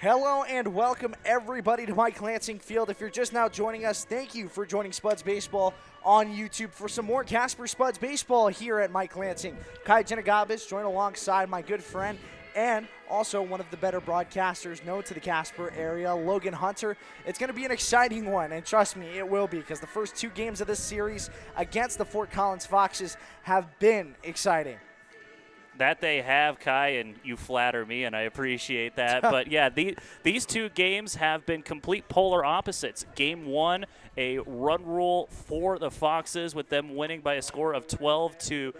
Hello and welcome everybody to Mike Lansing Field. If you're just now joining us, thank you for joining Spuds Baseball on YouTube for some more Casper Spuds Baseball here at Mike Lansing. Kai Jenagabis joined alongside my good friend and also one of the better broadcasters known to the Casper area, Logan Hunter. It's going to be an exciting one, and trust me, it will be, because the first two games of this series against the Fort Collins Foxes have been exciting. That they have, Kai, and you flatter me, and I appreciate that. But, yeah, these two games have been complete polar opposites. Game one, a run rule for the Foxes with them winning by a score of 12 to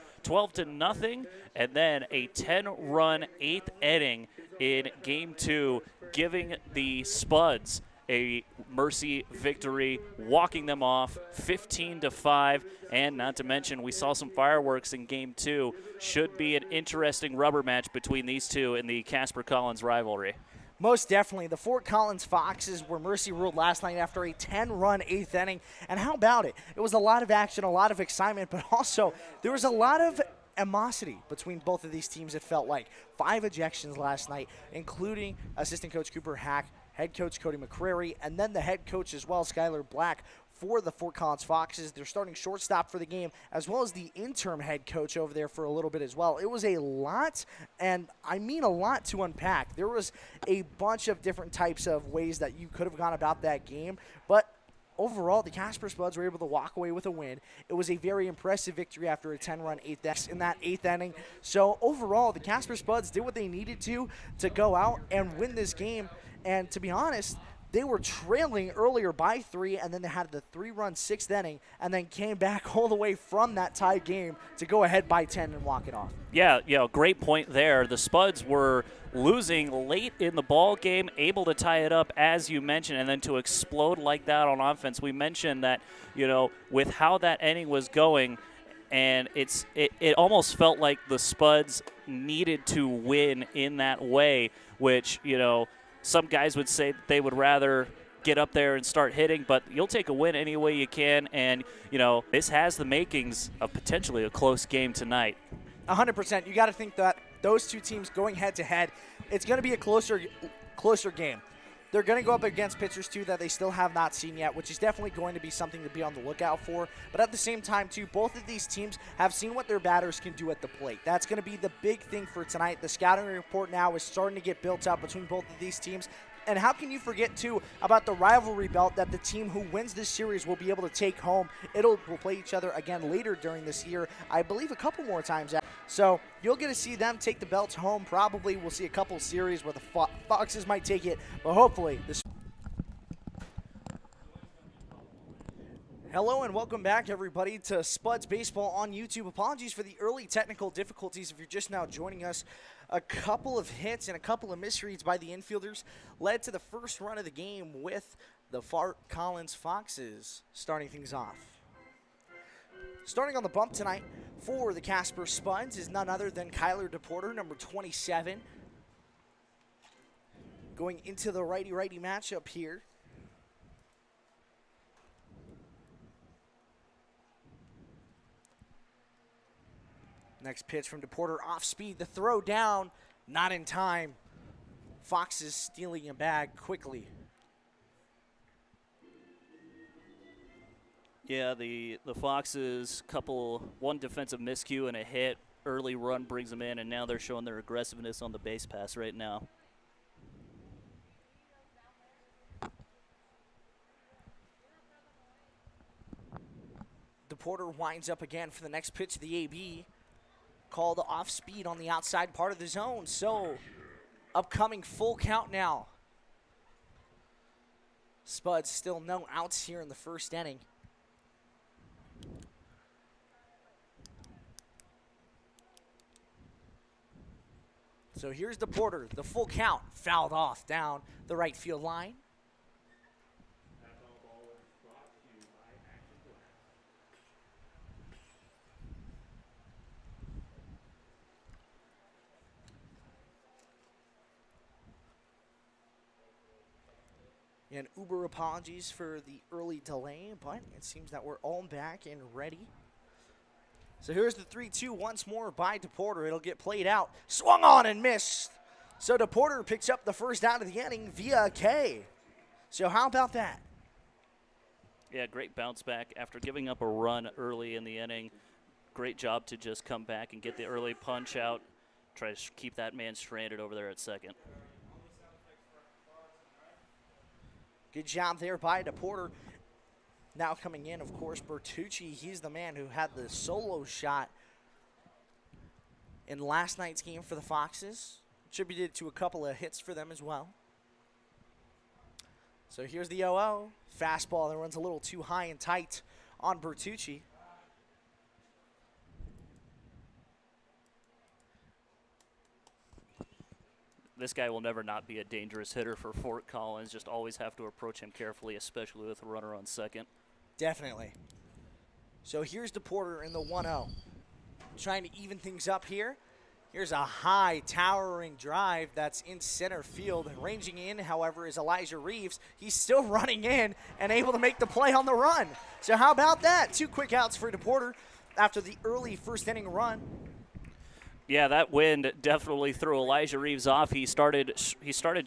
nothing, and then a 10-run eighth inning in Game two, giving the Spuds a mercy victory, walking them off 15-5, and not to mention we saw some fireworks in Game two. Should be an interesting rubber match between these two in the Casper-Collins rivalry. Most definitely. The Fort Collins Foxes were mercy ruled last night after a 10-run eighth inning, and how about it? It was a lot of action, a lot of excitement, but also there was a lot of animosity between both of these teams, it felt like. 5 ejections last night, including assistant coach Cooper Hack, head coach Cody McCrary, and then the head coach as well, Skylar Black, for the Fort Collins Foxes. They're starting shortstop for the game, as well as the interim head coach over there for a little bit as well. It was a lot, and I mean a lot to unpack. There was a bunch of different types of ways that you could have gone about that game, but overall, the Casper Spuds were able to walk away with a win. It was a very impressive victory after a 10-run eighth in that eighth inning. So overall, the Casper Spuds did what they needed to go out and win this game. And to be honest, they were trailing earlier by 3, and then they had the 3-run sixth inning, and then came back all the way from that tied game to go ahead by 10 and walk it off. Yeah, great point there. The Spuds were losing late in the ball game, able to tie it up, as you mentioned, and then to explode like that on offense. We mentioned that, with how that inning was going, and it almost felt like the Spuds needed to win in that way, which, some guys would say that they would rather get up there and start hitting, but you'll take a win any way you can, and, this has the makings of potentially a close game tonight. 100%. You got to think that those two teams going head-to-head, it's going to be a closer game. They're going to go up against pitchers, too, that they still have not seen yet, which is definitely going to be something to be on the lookout for. But at the same time, too, both of these teams have seen what their batters can do at the plate. That's going to be the big thing for tonight. The scouting report now is starting to get built up between both of these teams. And how can you forget, too, about the rivalry belt that the team who wins this series will be able to take home? We'll play each other again later during this year, I believe a couple more times. So you'll get to see them take the belts home. Probably we'll see a couple series where the Foxes might take it, but hopefully this. Hello and welcome back, everybody, to Spuds Baseball on YouTube. Apologies for the early technical difficulties if you're just now joining us. A couple of hits and a couple of misreads by the infielders led to the first run of the game with the Fort Collins Foxes starting things off. Starting on the bump tonight for the Casper Spuds is none other than Kyler DePorter, number 27. Going into the righty-righty matchup here. Next pitch from DePorter, off speed. The throw down, not in time. Foxes stealing a bag quickly. Yeah, the Foxes, one defensive miscue and a hit. Early run brings them in, and now they're showing their aggressiveness on the base pass right now. DePorter winds up again for the next pitch of the AB. Called off speed on the outside part of the zone. So, upcoming full count now. Spuds still no outs here in the first inning. So here's DePorter, the full count, fouled off down the right field line. And uber apologies for the early delay, but it seems that we're all back and ready. So here's the 3-2 once more by DePorter. It'll get played out. Swung on and missed. So DePorter picks up the first out of the inning via a K. So how about that? Yeah, great bounce back after giving up a run early in the inning. Great job to just come back and get the early punch out. Try to keep that man stranded over there at second. Good job there by DePorter. Now coming in, of course, Bertucci. He's the man who had the solo shot in last night's game for the Foxes. Attributed to a couple of hits for them as well. So here's the 0-0. Fastball that runs a little too high and tight on Bertucci. This guy will never not be a dangerous hitter for Fort Collins. Just always have to approach him carefully, especially with a runner on second. Definitely. So here's DePorter in the 1-0. Trying to even things up here. Here's a high, towering drive that's in center field. Ranging in, however, is Elijah Reeves. He's still running in and able to make the play on the run. So how about that? 2 quick outs for DePorter after the early first inning run. Yeah, that wind definitely threw Elijah Reeves off. He started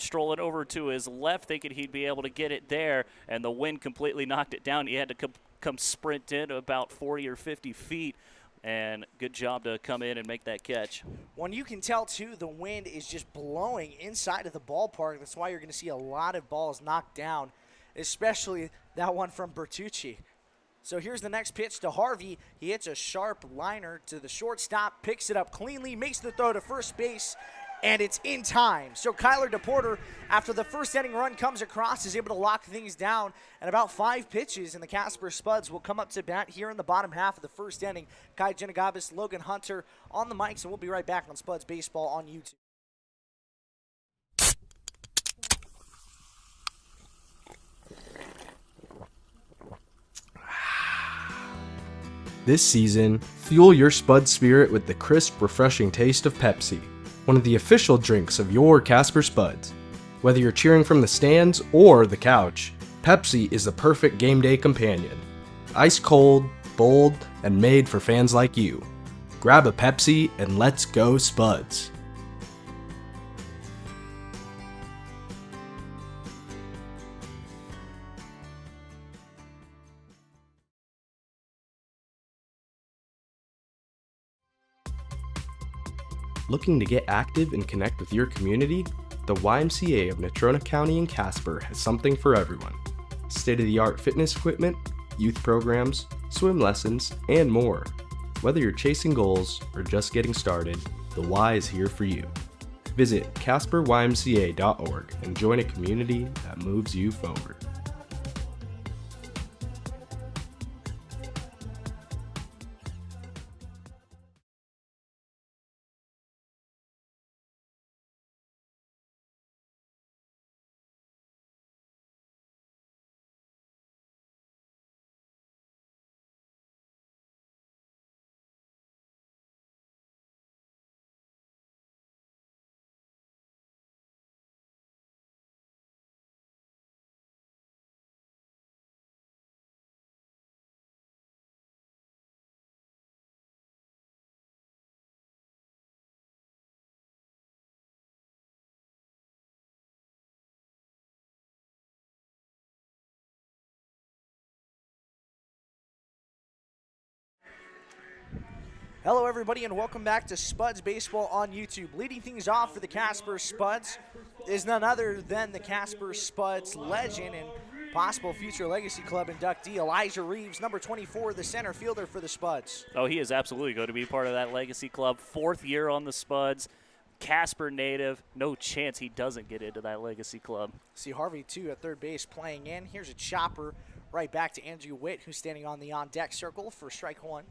strolling over to his left, thinking he'd be able to get it there, and the wind completely knocked it down. He had to come sprint in about 40 or 50 feet. And good job to come in and make that catch. When you can tell, too, the wind is just blowing inside of the ballpark. That's why you're going to see a lot of balls knocked down, especially that one from Bertucci. So here's the next pitch to Harvey. He hits a sharp liner to the shortstop, picks it up cleanly, makes the throw to first base, and it's in time. So Kyler DePorter, after the first inning run comes across, is able to lock things down. And about 5 pitches, and the Casper Spuds will come up to bat here in the bottom half of the first inning. Kai Genagabis, Logan Hunter on the mics, and we'll be right back on Spuds Baseball on YouTube. This season, fuel your Spud spirit with the crisp, refreshing taste of Pepsi, one of the official drinks of your Casper Spuds. Whether you're cheering from the stands or the couch, Pepsi is the perfect game day companion. Ice cold, bold, and made for fans like you. Grab a Pepsi and let's go Spuds. Looking to get active and connect with your community? The YMCA of Natrona County and Casper has something for everyone. State-of-the-art fitness equipment, youth programs, swim lessons, and more. Whether you're chasing goals or just getting started, the Y is here for you. Visit CasperYMCA.org and join a community that moves you forward. Hello, everybody, and welcome back to Spuds Baseball on YouTube. Leading things off for the Casper Spuds is none other than the Casper Spuds legend and possible future Legacy Club inductee, Elijah Reeves, number 24, the center fielder for the Spuds. Oh, he is absolutely going to be part of that Legacy Club. 4th year on the Spuds. Casper native. No chance he doesn't get into that Legacy Club. See Harvey, too, at third base playing in. Here's a chopper right back to Andrew Witt, who's standing on the on-deck circle for strike one.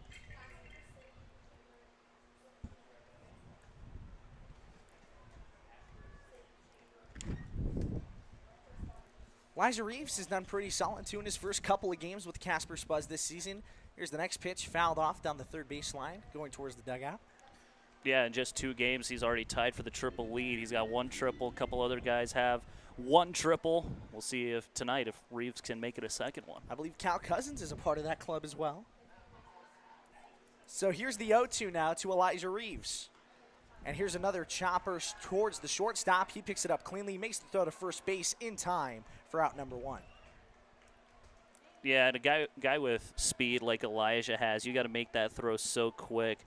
Elijah Reeves has done pretty solid, too, in his first couple of games with Casper Spuds this season. Here's the next pitch, fouled off down the third base line, going towards the dugout. Yeah, in just 2 games, he's already tied for the triple lead. He's got 1 triple. A couple other guys have 1 triple. We'll see if tonight if Reeves can make it a second one. I believe Cal Cousins is a part of that club as well. So here's the 0-2 now to Elijah Reeves. And here's another chopper towards the shortstop. He picks it up cleanly, makes the throw to first base in time for out number 1. Yeah, and a guy with speed like Elijah has, you got to make that throw so quick.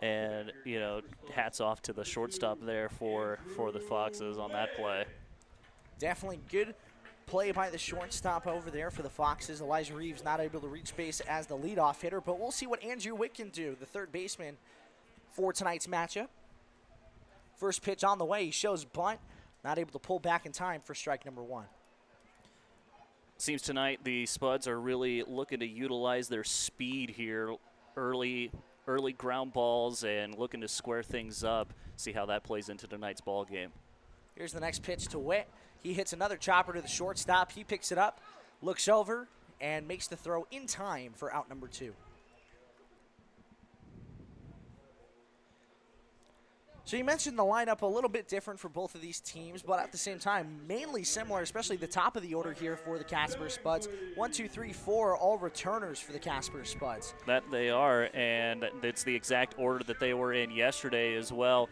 And, you know, hats off to the shortstop there for the Foxes on that play. Definitely good play by the shortstop over there for the Foxes. Elijah Reeves not able to reach base as the leadoff hitter, but we'll see what Andrew Witt can do, the third baseman for tonight's matchup. First pitch on the way. He shows bunt, not able to pull back in time for strike number 1. Seems tonight the Spuds are really looking to utilize their speed here, early ground balls, and looking to square things up. See how that plays into tonight's ball game. Here's the next pitch to Witt. He hits another chopper to the shortstop. He picks it up, looks over, and makes the throw in time for out number 2. So you mentioned the lineup a little bit different for both of these teams, but at the same time, mainly similar, especially the top of the order here for the Casper Spuds. 1, 2, 3, 4, all returners for the Casper Spuds. That they are, and it's the exact order that they were in yesterday as well.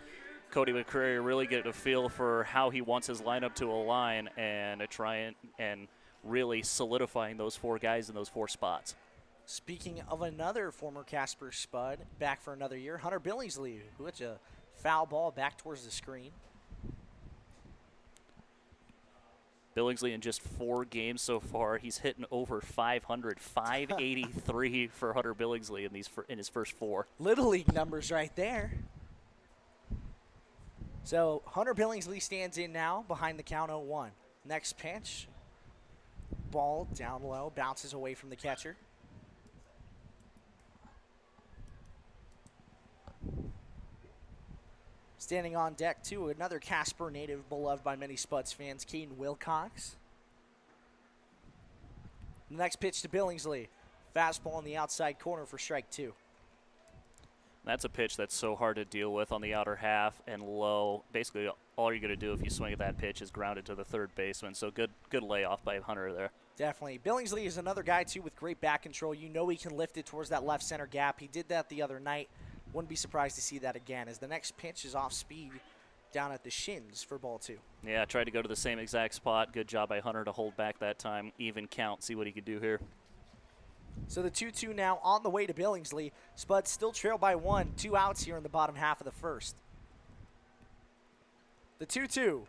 Cody McCreary really getting a feel for how he wants his lineup to align and try and really solidifying those 4 guys in those 4 spots. Speaking of another former Casper Spud, back for another year, Hunter Billingsley, who hits a foul ball back towards the screen. Billingsley in just 4 games so far, he's hitting over 500, 583 for Hunter Billingsley in his first 4. Little league numbers right there. So Hunter Billingsley stands in now behind the count 0-1. Next pitch, ball down low, bounces away from the catcher. Standing on deck, too, another Casper native beloved by many Spuds fans, Caden Wilcox. The next pitch to Billingsley. Fastball on the outside corner for strike 2. That's a pitch that's so hard to deal with on the outer half and low. Basically, all you're going to do if you swing at that pitch is ground it to the third baseman. So good layoff by Hunter there. Definitely. Billingsley is another guy, too, with great back control. You know he can lift it towards that left center gap. He did that the other night. Wouldn't be surprised to see that again as the next pitch is off speed down at the shins for ball 2. Yeah, tried to go to the same exact spot. Good job by Hunter to hold back that time. Even count. See what he could do here. So the 2-2 now on the way to Billingsley. Spuds still trail by 1. 2 outs here in the bottom half of the first. The 2-2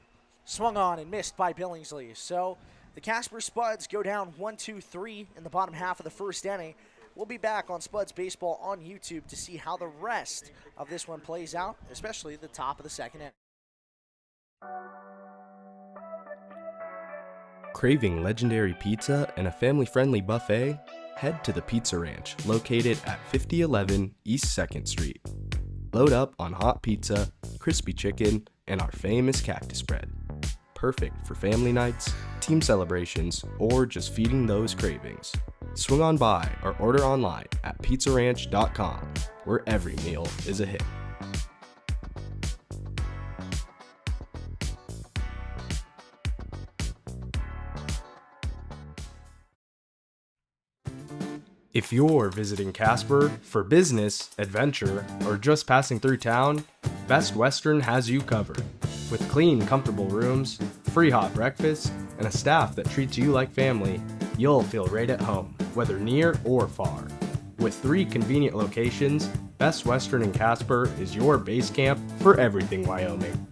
swung on and missed by Billingsley. So the Casper Spuds go down 1-2-3 in the bottom half of the first inning. We'll be back on Spuds Baseball on YouTube to see how the rest of this one plays out, especially the top of the second inning. Craving legendary pizza and a family-friendly buffet? Head to the Pizza Ranch, located at 5011 East 2nd Street. Load up on hot pizza, crispy chicken, and our famous cactus bread. Perfect for family nights, team celebrations, or just feeding those cravings. Swing on by or order online at pizzaranch.com, where every meal is a hit. If you're visiting Casper for business, adventure, or just passing through town, Best Western has you covered. With clean, comfortable rooms, free hot breakfast, and a staff that treats you like family, you'll feel right at home, whether near or far. With 3 convenient locations, Best Western in Casper is your base camp for everything Wyoming.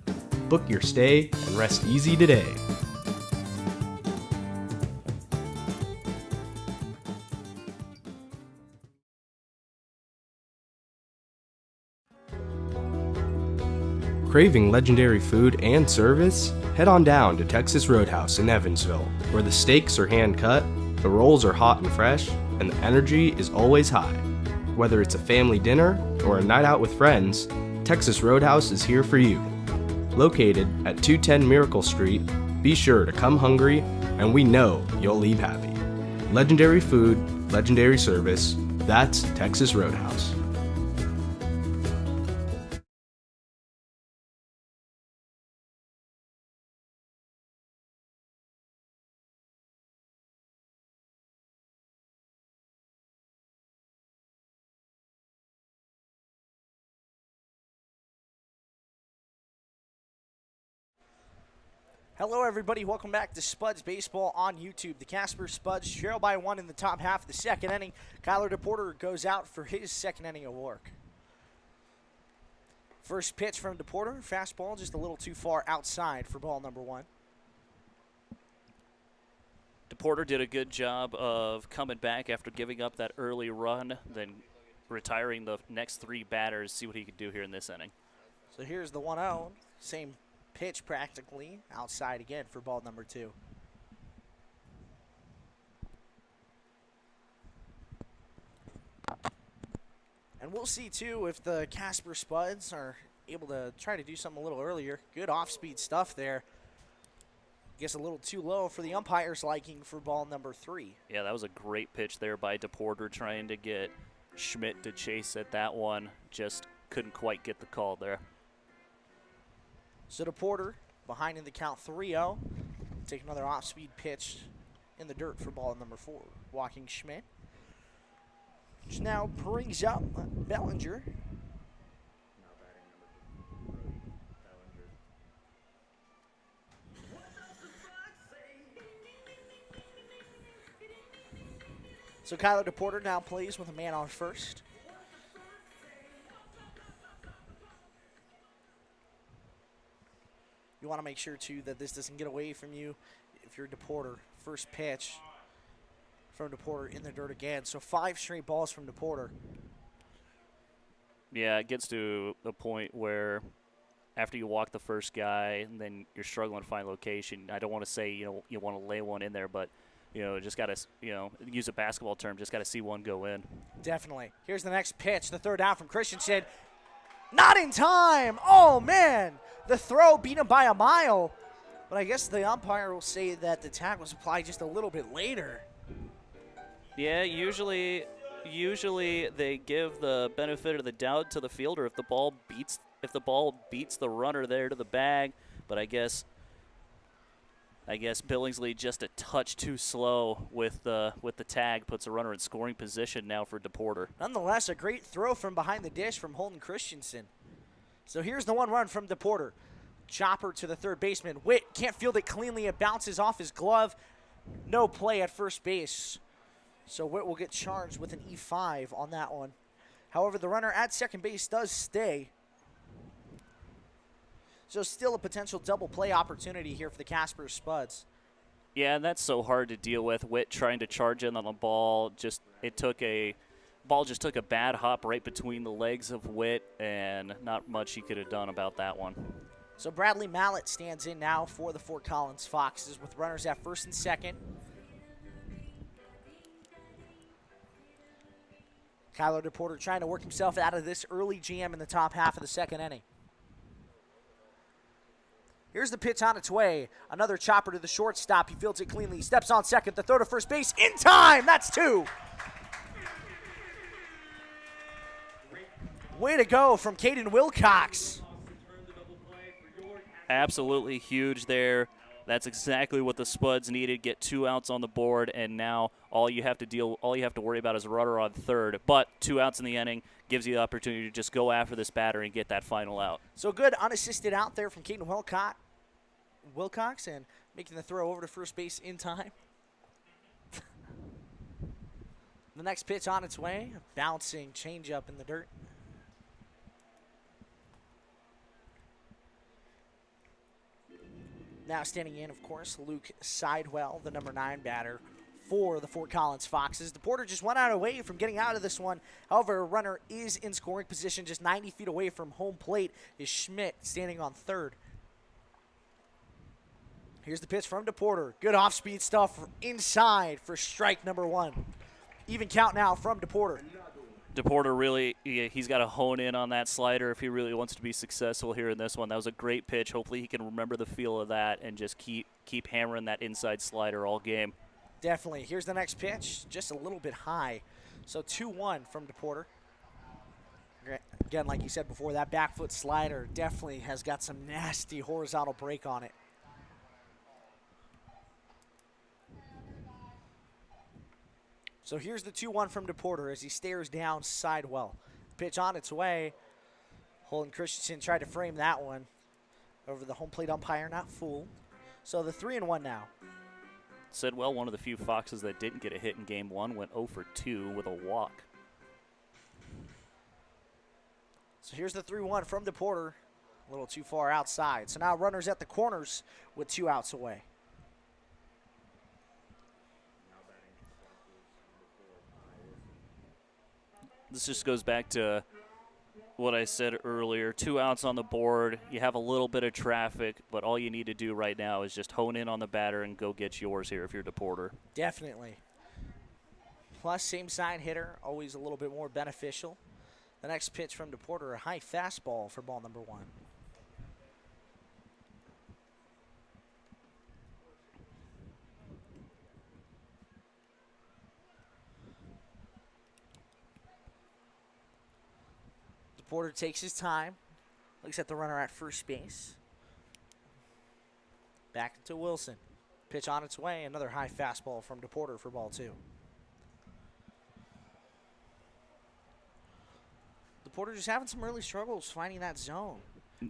Book your stay and rest easy today. Craving legendary food and service? Head on down to Texas Roadhouse in Evansville, where the steaks are hand-cut, the rolls are hot and fresh, and the energy is always high. Whether it's a family dinner or a night out with friends, Texas Roadhouse is here for you. Located at 210 Miracle Street, be sure to come hungry, and we know you'll leave happy. Legendary food, legendary service, that's Texas Roadhouse. Hello, everybody. Welcome back to Spuds Baseball on YouTube. The Casper Spuds trail by 1 in the top half of the second inning. Kyler DePorter goes out for his second inning of work. First pitch from DePorter, fastball just a little too far outside for ball number 1. DePorter did a good job of coming back after giving up that early run, then retiring the next 3 batters, see what he could do here in this inning. So here's the 1-0, same pitch practically, outside again for ball number 2. And we'll see, too, if the Casper Spuds are able to try to do something a little earlier. Good off-speed stuff there. Guess a little too low for the umpire's liking for ball number 3. Yeah, that was a great pitch there by DePorter trying to get Schmidt to chase at that one. Just couldn't quite get the call there. So DePorter behind in the count 3-0. Take another off-speed pitch in the dirt for ball number 4. Walking Schmidt. Which now brings up Bellinger. So Kyler DePorter now plays with a man on first. You want to make sure, too, that this doesn't get away from you if you're DePorter. First pitch from DePorter in the dirt again. So 5 straight balls from DePorter. Yeah, it gets to a point where after you walk the first guy and then you're struggling to find location, I don't want to say, you want to lay one in there, but, just got to, use a basketball term, just got to see one go in. Definitely. Here's the next pitch, the third out from Christensen. Not in time. Oh, man. The throw beat him by a mile. But I guess the umpire will say that the tag was applied just a little bit later. Yeah, usually they give the benefit of the doubt to the fielder if the ball beats the runner there to the bag. But I guess Billingsley just a touch too slow with the tag, puts a runner in scoring position now for DePorter. Nonetheless, a great throw from behind the dish from Holden Christensen. So here's the 1 run from DePorter. Chopper to the third baseman. Witt can't field it cleanly. It bounces off his glove. No play at first base. So Witt will get charged with an E5 on that one. However, the runner at second base does stay. So still a potential double play opportunity here for the Casper Spuds. Yeah, and that's so hard to deal with. Witt trying to charge in on the ball. Ball just took a bad hop right between the legs of Witt, and not much he could have done about that one. So Bradley Mallett stands in now for the Fort Collins Foxes with runners at first and second. Kyler DePorter trying to work himself out of this early jam in the top half of the second inning. Here's the pitch on its way. Another chopper to the shortstop. He fields it cleanly. Steps on second. The throw to first base in time. That's 2. Way to go from Caden Wilcox. Absolutely huge there. That's exactly what the Spuds needed. Get 2 outs on the board, and now all you have to worry about is a runner on third. But 2 outs in the inning gives you the opportunity to just go after this batter and get that final out. So good unassisted out there from Caden Wilcox and making the throw over to first base in time. The next pitch on its way, a bouncing changeup in the dirt. Now standing in, of course, Luke Sidewell, the number 9 batter for the Fort Collins Foxes. DePorter just 1 out away from getting out of this one. However, a runner is in scoring position just 90 feet away from home plate is Schmidt standing on third. Here's the pitch from DePorter. Good off-speed stuff inside for strike number 1. Even count now from DePorter. DePorter really, he's got to hone in on that slider if he really wants to be successful here in this one. That was a great pitch. Hopefully he can remember the feel of that and just keep hammering that inside slider all game. Definitely. Here's the next pitch, just a little bit high. So 2-1 from DePorter. Again, like you said before, that back foot slider definitely has got some nasty horizontal break on it. So here's the 2-1 from DePorter as he stares down Sidewell. Pitch on its way. Holden Christensen tried to frame that one over the home plate umpire, not fooled. So the 3-1 now. Sidwell, one of the few Foxes that didn't get a hit in game 1, went 0 for 2 with a walk. So here's the 3-1 from DePorter. A little too far outside. So now runners at the corners with 2 outs away. This just goes back to what I said earlier. 2 outs on the board. You have a little bit of traffic, but all you need to do right now is just hone in on the batter and go get yours here if you're DePorter. Definitely. Plus, same side hitter, always a little bit more beneficial. The next pitch from DePorter, a high fastball for ball number 1. DePorter takes his time, looks at the runner at first base. Back to Wilson. Pitch on its way, another high fastball from DePorter for ball 2. DePorter just having some early struggles finding that zone.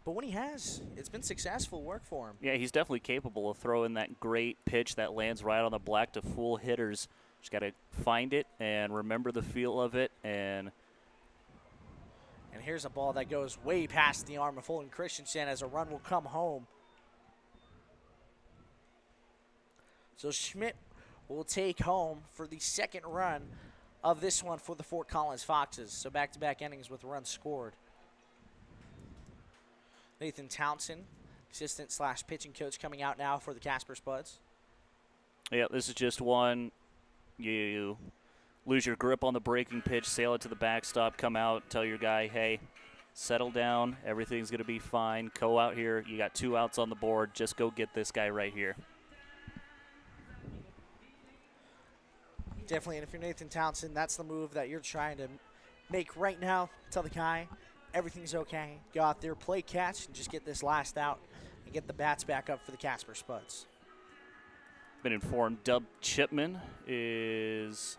But when he has, it's been successful work for him. Yeah, he's definitely capable of throwing that great pitch that lands right on the black to fool hitters. Just got to find it and remember the feel of it. And here's a ball that goes way past the arm of Fulton Christensen as a run will come home. So Schmidt will take home for the second run of this one for the Fort Collins Foxes. So back-to-back innings with runs scored. Nathan Townsend, assistant/pitching coach, coming out now for the Casper Spuds. Yeah, this is just one. You lose your grip on the breaking pitch, sail it to the backstop, come out, tell your guy, hey, settle down, everything's going to be fine. Go out here. You got 2 outs on the board. Just go get this guy right here. Definitely, and if you're Nathan Townsend, that's the move that you're trying to make right now. Tell the guy everything's okay. Go out there, play catch, and just get this last out and get the bats back up for the Casper Spuds. Been informed Dub Chipman is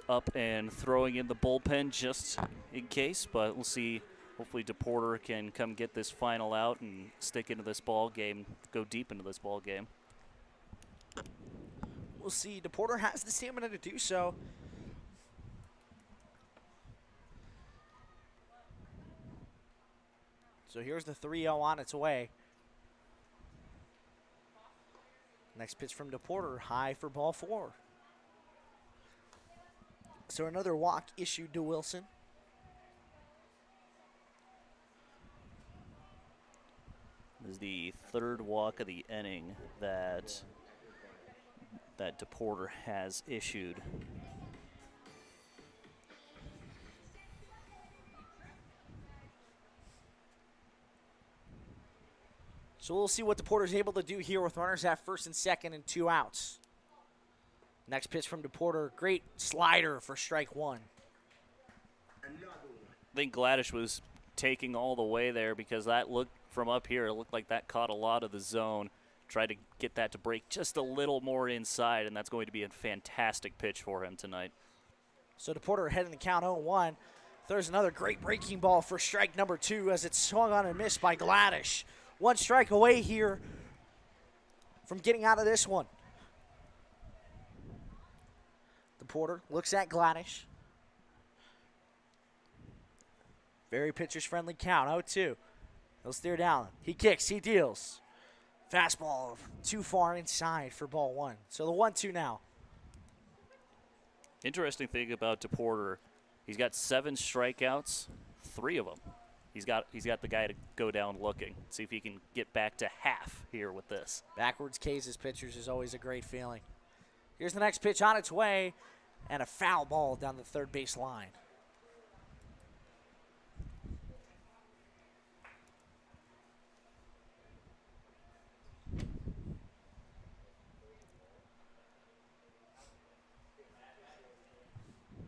up and throwing in the bullpen just in case, but we'll see. Hopefully DePorter can come get this final out and stick into this ball game, go deep into this ball game. We'll see. DePorter has the stamina to do so. So here's the 3-0 on its way. Next pitch from DePorter, high for ball 4. So another walk issued to Wilson. This is the 3rd walk of the inning that DePorter has issued. So we'll see what DePorter's able to do here with runners at first and second and 2 outs. Next pitch from DePorter, great slider for strike 1. I think Gladish was taking all the way there because that looked from up here, it looked like that caught a lot of the zone. Tried to get that to break just a little more inside, and that's going to be a fantastic pitch for him tonight. So DePorter ahead in the count 0-1. There's another great breaking ball for strike number 2 as it's swung on and missed by Gladish. 1 strike away here from getting out of this one. DePorter looks at Gladish. Very pitcher's friendly count, 0-2. He'll steer down. He kicks, he deals. Fastball too far inside for ball 1. So the 1-2 now. Interesting thing about DePorter, he's got 7 strikeouts, 3 of them. He's got the guy to go down looking. See if he can get back to half here with this. Backwards cases pitchers is always a great feeling. Here's the next pitch on its way, and a foul ball down the third base line.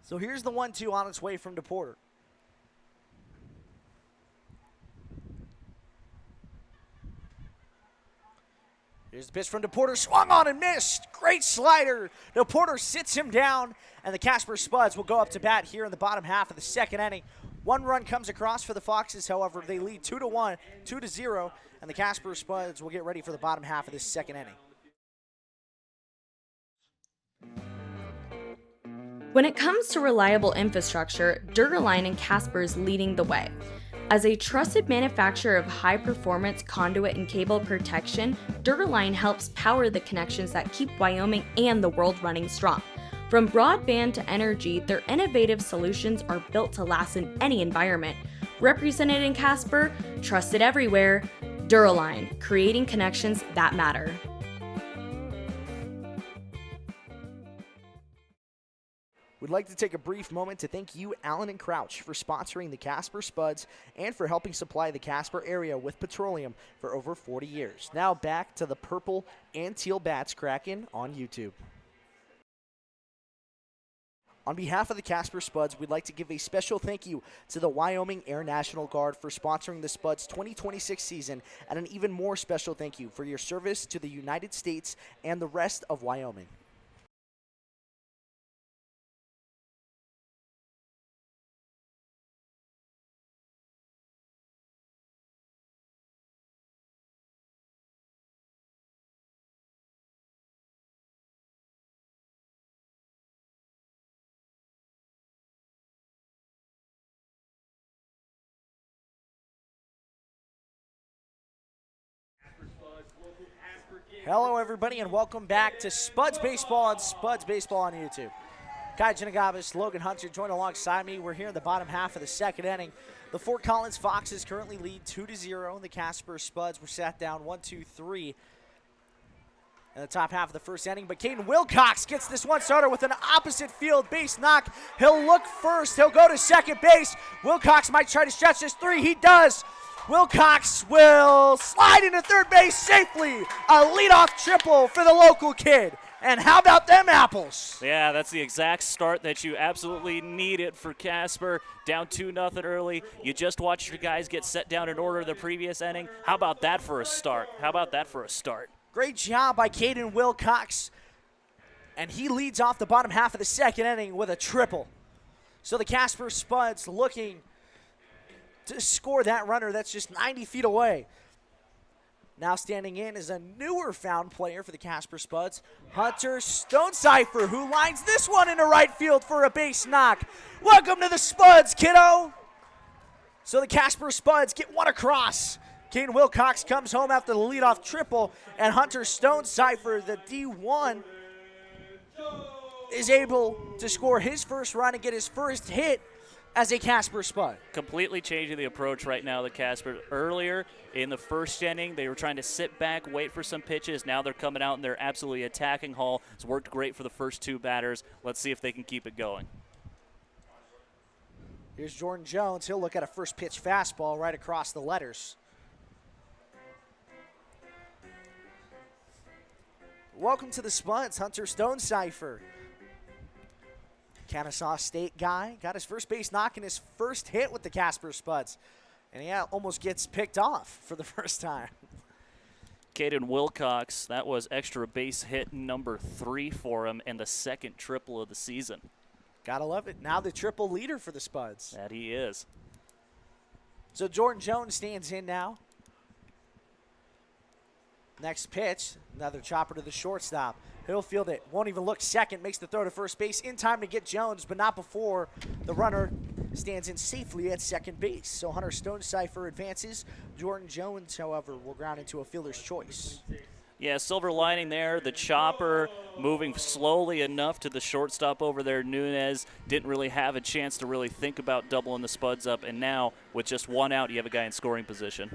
So here's the 1-2 on its way from DePorter. Here's the pitch from DePorter, swung on and missed. Great slider. DePorter sits him down, and the Casper Spuds will go up to bat here in the bottom half of the second inning. One run comes across for the Foxes, however, they lead 2-1, 2-0, and the Casper Spuds will get ready for the bottom half of this second inning. When it comes to reliable infrastructure, Dura-Line and Casper is leading the way. As a trusted manufacturer of high-performance conduit and cable protection, Dura-Line helps power the connections that keep Wyoming and the world running strong. From broadband to energy, their innovative solutions are built to last in any environment. Represented in Casper, trusted everywhere, Dura-Line, creating connections that matter. We'd like to take a brief moment to thank you, Allen and Crouch, for sponsoring the Casper Spuds and for helping supply the Casper area with petroleum for over 40 years. Now back to the purple and teal bats cracking on YouTube. On behalf of the Casper Spuds, we'd like to give a special thank you to the Wyoming Air National Guard for sponsoring the Spuds 2026 season, and an even more special thank you for your service to the United States and the rest of Wyoming. Hello, everybody, and welcome back to Spuds Baseball and Spuds Baseball on YouTube. Kai Ginagabis, Logan Hunter joined alongside me. We're here in the bottom half of the second inning. The Fort Collins Foxes currently lead 2-0. The Casper Spuds were sat down 1-2-3 in the top half of the first inning. But Caden Wilcox gets this one started with an opposite field base knock. He'll look first. He'll go to second base. Wilcox might try to stretch this three. He does. Wilcox will slide into third base safely. A leadoff triple for the local kid. And how about them apples? Yeah, that's the exact start that you absolutely needed for Casper. Down 2-0 early. You just watched your guys get set down in order the previous inning. How about that for a start? Great job by Caden Wilcox. And he leads off the bottom half of the second inning with a triple. So the Casper Spuds looking to score that runner that's just 90 feet away. Now standing in is a newer found player for the Casper Spuds, Hunter Stonecipher, who lines this one into right field for a base knock. Welcome to the Spuds, kiddo. So the Casper Spuds get one across. Caden Wilcox comes home after the leadoff triple, and Hunter Stonecipher, the D1, is able to score his first run and get his first hit as a Casper Spud. Completely changing the approach right now, the Casper. Earlier in the first inning, they were trying to sit back, wait for some pitches. Now they're coming out and they're absolutely attacking Hall. It's worked great for the first two batters. Let's see if they can keep it going. Here's Jordan Jones. He'll look at a first pitch fastball right across the letters. Welcome to the Spuds, Hunter Stonecipher. Kennesaw State guy, got his first base knock and his first hit with the Casper Spuds. And he almost gets picked off for the first time. Caden Wilcox, that was extra base hit number 3 for him and the second triple of the season. Gotta love it. Now the triple leader for the Spuds. That he is. So Jordan Jones stands in now. Next pitch, another chopper to the shortstop. He'll field it, won't even look second, makes the throw to first base in time to get Jones, but not before the runner stands in safely at second base. So Hunter Stonecipher advances. Jordan Jones, however, will ground into a fielder's choice. Yeah, silver lining there. The chopper moving slowly enough to the shortstop over there. Nunez didn't really have a chance to really think about doubling the Spuds up, and now with just one out, you have a guy in scoring position.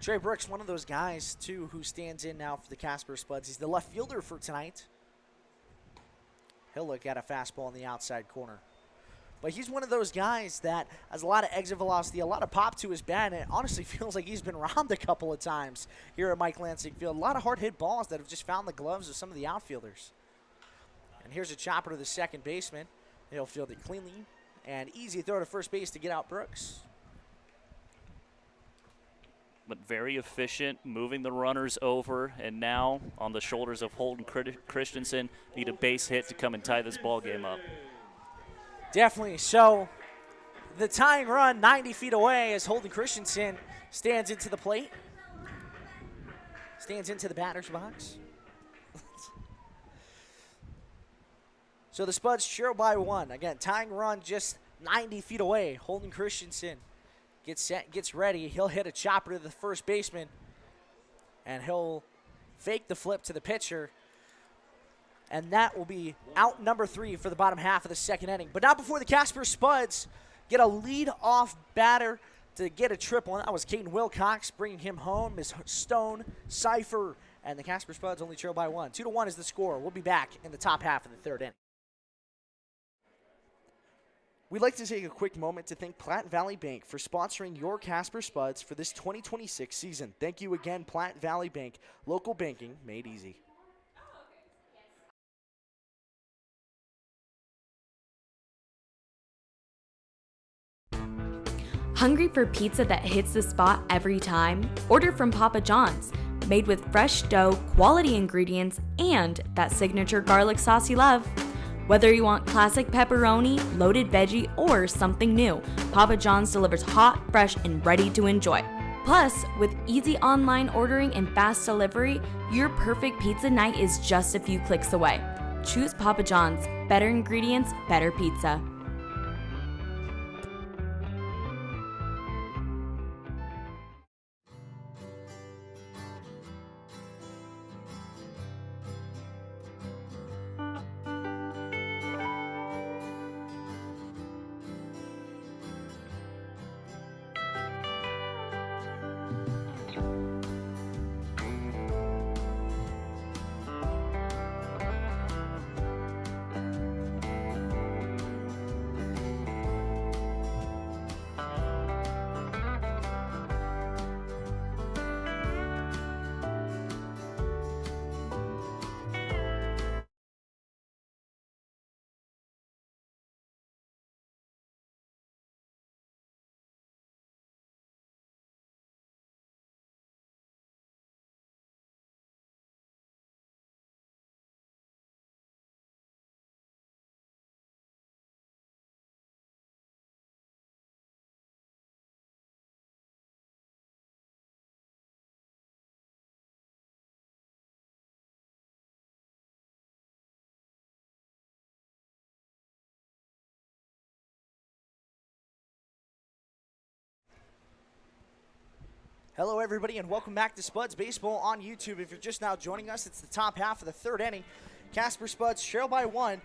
Trey Brooks, one of those guys, too, who stands in now for the Casper Spuds. He's the left fielder for tonight. He'll look at a fastball in the outside corner. But he's one of those guys that has a lot of exit velocity, a lot of pop to his bat, and it honestly feels like he's been robbed a couple of times here at Mike Lansing Field. A lot of hard-hit balls that have just found the gloves of some of the outfielders. And here's a chopper to the second baseman. He'll field it cleanly and easy throw to first base to get out Brooks. But very efficient, moving the runners over, and now on the shoulders of Holden Christensen, need a base hit to come and tie this ball game up. Definitely. So the tying run 90 feet away as Holden Christensen stands into the plate. Stands into the batter's box. So the Spuds trail by 1. Again, tying run just 90 feet away. Holden Christensen gets set, gets ready. He'll hit a chopper to the first baseman, and he'll fake the flip to the pitcher. And that will be out number 3 for the bottom half of the second inning. But not before the Casper Spuds get a lead-off batter to get a triple. And that was Caden Wilcox, bringing him home. Ms. Stone, Cipher, and the Casper Spuds only trail by 1. 2-1 is the score. We'll be back in the top half of the third inning. We'd like to take a quick moment to thank Platte Valley Bank for sponsoring your Casper Spuds for this 2026 season. Thank you again, Platte Valley Bank. Local banking made easy. Hungry for pizza that hits the spot every time? Order from Papa John's. Made with fresh dough, quality ingredients, and that signature garlic sauce you love. Whether you want classic pepperoni, loaded veggie, or something new, Papa John's delivers hot, fresh, and ready to enjoy. Plus, with easy online ordering and fast delivery, your perfect pizza night is just a few clicks away. Choose Papa John's. Better ingredients, better pizza. Hello, everybody, and welcome back to Spuds Baseball on YouTube. If you're just now joining us, it's the top half of the third inning. Casper Spuds trail by 1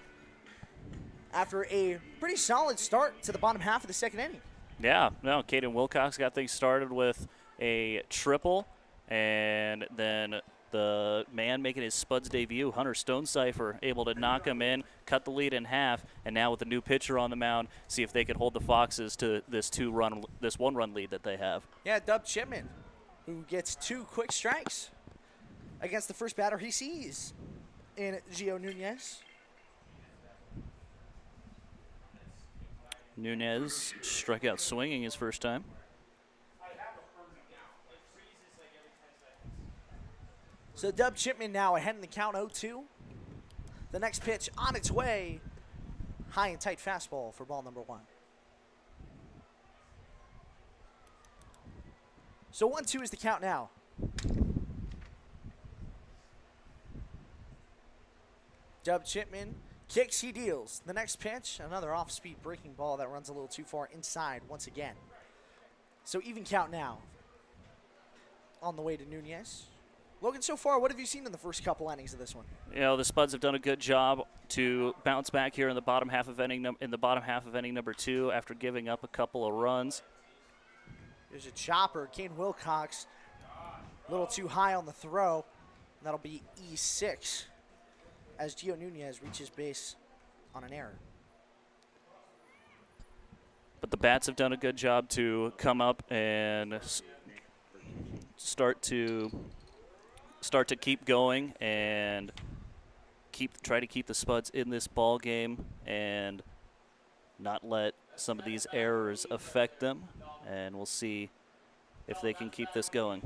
after a pretty solid start to the bottom half of the second inning. Yeah, no, Caden Wilcox got things started with a triple, and then the man making his Spuds debut, Hunter Stonecipher, able to knock him in, cut the lead in half, and now with the new pitcher on the mound, see if they can hold the Foxes to this one-run lead that they have. Yeah, Dub Chipman, who gets 2 quick strikes against the first batter he sees in Gio Nunez. Nunez struck out swinging his first time. So Dub Chipman now ahead in the count 0-2. The next pitch on its way. High and tight fastball for ball number 1. So 1-2 is the count now. Dub Chipman kicks, he deals. The next pitch, another off-speed breaking ball that runs a little too far inside once again. So even count now. On the way to Nunez. Logan, so far, what have you seen in the first couple innings of this one? You know, the Spuds have done a good job to bounce back here in the bottom half of inning number 2 after giving up a couple of runs. There's a chopper. Caden Wilcox, a little too high on the throw. And that'll be E6 as Gio Nunez reaches base on an error. But the bats have done a good job to come up and start to keep going and try to keep the Spuds in this ball game and not let some of these errors affect them. And we'll see if they can keep this going.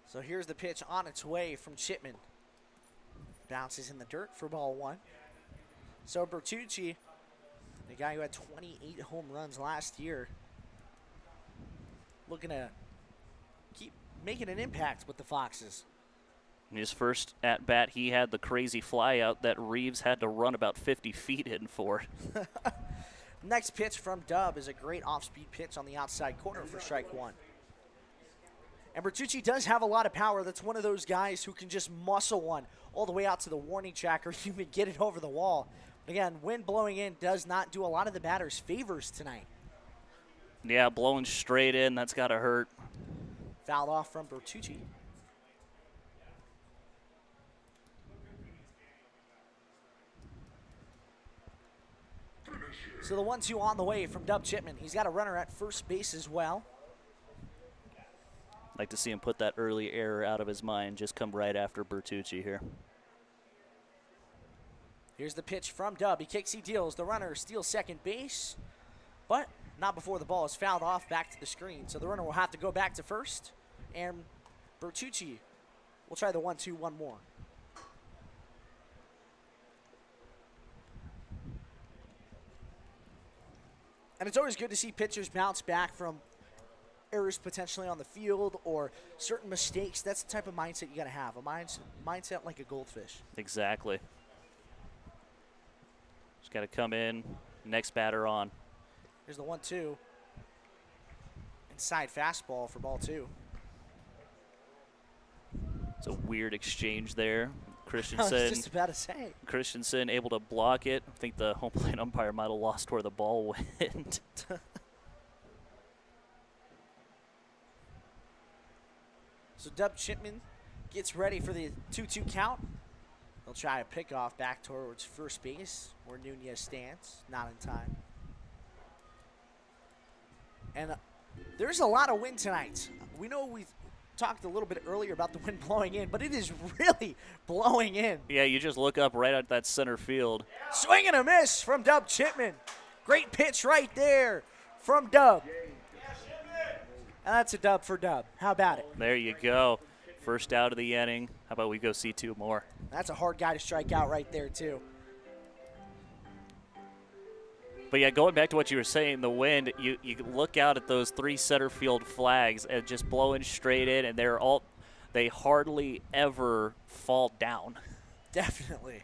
So here's the pitch on its way from Chipman. Bounces in the dirt for ball 1. So Bertucci guy who had 28 home runs last year. Looking to keep making an impact with the Foxes. His first at-bat, he had the crazy flyout that Reeves had to run about 50 feet in for. Next pitch from Dub is a great off-speed pitch on the outside corner for strike one. And Bertucci does have a lot of power. That's one of those guys who can just muscle one all the way out to the warning track or even get it over the wall. But again, wind blowing in does not do a lot of the batter's favors tonight. Yeah, blowing straight in, that's got to hurt. Fouled off from Bertucci. So the 1-2 on the way from Dub Chipman. He's got a runner at first base as well. Like to see him put that early error out of his mind, just come right after Bertucci here. Here's the pitch from Dub. He kicks, he deals. The runner steals second base, but not before the ball is fouled off back to the screen. So the runner will have to go back to first, and Bertucci will try the 1-2 one more. And it's always good to see pitchers bounce back from errors potentially on the field or certain mistakes. That's the type of mindset you got to have, a mindset like a goldfish. Exactly. Just got to come in, next batter on. Here's the 1-2. Inside fastball for ball two. It's a weird exchange there. I was Christensen, just about to say. Christensen able to block it. I think the home plate umpire might have lost where the ball went. So Dub Chipman gets ready for the 2-2 count. He'll try a pickoff back towards first base where Nunez stands, not in time. And there's a lot of wind tonight. We know we talked a little bit earlier about the wind blowing in, but it is really blowing in. Yeah, you just look up right at that center field. Swing and a miss from Dub Chipman. Great pitch right there from Dub. And that's a dub for Dub. How about it? There you go. First out of the inning. How about we go see two more? That's a hard guy to strike out right there, too. But yeah, going back to what you were saying, the wind, you look out at those three center field flags and just blowing straight in, and they hardly ever fall down. Definitely.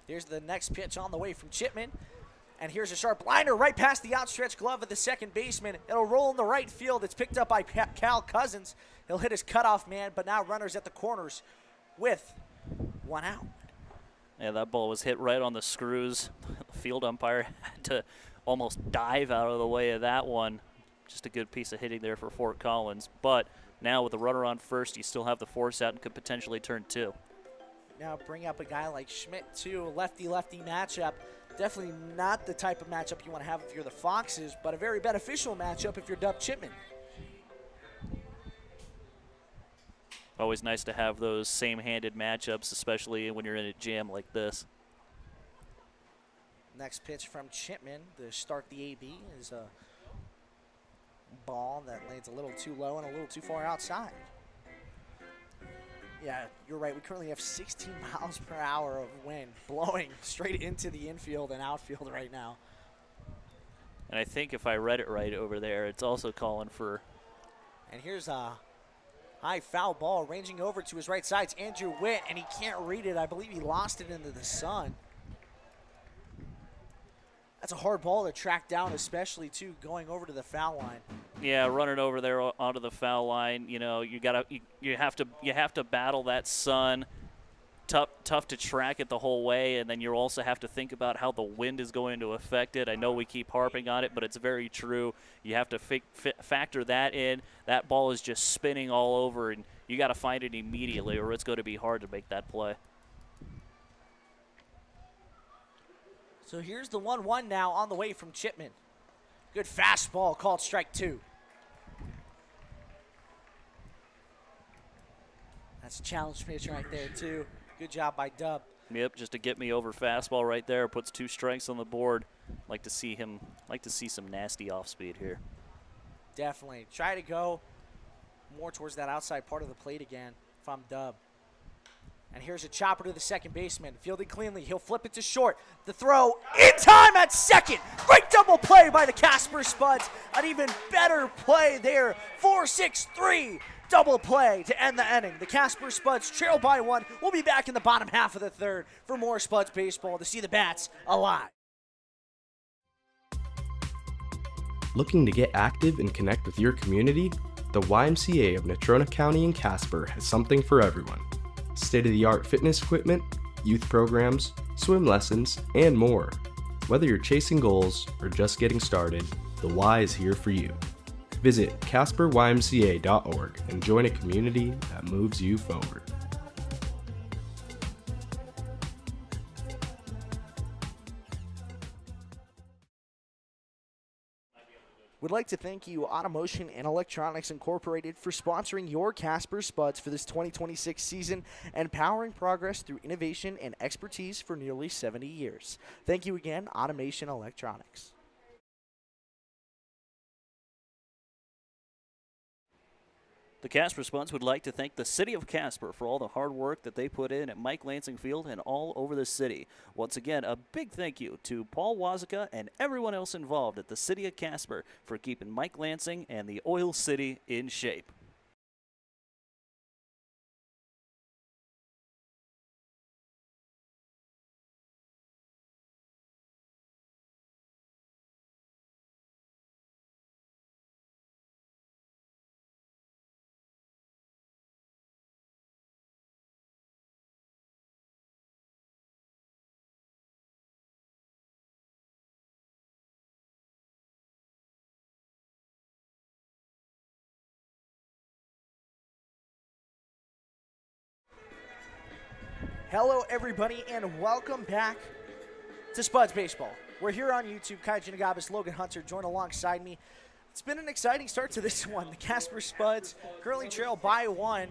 Here's the next pitch on the way from Chipman. And here's a sharp liner right past the outstretched glove of the second baseman. It'll roll in the right field. It's picked up by Cal Cousins. He'll hit his cutoff man, but now runners at the corners with one out. Yeah, that ball was hit right on the screws. The field umpire had to almost dive out of the way of that one. Just a good piece of hitting there for Fort Collins. But now with the runner on first, you still have the force out and could potentially turn two. Now bring up a guy like Schmidt, too. Lefty-lefty matchup. Definitely not the type of matchup you want to have if you're the Foxes, but a very beneficial matchup if you're Dub Chipman. Always nice to have those same-handed matchups, especially when you're in a jam like this. Next pitch from Chipman to start the AB is a ball that lands a little too low and a little too far outside. Yeah, you're right. We currently have 16 miles per hour of wind blowing straight into the infield and outfield right now. And I think if I read it right over there, it's also calling for. And here's a high foul ball ranging over to his right side. It's Andrew Witt, and he can't read it. I believe he lost it into the sun. That's a hard ball to track down, especially, too, going over to the foul line. Yeah, running over there onto the foul line. You know, you have to battle that sun. Tough to track it the whole way, and then you also have to think about how the wind is going to affect it. I know we keep harping on it, but it's very true. You have to factor that in. That ball is just spinning all over, and you got to find it immediately, or it's going to be hard to make that play. So here's the 1-1 now on the way from Chipman. Good fastball called strike two. That's a challenge pitch right there, too. Good job by Dub. Yep, just a get me over fastball right there. Puts two strikes on the board. Like to see some nasty off speed here. Definitely. Try to go more towards that outside part of the plate again if I'm Dub. And here's a chopper to the second baseman. Fielded cleanly. He'll flip it to short. The throw in time at second. Great double play by the Casper Spuds. An even better play there. 4-6-3 double play to end the inning. The Casper Spuds trail by 1. We'll be back in the bottom half of the third for more Spuds baseball to see the bats alive. Looking to get active and connect with your community? The YMCA of Natrona County and Casper has something for everyone. State-of-the-art fitness equipment, youth programs, swim lessons, and more. Whether you're chasing goals or just getting started, the Y is here for you. Visit CasperYMCA.org and join a community that moves you forward. We'd like to thank you, Automotion and Electronics Incorporated, for sponsoring your Casper Spuds for this 2026 season and powering progress through innovation and expertise for nearly 70 years. Thank you again, Automation Electronics. The Casper Spuds would like to thank the City of Casper for all the hard work that they put in at Mike Lansing Field and all over the city. Once again, a big thank you to Paul Wazica and everyone else involved at the City of Casper for keeping Mike Lansing and the Oil City in shape. Hello, everybody, and welcome back to Spuds Baseball. We're here on YouTube. Kai Ginagabis, Logan Hunter, join alongside me. It's been an exciting start to this one. The Casper Spuds currently trail by 1,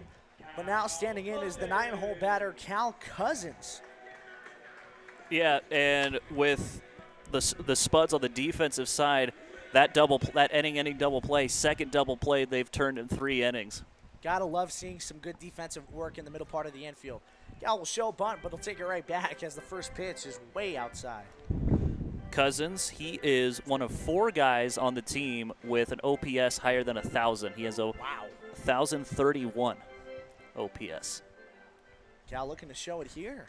but now standing in is the 9-hole batter, Cal Cousins. Yeah, and with the Spuds on the defensive side, that inning double play, second double play they've turned in 3 innings. Gotta love seeing some good defensive work in the middle part of the infield. Gal will show a bunt, but he'll take it right back as the first pitch is way outside. Cousins, he is one of 4 guys on the team with an OPS higher than 1,000. He has a 1,031 OPS. Cal looking to show it here.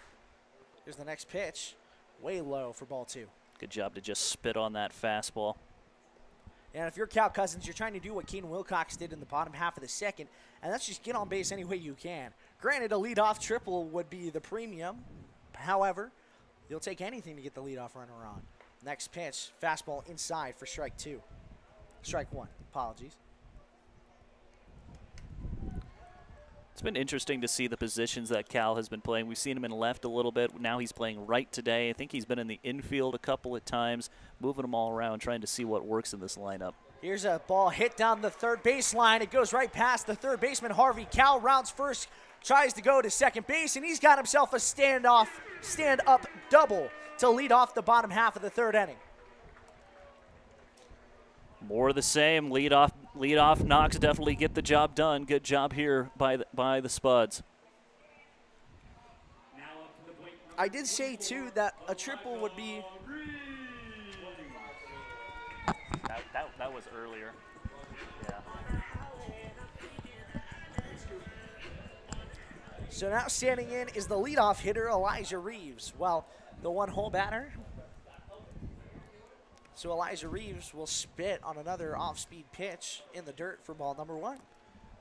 Here's the next pitch. Way low for ball 2. Good job to just spit on that fastball. And if you're Cal Cousins, you're trying to do what Keaton Wilcox did in the bottom half of the second, and that's just get on base any way you can. Granted, a leadoff triple would be the premium. However, you'll take anything to get the leadoff runner on. Next pitch, fastball inside for strike 2. Strike 1, apologies. It's been interesting to see the positions that Cal has been playing. We've seen him in left a little bit. Now he's playing right today. I think he's been in the infield a couple of times, moving them all around, trying to see what works in this lineup. Here's a ball hit down the third baseline. It goes right past the third baseman, Harvey. Cal rounds first, tries to go to second base, and he's got himself a stand-up double to lead off the bottom half of the third inning. More of the same. Leadoff knocks definitely get the job done. Good job here by the Spuds. I did say, too, that a triple would be... That was earlier. Yeah. So now standing in is the leadoff hitter, Elijah Reeves. Well, the one-hole batter. So Elijah Reeves will spit on another off-speed pitch in the dirt for ball number 1.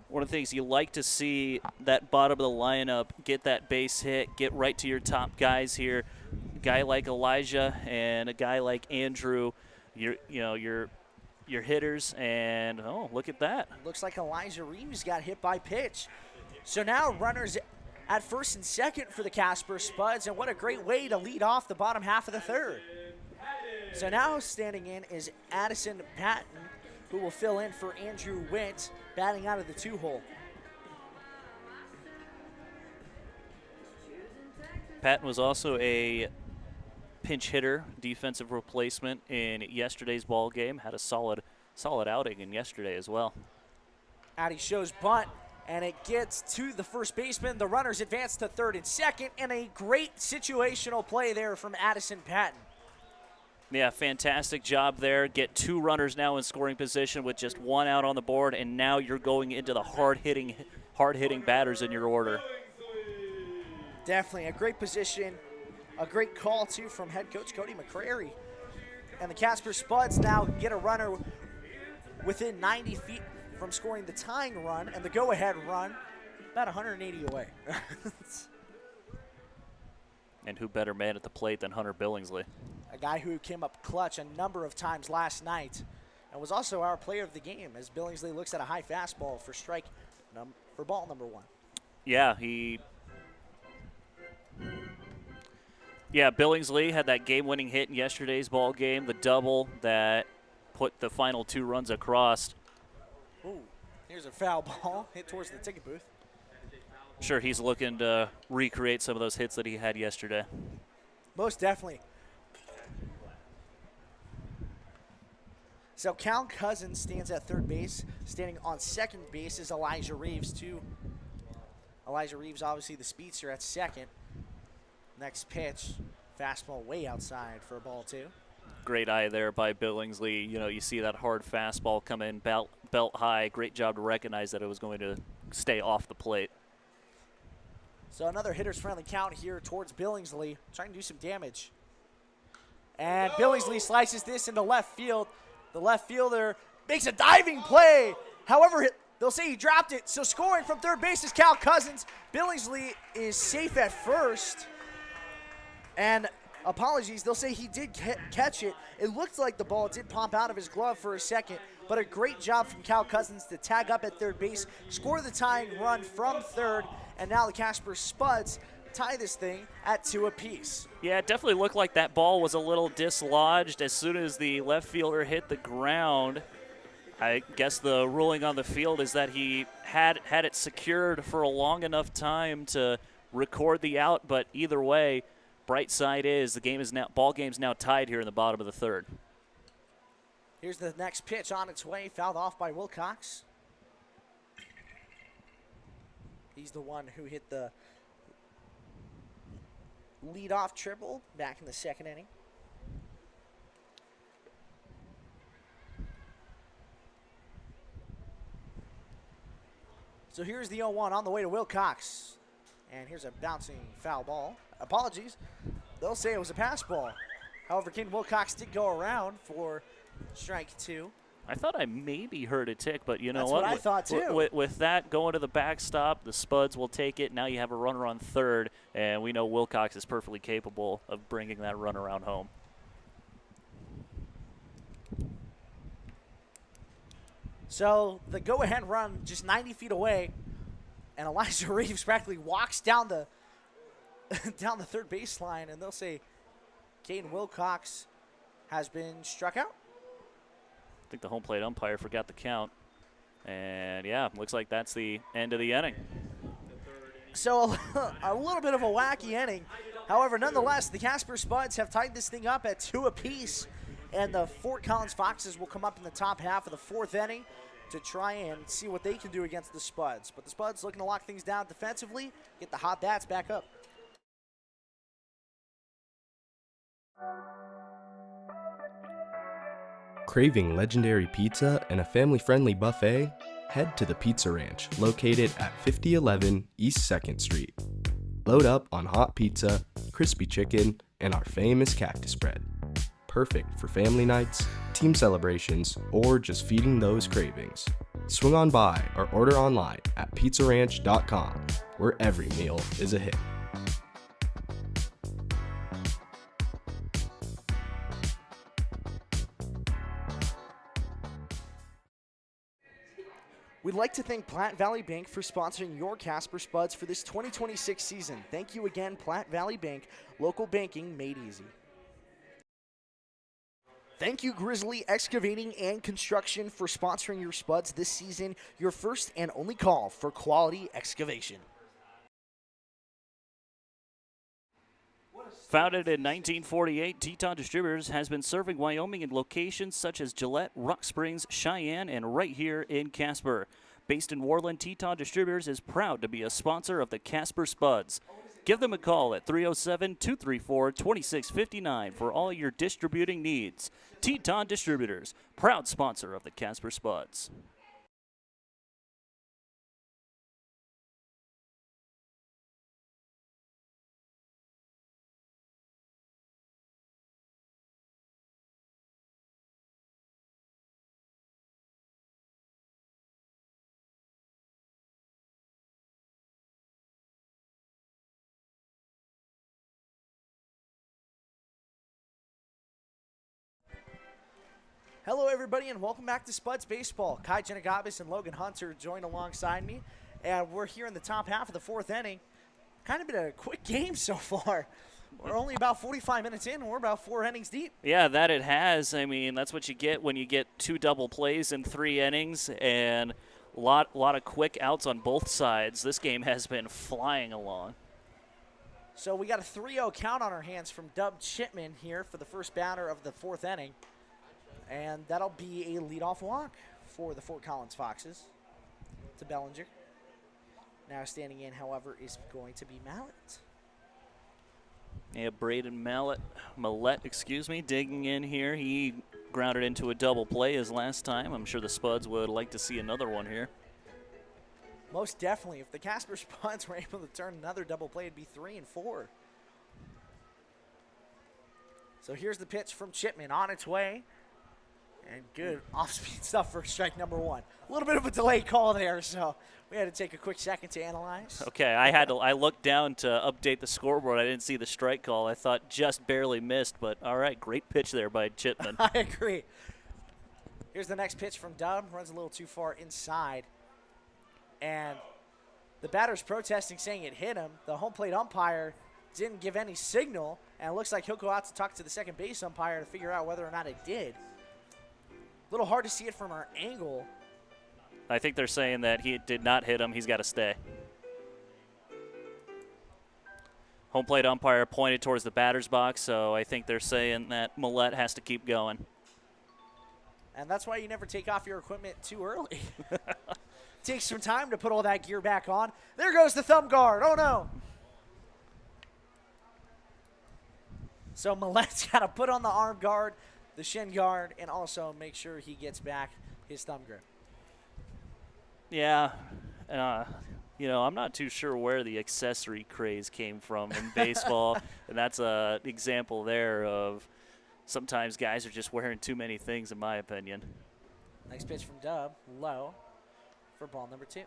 One of the things you like to see, that bottom of the lineup, get that base hit, get right to your top guys here. A guy like Elijah and a guy like Andrew, your hitters, and oh, look at that. Looks like Elijah Reeves got hit by pitch. So now runners at first and second for the Casper Spuds, and what a great way to lead off the bottom half of the third. So now standing in is Addison Patton, who will fill in for Andrew Witt, batting out of the 2-hole. Patton was also a pinch hitter, defensive replacement in yesterday's ball game. Had a solid outing in yesterday as well. Addy shows bunt, And it gets to the first baseman. The runners advance to third and second, and a great situational play there from Addison Patton. Yeah, fantastic job there. Get 2 runners now in scoring position with just 1 out on the board, and now you're going into the hard-hitting batters in your order. Definitely a great position, a great call, too, from head coach Cody McCrary. And the Casper Spuds now get a runner within 90 feet from scoring the tying run, and the go-ahead run about 180 away. And who better man at the plate than Hunter Billingsley? A guy who came up clutch a number of times last night and was also our player of the game as Billingsley looks at a high fastball for for ball number 1. Yeah, Billingsley had that game-winning hit in yesterday's ball game, the double that put the final 2 runs across. Ooh, here's a foul ball hit towards the ticket booth. Sure, he's looking to recreate some of those hits that he had yesterday. Most definitely. So Cal Cousins stands at third base. Standing on second base is Elijah Reeves, too. Elijah Reeves, obviously the speedster, at second. Next pitch, fastball way outside for a ball 2. Great eye there by Billingsley. You know, you see that hard fastball come in belt high. Great job to recognize that it was going to stay off the plate. So another hitter's friendly count here towards Billingsley, trying to do some damage. And Billingsley slices this into left field. The left fielder makes a diving play. However, they'll say he dropped it. So scoring from third base is Cal Cousins. Billingsley is safe at first. And apologies, they'll say he did catch it. It looked like the ball did pop out of his glove for a second, but a great job from Cal Cousins to tag up at third base, score the tying run from third, and now the Casper Spuds tie this thing at 2 apiece. Yeah, it definitely looked like that ball was a little dislodged as soon as the left fielder hit the ground. I guess the ruling on the field is that he had it secured for a long enough time to record the out, but either way, bright side is ball game's now tied here in the bottom of the third. Here's the next pitch on its way, fouled off by Wilcox. He's the one who hit the leadoff triple back in the second inning. So here's the 0-1 on the way to Wilcox. And here's a bouncing foul ball. Apologies. They'll say it was a pass ball. However, Ken Wilcox did go around for strike 2. I thought I maybe heard a tick, but you know That's what? I thought too. With that going to the backstop, the Spuds will take it. Now you have a runner on third, and we know Wilcox is perfectly capable of bringing that run around home. So the go-ahead run just 90 feet away, and Elijah Reeves practically walks down the down the third baseline, and they'll say Caden Wilcox has been struck out. I think the home plate umpire forgot the count. And, yeah, looks like that's the end of the inning. So a little bit of a wacky inning. However, nonetheless, the Casper Spuds have tied this thing up at 2 apiece. And the Fort Collins Foxes will come up in the top half of the 4th inning to try and see what they can do against the Spuds. But the Spuds looking to lock things down defensively, get the hot bats back up. Craving legendary pizza and a family-friendly buffet? Head to the Pizza Ranch, located at 5011 East 2nd Street. Load up on hot pizza, crispy chicken, and our famous cactus bread. Perfect for family nights, team celebrations, or just feeding those cravings. Swing on by or order online at pizzaranch.com, where every meal is a hit. We'd like to thank Platte Valley Bank for sponsoring your Casper Spuds for this 2026 season. Thank you again, Platte Valley Bank, local banking made easy. Thank you, Grizzly Excavating and Construction, for sponsoring your Spuds this season, your first and only call for quality excavation. Founded in 1948, Teton Distributors has been serving Wyoming in locations such as Gillette, Rock Springs, Cheyenne, and right here in Casper. Based in Warland, Teton Distributors is proud to be a sponsor of the Casper Spuds. Give them a call at 307-234-2659 for all your distributing needs. Teton Distributors, proud sponsor of the Casper Spuds. Hello, everybody, and welcome back to Spuds Baseball. Kai Genagabis and Logan Hunter join alongside me, and we're here in the top half of the fourth inning. Kind of been a quick game so far. We're only about 45 minutes in, and we're about 4 innings deep. Yeah, that it has. I mean, that's what you get when you get 2 double plays in 3 innings and a lot of quick outs on both sides. This game has been flying along. So we got a 3-0 count on our hands from Dub Chipman here for the first batter of the fourth inning. And that'll be a leadoff walk for the Fort Collins Foxes to Bellinger. Now standing in, however, is going to be Mallett. Yeah, Braden Millette, digging in here. He grounded into a double play his last time. I'm sure the Spuds would like to see another one here. Most definitely. If the Casper Spuds were able to turn another double play, it'd be 3 and 4. So here's the pitch from Chipman on its way. And good off-speed stuff for strike number 1. A little bit of a delayed call there, so we had to take a quick second to analyze. Okay, I looked down to update the scoreboard. I didn't see the strike call. I thought just barely missed, but all right, great pitch there by Chipman. I agree. Here's the next pitch from Dub. Runs a little too far inside. And the batter's protesting, saying it hit him. The home plate umpire didn't give any signal, and it looks like he'll go out to talk to the second base umpire to figure out whether or not it did. A little hard to see it from our angle. I think they're saying that he did not hit him. He's got to stay. Home plate umpire pointed towards the batter's box, so I think they're saying that Millette has to keep going. And that's why you never take off your equipment too early. Takes some time to put all that gear back on. There goes the thumb guard. Oh, no. So Millette's got to put on the arm guard, the shin guard, and also make sure he gets back his thumb grip. Yeah, I'm not too sure where the accessory craze came from in baseball, and that's an example there of sometimes guys are just wearing too many things, in my opinion. Next pitch from Dub, low for ball number 2.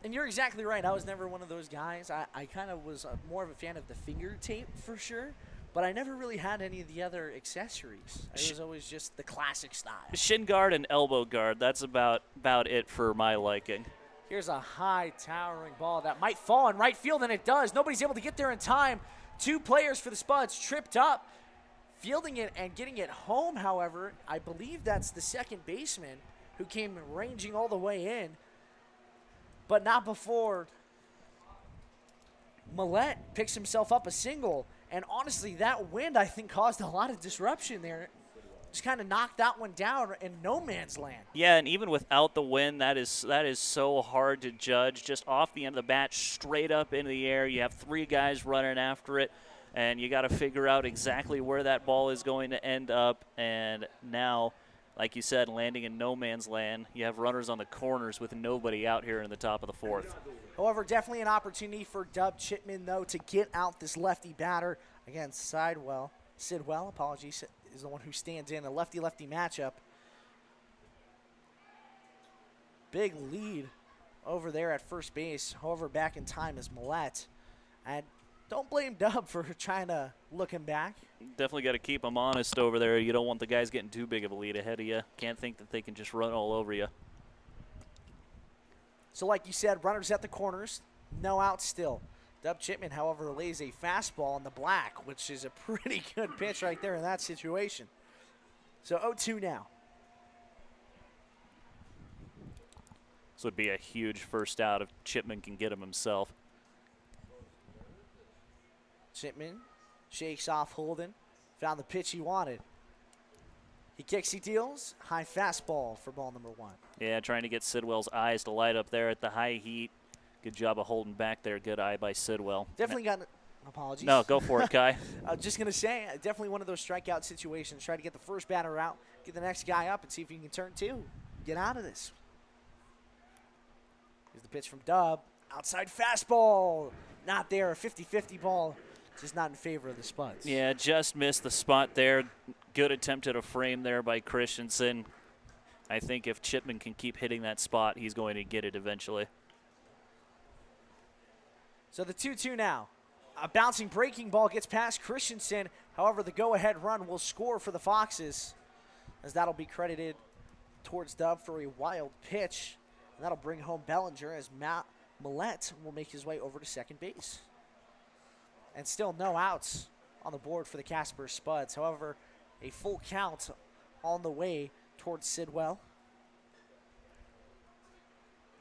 And you're exactly right. I was never one of those guys. I kind of was more of a fan of the finger tape for sure. But I never really had any of the other accessories. It was always just the classic style. Shin guard and elbow guard, that's about it for my liking. Here's a high towering ball that might fall in right field, and it does. Nobody's able to get there in time. 2 players for the Spuds tripped up. Fielding it and getting it home, however, I believe that's the second baseman who came ranging all the way in. But not before Millette picks himself up a single. And honestly, that wind, I think, caused a lot of disruption there. Just kind of knocked that one down in no man's land. Yeah, and even without the wind, that is so hard to judge. Just off the end of the bat, straight up into the air. You have 3 guys running after it, and you got to figure out exactly where that ball is going to end up. And now, like you said, landing in no man's land. You have runners on the corners with nobody out here in the top of the 4th. However, definitely an opportunity for Dub Chipman, though, to get out this lefty batter. Again, Sidwell, apologies, is the one who stands in a lefty-lefty matchup. Big lead over there at first base. However, back in time is Millette. And don't blame Dub for trying to look him back. Definitely got to keep him honest over there. You don't want the guys getting too big of a lead ahead of you. Can't think that they can just run all over you. So like you said, runners at the corners, no out still. Dub Chipman, however, lays a fastball in the black, which is a pretty good pitch right there in that situation. So 0-2 now. This would be a huge first out if Chipman can get him himself. Chipman shakes off Holden, found the pitch he wanted. He kicks, he deals. High fastball for ball number 1. Yeah, trying to get Sidwell's eyes to light up there at the high heat. Good job of holding back there. Good eye by Sidwell. Definitely got apologies. No, go for it, Kai. I was just going to say, definitely one of those strikeout situations. Try to get the first batter out, get the next guy up, and see if you can turn 2. Get out of this. Here's the pitch from Dub. Outside fastball. Not there. A 50-50 ball. Just not in favor of the Spuds. Yeah, just missed the spot there. Good attempt at a frame there by Christensen. I think if Chipman can keep hitting that spot, he's going to get it eventually. So the 2-2 now. A bouncing breaking ball gets past Christensen. However, the go-ahead run will score for the Foxes, as that'll be credited towards Dub for a wild pitch. And that'll bring home Bellinger, as Matt Millette will make his way over to second base. And still no outs on the board for the Casper Spuds. However, a full count on the way towards Sidwell.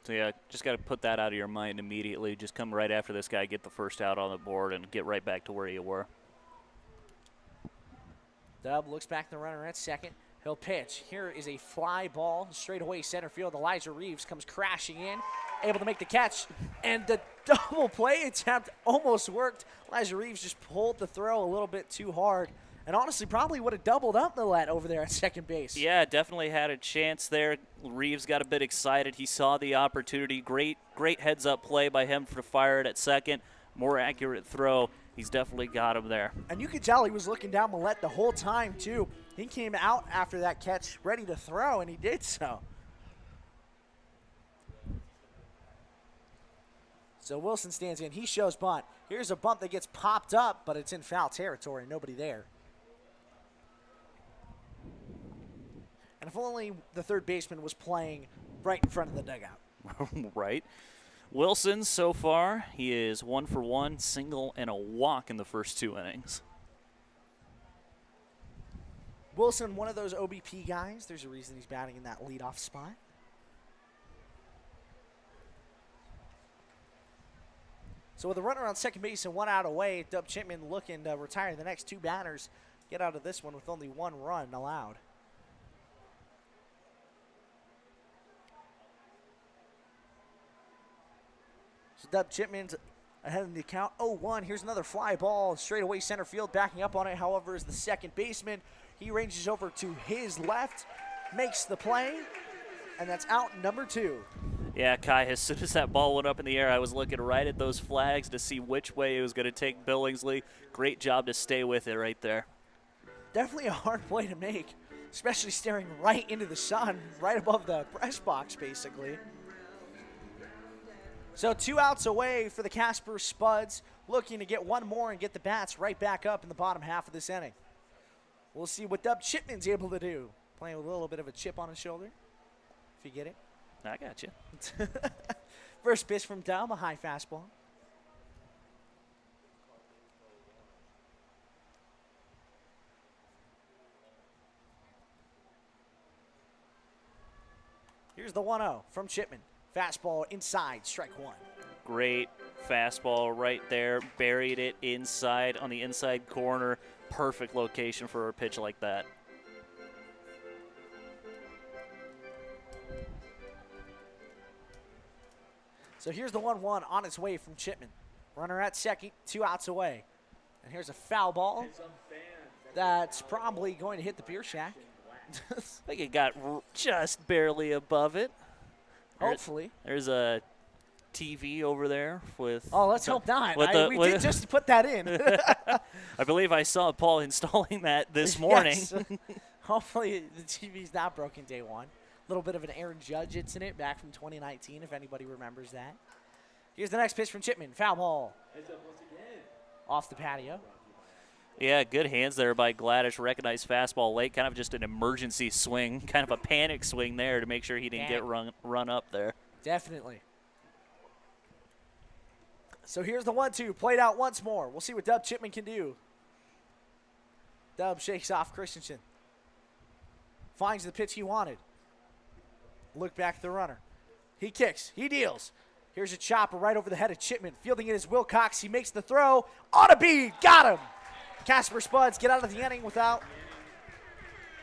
So, yeah, just got to put that out of your mind immediately. Just come right after this guy, get the first out on the board, and get right back to where you were. Dub looks back at the runner at second. He'll pitch. Here is a fly ball straight away center field. Elijah Reeves comes crashing in, able to make the catch, and the double play attempt almost worked. Elijah Reeves just pulled the throw a little bit too hard, and honestly probably would have doubled up Millette over there at second base. Yeah, definitely had a chance there. Reeves got a bit excited. He saw the opportunity. Great heads-up play by him to fire it at second. More accurate throw. He's definitely got him there. And you could tell he was looking down Millette the whole time, too. He came out after that catch ready to throw, and he did so. So Wilson stands in. He shows bunt. Here's a bunt that gets popped up, but it's in foul territory. Nobody there. And if only the third baseman was playing right in front of the dugout. Right. Wilson, so far, he is 1 for 1, single and a walk in the first 2 innings. Wilson, one of those OBP guys. There's a reason he's batting in that leadoff spot. So with a runner on second base and 1 out away, Dub Chipman looking to retire the next 2 batters. Get out of this one with only 1 run allowed. So Dub Chipman's ahead in the count. 0-1. Here's another fly ball straight away center field. Backing up on it, however, is the second baseman. He ranges over to his left, makes the play, and that's out number 2. Yeah, Kai, as soon as that ball went up in the air, I was looking right at those flags to see which way it was going to take Billingsley. Great job to stay with it right there. Definitely a hard play to make, especially staring right into the sun, right above the press box, basically. So 2 outs away for the Casper Spuds, looking to get 1 more and get the bats right back up in the bottom half of this inning. We'll see what Dub Chipman's able to do. Playing with a little bit of a chip on his shoulder, if you get it. I got you. First pitch from Dub, a high fastball. Here's the 1-0 from Chipman. Fastball inside, strike 1. Great fastball right there. Buried it inside on the inside corner. Perfect location for a pitch like that. So here's the 1-1 on its way from Chipman. Runner at second, 2 outs away. And here's a foul ball that's probably going to hit the beer shack. I think it got just barely above it. Hopefully. There's a TV over there with. Oh, let's hope not. with We did just put that in. I believe I saw Paul installing that this morning. Yes. Hopefully the TV's not broken day 1. A little bit of an Aaron Judge incident back from 2019, if anybody remembers that. Here's the next pitch from Chipman. Foul ball. Off the patio. Yeah, good hands there by Gladish. Recognized fastball late. Kind of just an emergency swing. Kind of a panic swing there to make sure he didn't get run up there. Definitely. So here's the 1-2. Played out once more. We'll see what Dub Chipman can do. Dub shakes off Christensen. Finds the pitch he wanted. Look back at the runner. He kicks. He deals. Here's a chopper right over the head of Chipman. Fielding it is Wilcox. He makes the throw. On a beat. Got him. Casper Spuds get out of the inning without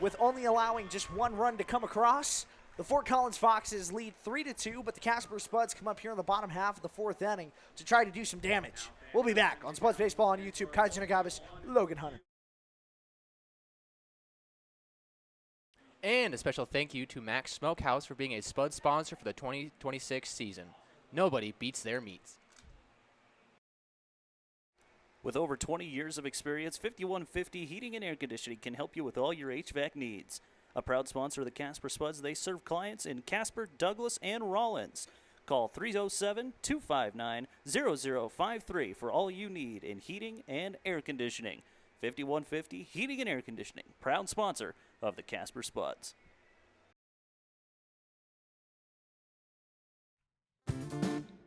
with only allowing just one run to come across. The Fort Collins Foxes lead 3-2, but the Casper Spuds come up here in the bottom half of the fourth inning to try to do some damage. We'll be back on Spuds Baseball on YouTube. Kai Janagabis, Logan Hunter. And a special thank you to Max Smokehouse for being a Spud sponsor for the 2026 season. Nobody beats their meats. With over 20 years of experience, 5150 Heating and Air Conditioning can help you with all your HVAC needs. A proud sponsor of the Casper Spuds, they serve clients in Casper, Douglas, and Rollins. Call 307-259-0053 for all you need in heating and air conditioning. 5150 Heating and Air Conditioning, proud sponsor of the Casper Spuds.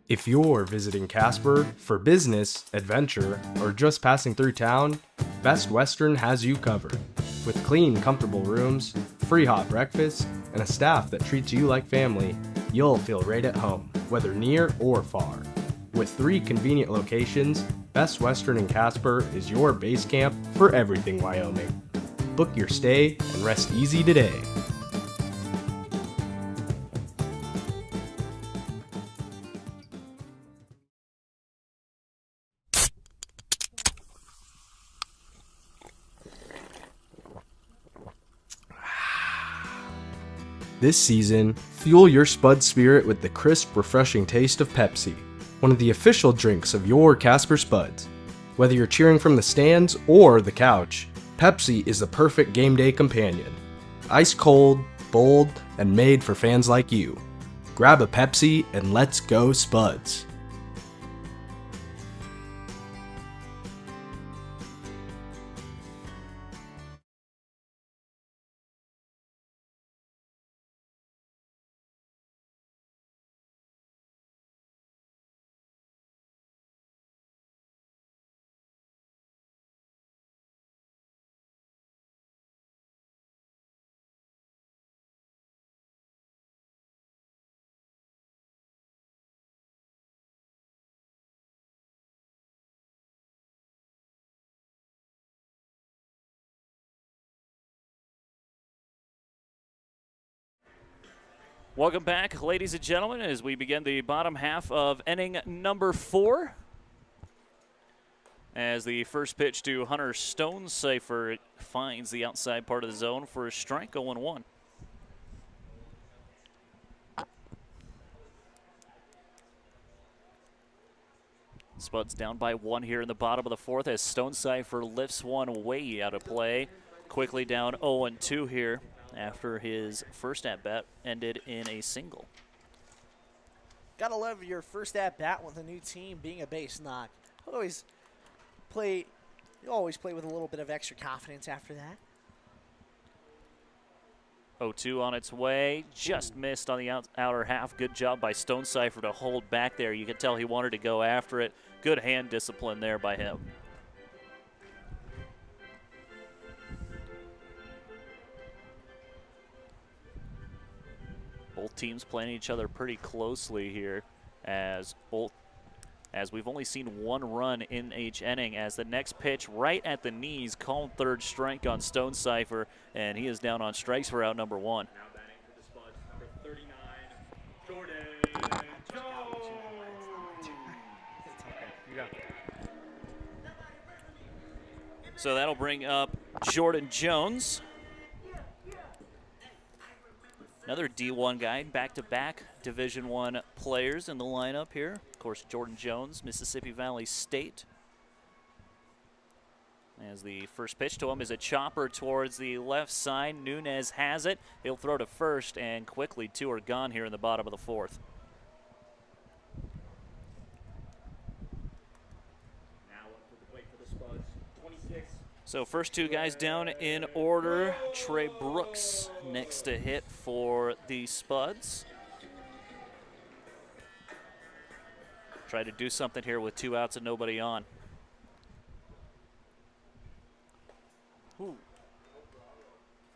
If you're visiting Casper for business, adventure, or just passing through town, Best Western has you covered. With clean, comfortable rooms, free hot breakfast, and a staff that treats you like family, you'll feel right at home, whether near or far. With 3 convenient locations, Best Western in Casper is your base camp for everything Wyoming. Book your stay and rest easy today. This season, fuel your Spud spirit with the crisp, refreshing taste of Pepsi, one of the official drinks of your Casper Spuds. Whether you're cheering from the stands or the couch, Pepsi is the perfect game day companion. Ice cold, bold, and made for fans like you. Grab a Pepsi and let's go Spuds. Welcome back, ladies and gentlemen, as we begin the bottom half of inning number 4. As the first pitch to Hunter Stonecipher finds the outside part of the zone for a strike, 0-1. Spuds down by 1 here in the bottom of the 4th as Stonecipher lifts one way out of play. Quickly down 0-2 here after his first at-bat ended in a single. Gotta love your first at-bat with a new team being a base knock. You always play with a little bit of extra confidence after that. 0-2 on its way, just missed on the outer half. Good job by Stonecipher to hold back there. You could tell he wanted to go after it. Good hand discipline there by him. Both teams playing each other pretty closely here as we've only seen 1 run in each inning, as the next pitch right at the knees called third strike on Stonecipher, and he is down on strikes for out number 1. Now batting for the Spuds, number 39, Jordan Jones. So that'll bring up Jordan Jones. Another D1 guy, back-to-back Division I players in the lineup here. Of course, Jordan Jones, Mississippi Valley State. As the first pitch to him is a chopper towards the left side. Nunez has it. He'll throw to first, and quickly 2 are gone here in the bottom of the 4th. Now up to the plate for the Spuds, 26. So first 2 guys down in order. Trey Brooks next to hit for the Spuds. Try to do something here with 2 outs and nobody on. Ooh.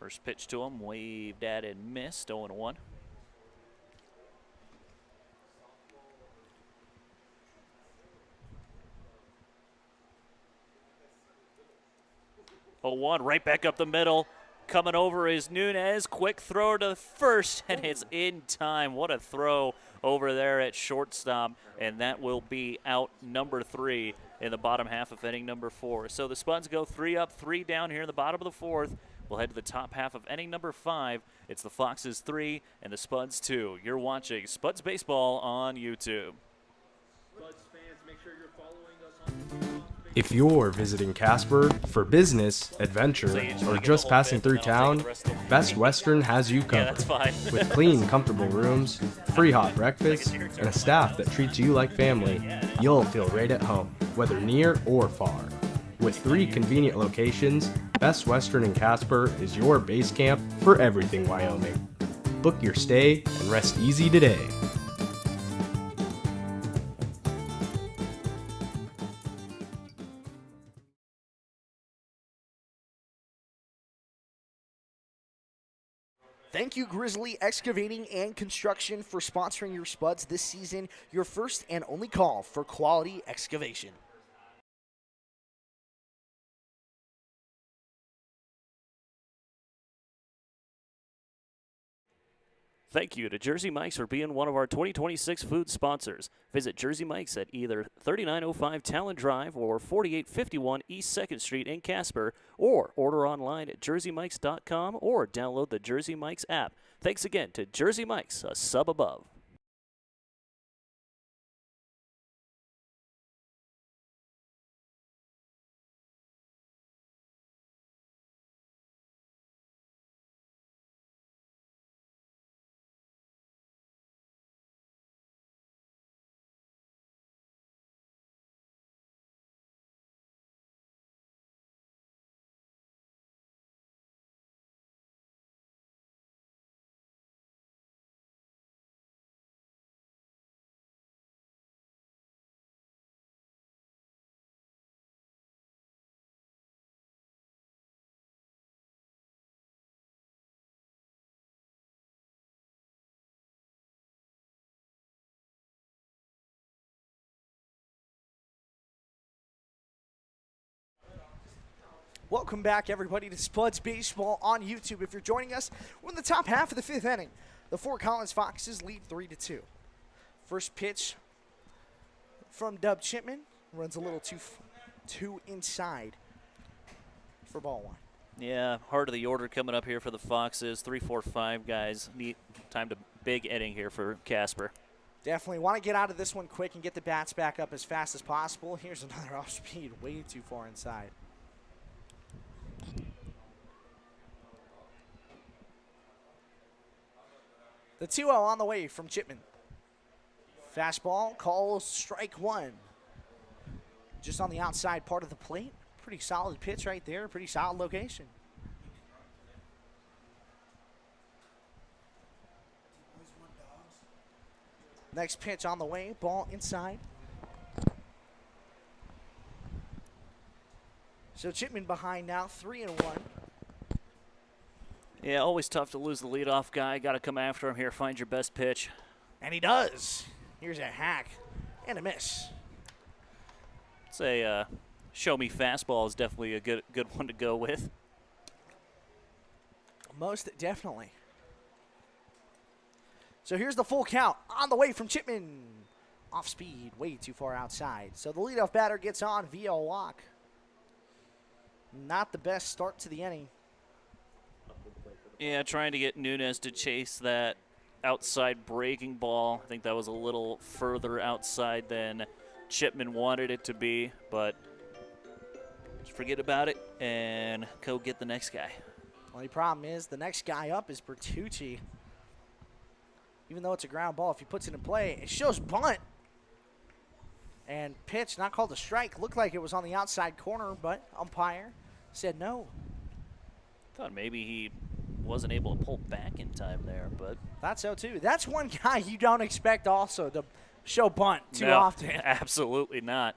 First pitch to him, waved at and missed, 0-1. Right back up the middle. coming over is Nunez. Quick throw to first, and it's in time. What a throw over there at shortstop, and that will be out number 3 in the bottom half of inning number 4. So the Spuds go 3 up, 3 down here in the bottom of the 4th. We'll head to the top half of inning number 5. It's the Foxes 3 and the Spuds 2. You're watching Spuds Baseball on YouTube. Spuds fans, make sure you're following us on If you're visiting Casper for business, adventure, So you just wanna or get just the whole passing bit, through and then I'll take town, the rest of it. Best Western has you Yeah, covered. that's fine. With clean, comfortable rooms, free hot breakfast, and a staff that treats you like family, you'll feel right at home, whether near or far. With 3 convenient locations, Best Western in Casper is your base camp for everything Wyoming. Book your stay and rest easy today. Thank you, Grizzly Excavating and Construction, for sponsoring your Spuds this season. Your first and only call for quality excavation. Thank you to Jersey Mike's for being one of our 2026 food sponsors. Visit Jersey Mike's at either 3905 Talon Drive or 4851 East 2nd Street in Casper, or order online at jerseymikes.com or download the Jersey Mike's app. Thanks again to Jersey Mike's, a sub above. Welcome back, everybody, to Spuds Baseball on YouTube. If you're joining us, we're in the top half of the 5th inning. The Fort Collins Foxes lead 3-2. First pitch from Dub Chipman. Runs a little too inside for ball 1. Yeah, heart of the order coming up here for the Foxes. 3, 4, 5 guys. Neat time to big inning here for Casper. Definitely want to get out of this one quick and get the bats back up as fast as possible. Here's another off speed, way too far inside. The 2-0 on the way from Chipman. Fastball, calls strike 1. Just on the outside part of the plate. Pretty solid pitch right there, pretty solid location. Next pitch on the way, ball inside. So Chipman behind now, 3-1. Yeah, always tough to lose the leadoff guy. Got to come after him here, find your best pitch. And he does. Here's a hack and a miss. It's a show me fastball is definitely a good one to go with. Most definitely. So here's the full count on the way from Chipman. Off speed, way too far outside. So the leadoff batter gets on via a walk. Not the best start to the inning. Yeah, trying to get Nunez to chase that outside breaking ball. I think that was a little further outside than Chipman wanted it to be, but just forget about it and go get the next guy. Only problem is the next guy up is Bertucci. Even though it's a ground ball, if he puts it in play, it shows bunt. And pitch, not called a strike. Looked like it was on the outside corner, but umpire said no. Thought maybe he wasn't able to pull back in time there, but Thought so too. That's one guy you don't expect also to show bunt too no, often. Absolutely not.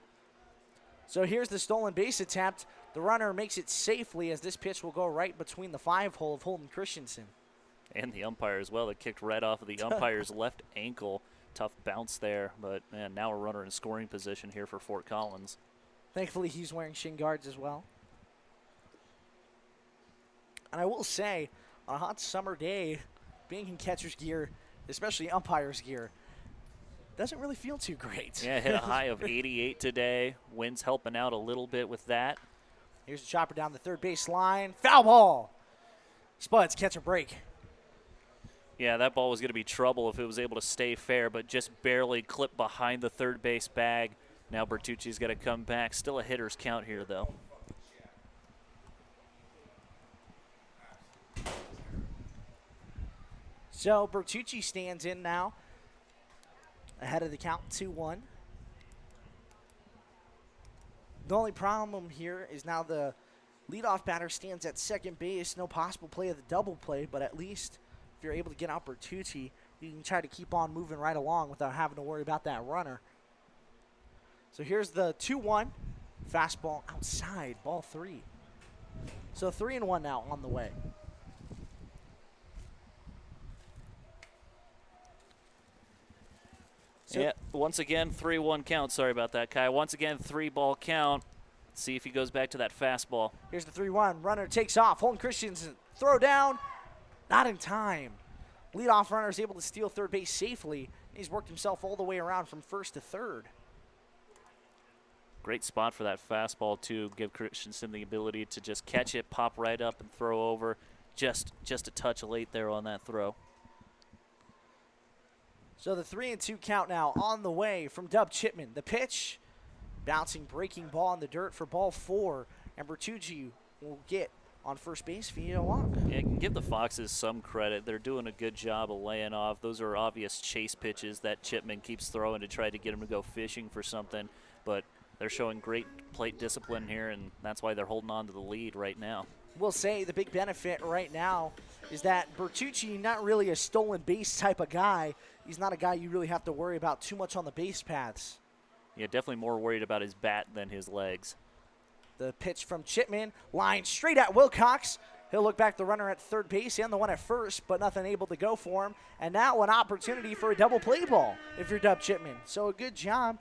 So here's the stolen base attempt. The runner makes it safely as this pitch will go right between the 5-hole of Holden Christensen. And the umpire as well. That kicked right off of the umpire's left ankle. Tough bounce there, but man, now a runner in scoring position here for Fort Collins. Thankfully, he's wearing shin guards as well. And I will say, on a hot summer day, being in catcher's gear, especially umpire's gear, doesn't really feel too great. Yeah, hit a high of 88 today. Wind's helping out a little bit with that. Here's a chopper down the third base line. Foul ball. Spuds catch a break. Yeah, that ball was going to be trouble if it was able to stay fair, but just barely clipped behind the third base bag. Now Bertucci's got to come back. Still a hitter's count here, though. So Bertucci stands in now, ahead of the count, 2-1. The only problem here is now the leadoff batter stands at second base. No possible play of the double play, but at least if you're able to get out Bertucci, you can try to keep on moving right along without having to worry about that runner. So here's the 2-1. Fastball outside, ball 3. So 3-1 now on the way. So yeah, once again, 3-1 count. Sorry about that, Kai. Once again, 3-ball count. See if he goes back to that fastball. Here's the 3-1. Runner takes off. Holden Christensen, throw down. Not in time. Leadoff runner is able to steal third base safely. He's worked himself all the way around from first to third. Great spot for that fastball, too. Give Christensen the ability to just catch it, pop right up, and throw over. Just a touch late there on that throw. So the 3-2 count now on the way from Dub Chipman. The pitch, bouncing, breaking ball in the dirt for ball 4. And Bertucci will get on first base via a walk. Yeah, can give the Foxes some credit. They're doing a good job of laying off. Those are obvious chase pitches that Chipman keeps throwing to try to get him to go fishing for something. But they're showing great plate discipline here, and that's why they're holding on to the lead right now. We'll say the big benefit right now is that Bertucci, not really a stolen base type of guy. He's not a guy you really have to worry about too much on the base paths. Yeah, definitely more worried about his bat than his legs. The pitch from Chipman, line straight at Wilcox. He'll look back the runner at third base and the one at first, but nothing able to go for him. And now an opportunity for a double play ball if you're Dub Chipman. So a good job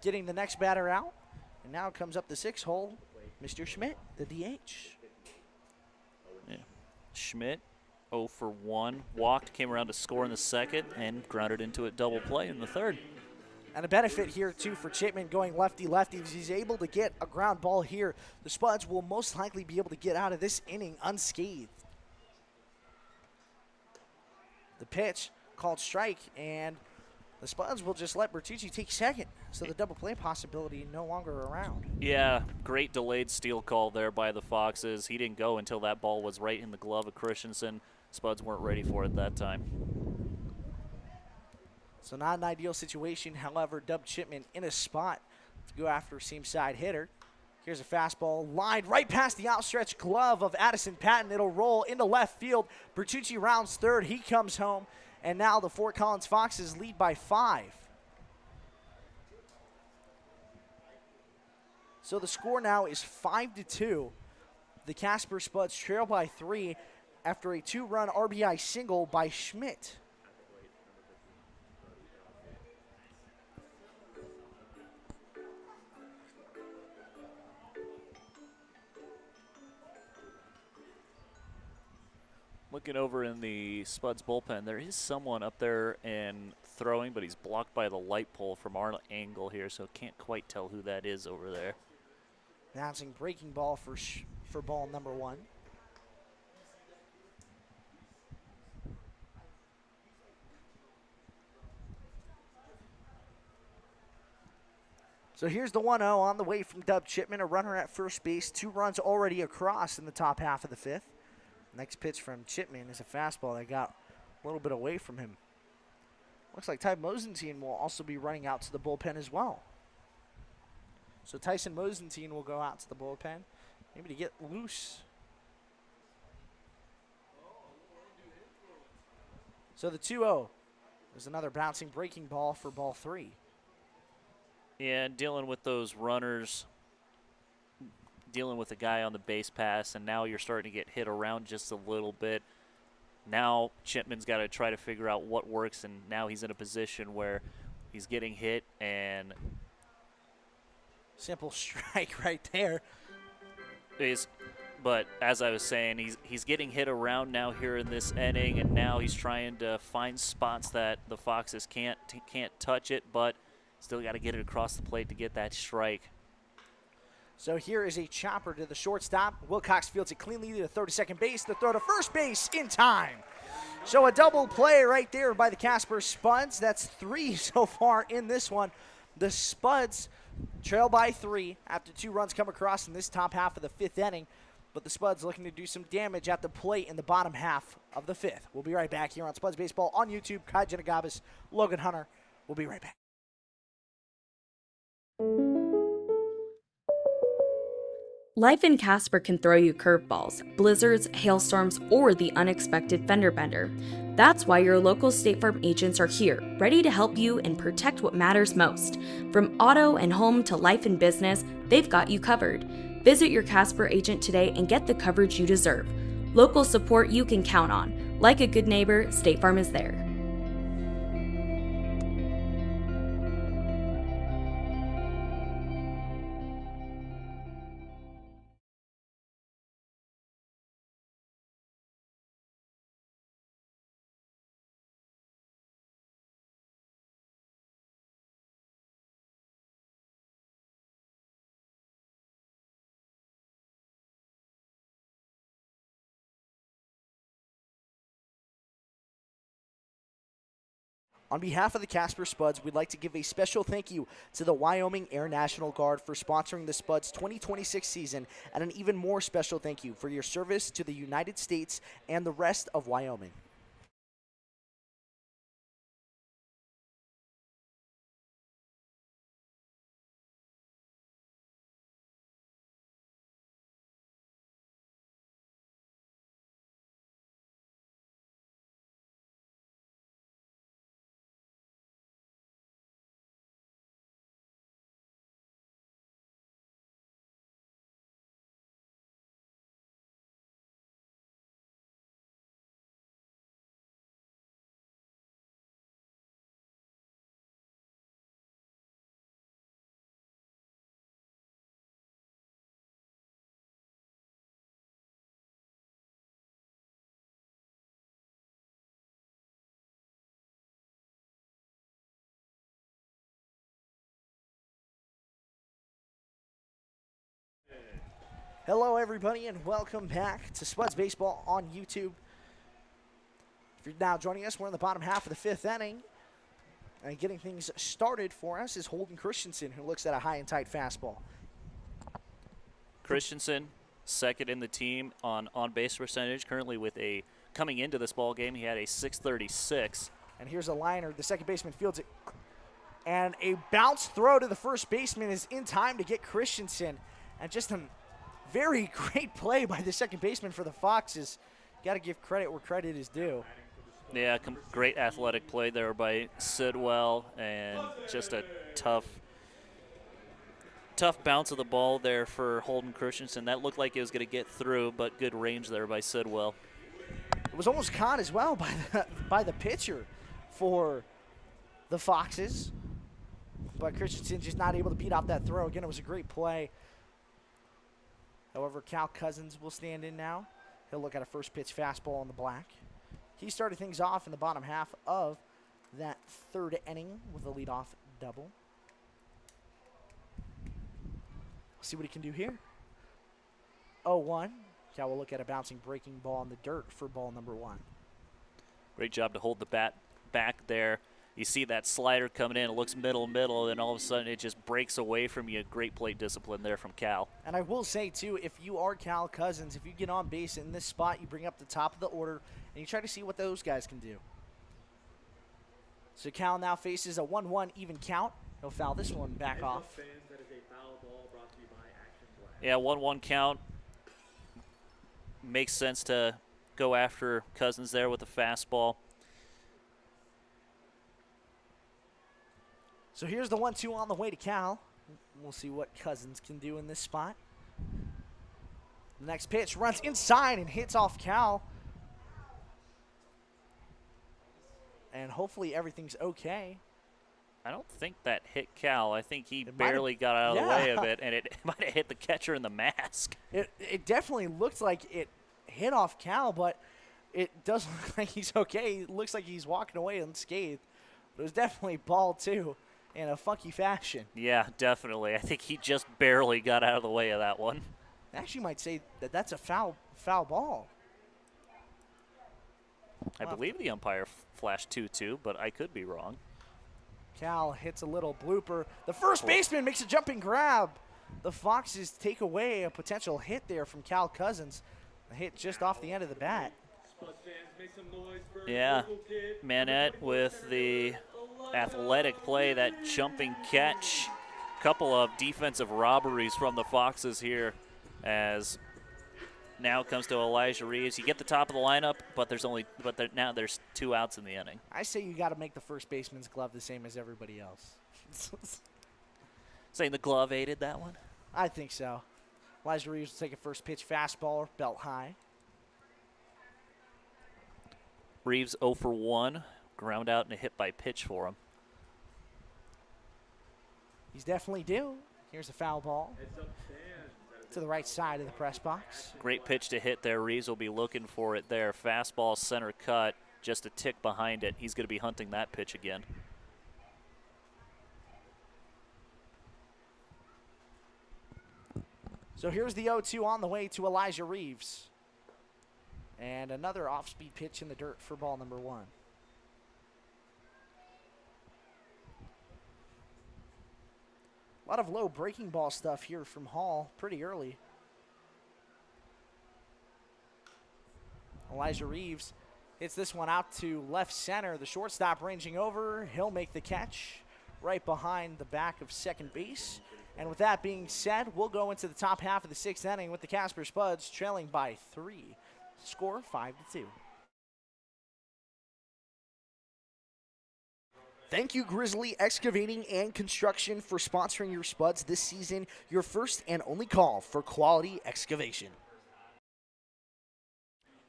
getting the next batter out. And now comes up the 6 hole, Mr. Schmidt, the DH. Yeah. Schmidt, 0 for 1. Walked, came around to score in the second, and grounded into a double play in the third. And a benefit here, too, for Chipman going lefty-lefty. If he's able to get a ground ball here, the Spuds will most likely be able to get out of this inning unscathed. The pitch called strike, and the Spuds will just let Bertucci take second. So the double play possibility no longer around. Yeah, great delayed steal call there by the Foxes. He didn't go until that ball was right in the glove of Christensen. Spuds weren't ready for it that time. So not an ideal situation. However, Dub Chipman in a spot to go after a same side hitter. Here's a fastball lined right past the outstretched glove of Addison Patton. It'll roll into left field. Bertucci rounds third. He comes home. And now the Fort Collins Foxes lead by 5. So the score now is 5-2. The Casper Spuds trail by 3 after a 2-run RBI single by Schmidt. Looking over in the Spuds bullpen, there is someone up there and throwing, but he's blocked by the light pole from our angle here, so can't quite tell who that is over there. Announcing breaking ball for ball number 1. So here's the 1-0 on the way from Dub Chipman, a runner at first base, 2 runs already across in the top half of the 5th. Next pitch from Chipman is a fastball that got a little bit away from him. Looks like Ty Mosentine will also be running out to the bullpen as well. So Tyson Mosentine will go out to the bullpen, maybe to get loose. So the 2-0 is another bouncing breaking ball for ball 3. Yeah, dealing with those runners, dealing with the guy on the base pass, and now you're starting to get hit around just a little bit. Now Chipman's got to try to figure out what works, and now he's in a position where he's getting hit, and simple strike right there. is But as I was saying, he's getting hit around now here in this inning, and now he's trying to find spots that the Foxes can't touch it, but still got to get it across the plate to get that strike. So here is a chopper to the shortstop. Wilcox fields it cleanly to third to second base. The throw to first base in time. So a double play right there by the Casper Spuds. That's 3 so far in this one. The Spuds trail by 3 after 2 runs come across in this top half of the 5th inning. But the Spuds looking to do some damage at the plate in the bottom half of the 5th. We'll be right back here on Spuds Baseball on YouTube. Kai Jenagabis, Logan Hunter. We'll be right back. Life in Casper can throw you curveballs, blizzards, hailstorms, or the unexpected fender bender. That's why your local State Farm agents are here, ready to help you and protect what matters most. From auto and home to life and business, they've got you covered. Visit your Casper agent today and get the coverage you deserve. Local support you can count on. Like a good neighbor, State Farm is there. On behalf of the Casper Spuds, we'd like to give a special thank you to the Wyoming Air National Guard for sponsoring the Spuds 2026 season, and an even more special thank you for your service to the United States and the rest of Wyoming. Hello, everybody, and welcome back to Spuds Baseball on YouTube. If you're now joining us, we're in the bottom half of the 5th inning. And getting things started for us is Holden Christensen, who looks at a high and tight fastball. Christensen, second in the team on base percentage, currently with a, coming into this ball game, he had a .636. And here's a liner. The second baseman fields it. And a bounce throw to the first baseman is in time to get Christensen. And just a very great play by the second baseman for the Foxes. Got to give credit where credit is due. Yeah, great athletic play there by Sidwell, and just a tough bounce of the ball there for Holden Christensen. That looked like it was going to get through, but good range there by Sidwell. It was almost caught as well by the pitcher for the Foxes. But Christensen just not able to beat off that throw. Again, it was a great play. However, Cal Cousins will stand in now. He'll look at a first pitch fastball on the black. He started things off in the bottom half of that 3rd inning with a leadoff double. See what he can do here. 0-1. Cal will look at a bouncing breaking ball in the dirt for ball number 1. Great job to hold the bat back there. You see that slider coming in, it looks middle, and all of a sudden it just breaks away from you. Great plate discipline there from Cal. And I will say, too, if you are Cal Cousins, if you get on base in this spot, you bring up the top of the order, and you try to see what those guys can do. So Cal now faces a 1-1 even count. He'll foul this one back off. Yeah, 1-1 count. Makes sense to go after Cousins there with the fastball. So here's the 1-2 on the way to Cal. We'll see what Cousins can do in this spot. The next pitch runs inside and hits off Cal. And hopefully everything's okay. I don't think that hit Cal. I think he It might have- barely got out of the way of yeah. it, and it might have hit the catcher in the mask. It definitely looked like it hit off Cal, but it does look like he's okay. It looks like he's walking away unscathed. But it was definitely ball, too, in a funky fashion. Yeah, definitely. I think he just barely got out of the way of that one. I actually might say that that's a foul ball. I believe the umpire flashed 2-2, but I could be wrong. Cal hits a little blooper. The first baseman makes a jumping grab. The Foxes take away a potential hit there from Cal Cousins. A hit just off the end of the bat. Yeah, Manette with the athletic play, that jumping catch. Couple of defensive robberies from the Foxes here as now it comes to Elijah Reeves. You get the top of the lineup, but now there's 2 outs in the inning. I say you got to make the first baseman's glove the same as everybody else. Saying the glove aided that one? I think so. Elijah Reeves will take a first pitch fastball, belt high. Reeves 0 for 1, ground out and a hit by pitch for him. He's definitely due. Here's a foul ball to the right side of the press box. Great pitch to hit there. Reeves will be looking for it there. Fastball center cut, just a tick behind it. He's going to be hunting that pitch again. So here's the 0-2 on the way to Elijah Reeves. And another off-speed pitch in the dirt for ball number 1. A lot of low breaking ball stuff here from Hall pretty early. Elijah Reeves hits this one out to left center. The shortstop ranging over. He'll make the catch right behind the back of second base. And with that being said, we'll go into the top half of the 6th inning with the Casper Spuds trailing by 3. Score 5-2. Thank you, Grizzly Excavating and Construction, for sponsoring your Spuds this season. Your first and only call for quality excavation.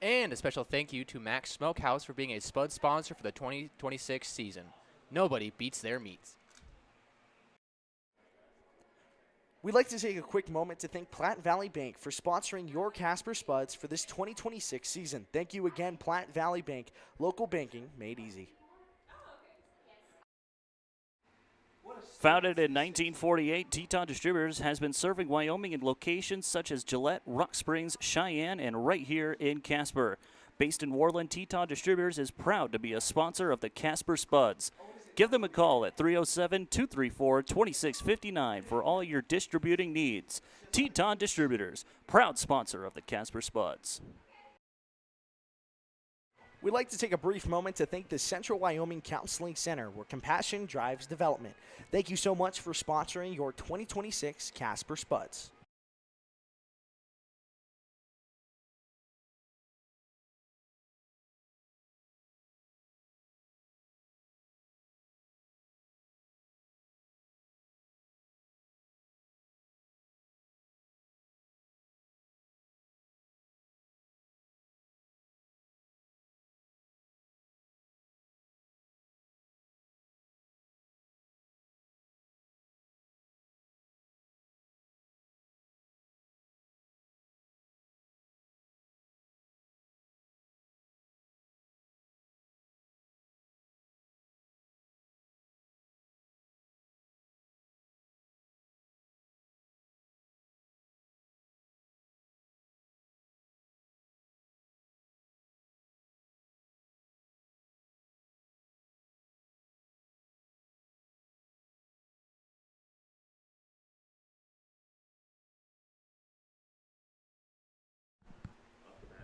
And a special thank you to Max Smokehouse for being a Spud sponsor for the 2026 season. Nobody beats their meats. We'd like to take a quick moment to thank Platte Valley Bank for sponsoring your Casper Spuds for this 2026 season. Thank you again, Platte Valley Bank. Local banking made easy. Founded in 1948, Teton Distributors has been serving Wyoming in locations such as Gillette, Rock Springs, Cheyenne, and right here in Casper. Based in Worland, Teton Distributors is proud to be a sponsor of the Casper Spuds. Give them a call at 307-234-2659 for all your distributing needs. Teton Distributors, proud sponsor of the Casper Spuds. We'd like to take a brief moment to thank the Central Wyoming Counseling Center, where compassion drives development. Thank you so much for sponsoring your 2026 Casper Spuds.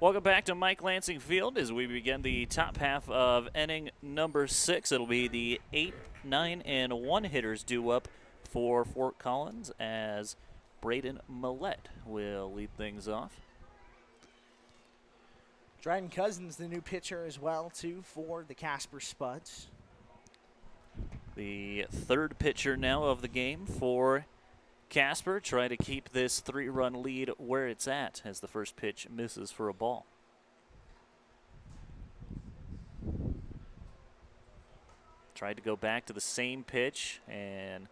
Welcome back to Mike Lansing Field as we begin the top half of inning number 6. It'll be the 8, 9, and 1 hitters due up for Fort Collins as Braden Millette will lead things off. Dryden Cousins, the new pitcher as well, too, for the Casper Spuds. The third pitcher now of the game for Casper, trying to keep this 3-run lead where it's at as the first pitch misses for a ball. Tried to go back to the same pitch and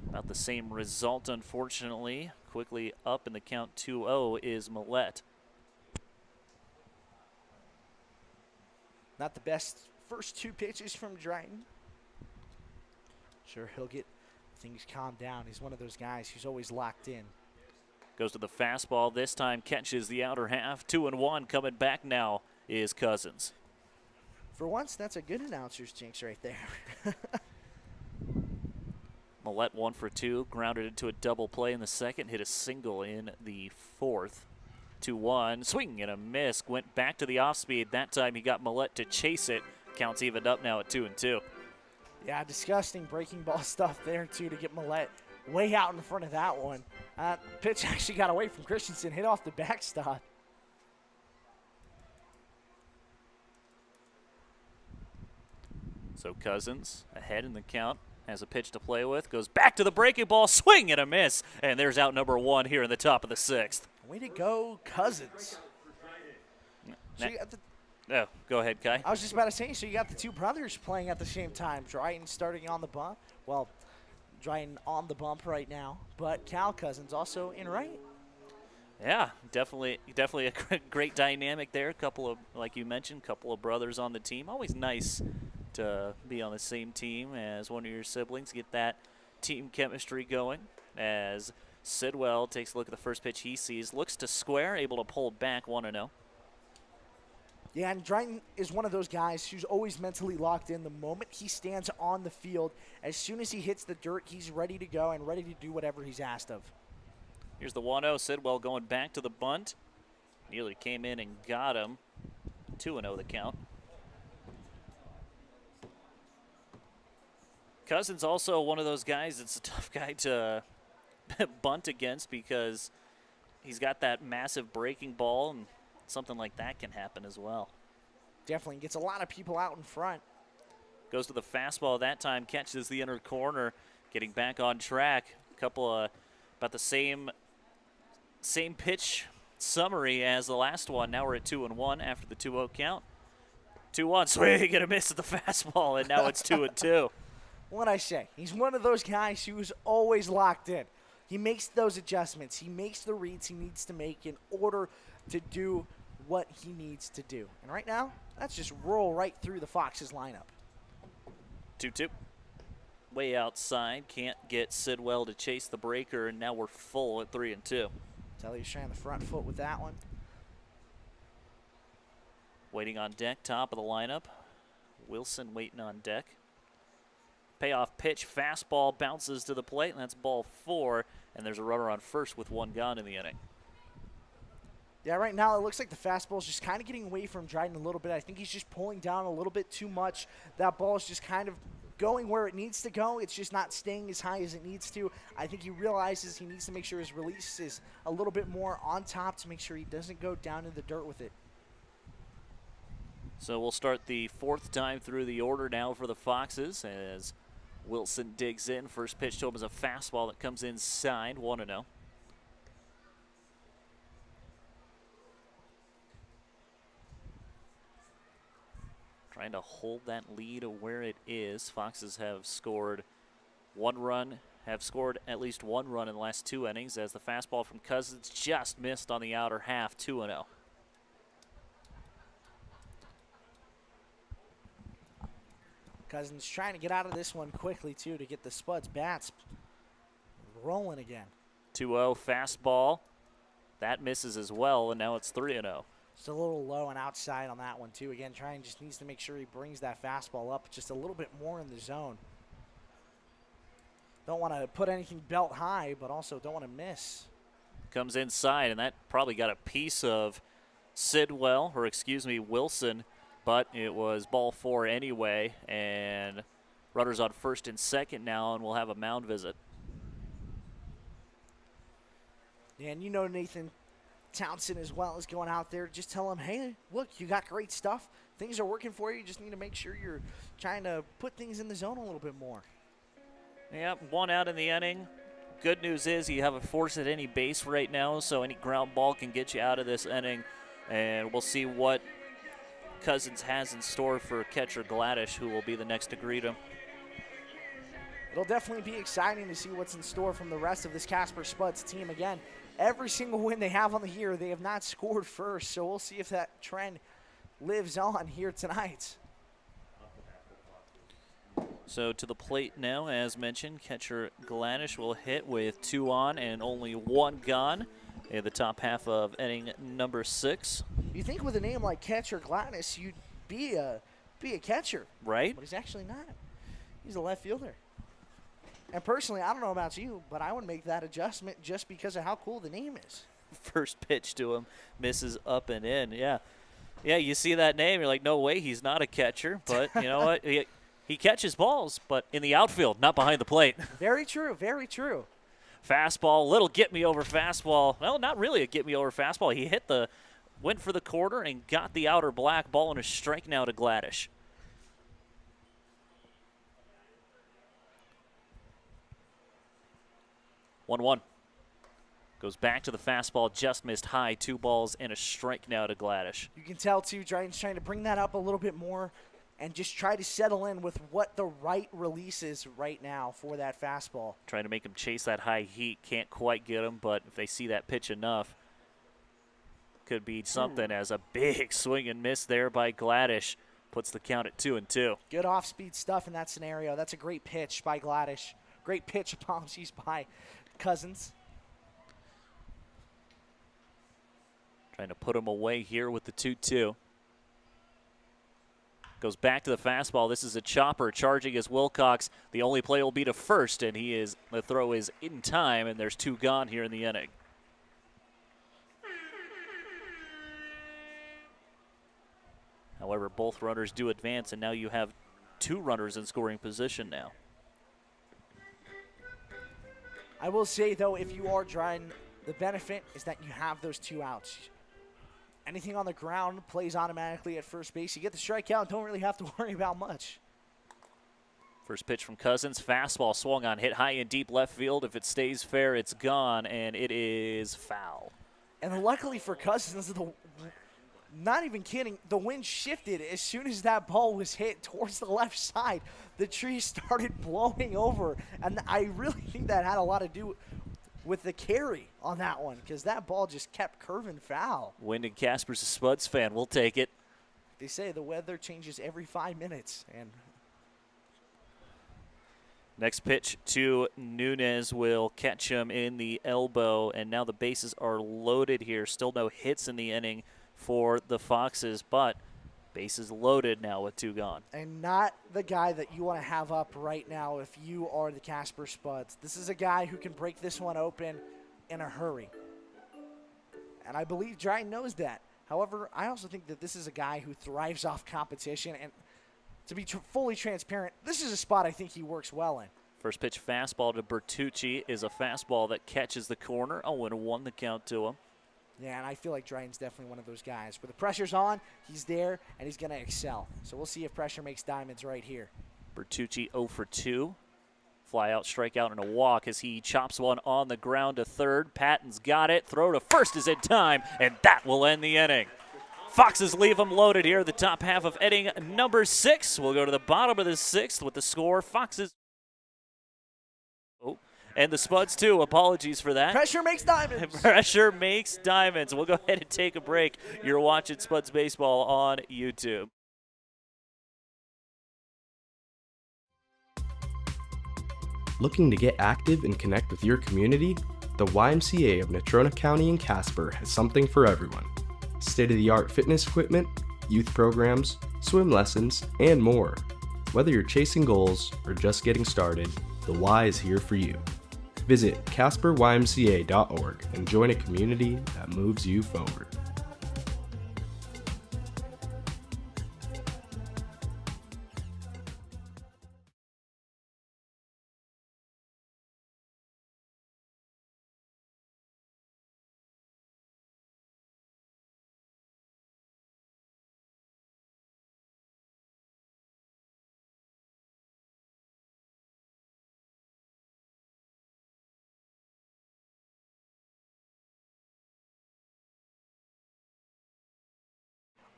about the same result, unfortunately. Quickly up in the count 2-0 is Millette. Not the best first two pitches from Dryden. Sure, he'll get things calmed down. He's one of those guys who's always locked in. Goes to the fastball. This time catches the outer half. 2-1 coming back now is Cousins. For once, that's a good announcer's jinx right there. Millette 1 for 2. Grounded into a double play in the second. Hit a single in the fourth. 2-1. Swing and a miss. Went back to the off speed. That time he got Millette to chase it. Counts evened up now at 2-2. Yeah, disgusting breaking ball stuff there, too, to get Millette way out in front of that one. Pitch actually got away from Christensen, hit off the backstop. So Cousins ahead in the count, has a pitch to play with, goes back to the breaking ball, swing and a miss, and there's out number 1 here in the top of the 6th. Way to go, Cousins. So you got Oh, go ahead, Kai. I was just about to say, so you got the two brothers playing at the same time. Dryden starting on the bump. Well, Dryden on the bump right now, but Cal Cousins also in right. Yeah, definitely a great dynamic there. A couple of, like you mentioned, couple of brothers on the team. Always nice to be on the same team as one of your siblings. Get that team chemistry going. As Sidwell takes a look at the first pitch he sees, looks to square, able to pull back 1-0. Yeah, and Dryden is one of those guys who's always mentally locked in. The moment he stands on the field, as soon as he hits the dirt, he's ready to go and ready to do whatever he's asked of. Here's the 1-0. Sidwell going back to the bunt. Nearly came in and got him. 2-0 the count. Cousins also one of those guys that's a tough guy to bunt against because he's got that massive breaking ball, and something like that can happen as well. Definitely gets a lot of people out in front. Goes to the fastball that time, catches the inner corner, getting back on track. A couple of about the same pitch summary as the last one. Now we're at 2-1 after the 2-0 count. 2-1, swing and a miss at the fastball, and now it's 2-2. What'd I say? He's one of those guys who's always locked in. He makes those adjustments. He makes the reads he needs to make in order to do what he needs to do. And right now, that's just roll right through the Foxes lineup. 2-2. Way outside. Can't get Sidwell to chase the breaker, and now we're full at 3-2. Telly's trying the front foot with that one. Waiting on deck, top of the lineup. Wilson waiting on deck. Payoff pitch, fastball bounces to the plate, and that's ball 4, and there's a runner on first with 1 gone in the inning. Yeah, right now it looks like the fastball's just kind of getting away from Dryden a little bit. I think he's just pulling down a little bit too much. That ball is just kind of going where it needs to go. It's just not staying as high as it needs to. I think he realizes he needs to make sure his release is a little bit more on top to make sure he doesn't go down in the dirt with it. So we'll start the 4th time through the order now for the Foxes as Wilson digs in. First pitch to him is a fastball that comes inside, 1-0. Trying to hold that lead where it is. Foxes have scored 1 run, have scored at least 1 run in the last 2 innings as the fastball from Cousins just missed on the outer half, 2-0. Cousins trying to get out of this one quickly, too, to get the Spuds bats rolling again. 2-0 fastball. That misses as well, and now it's 3-0. Just a little low and outside on that one, too. Again, trying just needs to make sure he brings that fastball up just a little bit more in the zone. Don't want to put anything belt high, but also don't want to miss. Comes inside, and that probably got a piece of Wilson, but it was ball 4 anyway, and runners on first and second now, and we'll have a mound visit. Yeah, and you know Nathan Townsend as well is going out there. Just tell him, hey, look, you got great stuff. Things are working for you. You just need to make sure you're trying to put things in the zone a little bit more. Yep, 1 out in the inning. Good news is you have a force at any base right now, so any ground ball can get you out of this inning, and we'll see what Cousins has in store for catcher Gladish, who will be the next to greet him. It'll definitely be exciting to see what's in store from the rest of this Casper Spuds team. Again, every single win they have on the year, they have not scored first, so we'll see if that trend lives on here tonight. So to the plate now, as mentioned, catcher Gladish will hit with 2 on and only 1 gone in the top half of inning number 6. You think with a name like catcher Gladys, you'd be a catcher, Right? but he's actually not. He's a left fielder. And personally, I don't know about you, but I would make that adjustment just because of how cool the name is. First pitch to him misses up and in. Yeah, you see that name, you're like, no way, he's not a catcher. But you know what? He catches balls, but in the outfield, not behind the plate. Very true, very true. Fastball, little get-me-over fastball. Well, not really a get-me-over fastball. He went for the corner and got the outer black ball, and a strike now to Gladish. 1-1. Goes back to the fastball, just missed high. 2 balls and a strike now to Gladish. You can tell, too, Drayton's trying to bring that up a little bit more and just try to settle in with what the right release is right now for that fastball. Trying to make him chase that high heat. Can't quite get him, but if they see that pitch enough, could be something. As a big swing and miss there by Gladish puts the count at 2-2. Good off-speed stuff in that scenario. That's a great pitch by Gladish. Great pitch, apologies, by Cousins. Trying to put him away here with the 2-2. Goes back to the fastball. This is a chopper charging as Wilcox. The only play will be to first, and the throw is in time, and there's 2 gone here in the inning. However, both runners do advance, and now you have 2 runners in scoring position now. I will say, though, if you are Dryden, the benefit is that you have those 2 outs. Anything on the ground plays automatically at first base. You get the strikeout, don't really have to worry about much. First pitch from Cousins. Fastball swung on, hit high and deep left field. If it stays fair, it's gone, and it is foul. And luckily for Cousins, not even kidding, the wind shifted as soon as that ball was hit towards the left side. The trees started blowing over, and I really think that had a lot to do with the carry on that one, because that ball just kept curving foul. Wyndon Casper's a Spuds fan. We'll take it. They say the weather changes every 5 minutes. And next pitch to Nunez will catch him in the elbow, and now the bases are loaded here. Still no hits in the inning for the Foxes, but bases loaded now with 2 gone. And not the guy that you want to have up right now if you are the Casper Spuds. This is a guy who can break this one open in a hurry. And I believe Dryden knows that. However, I also think that this is a guy who thrives off competition. And to be fully transparent, this is a spot I think he works well in. First pitch fastball to Bertucci is a fastball that catches the corner. 0-1 the count to him. Yeah, and I feel like Dryden's definitely one of those guys. Where the pressure's on, he's there, and he's going to excel. So we'll see if pressure makes diamonds right here. Bertucci 0 for 2. Fly out, strikeout, and a walk as he chops one on the ground to third. Patton's got it. Throw to first is in time, and that will end the inning. Foxes leave them loaded here. The top half of inning number 6. We'll go to the bottom of the 6th with the score. Foxes. Oh. And the Spuds, too. Apologies for that. Pressure makes diamonds. Pressure makes diamonds. We'll go ahead and take a break. You're watching Spuds Baseball on YouTube. Looking to get active and connect with your community? The YMCA of Natrona County and Casper has something for everyone. State-of-the-art fitness equipment, youth programs, swim lessons, and more. Whether you're chasing goals or just getting started, the Y is here for you. Visit CasperYMCA.org and join a community that moves you forward.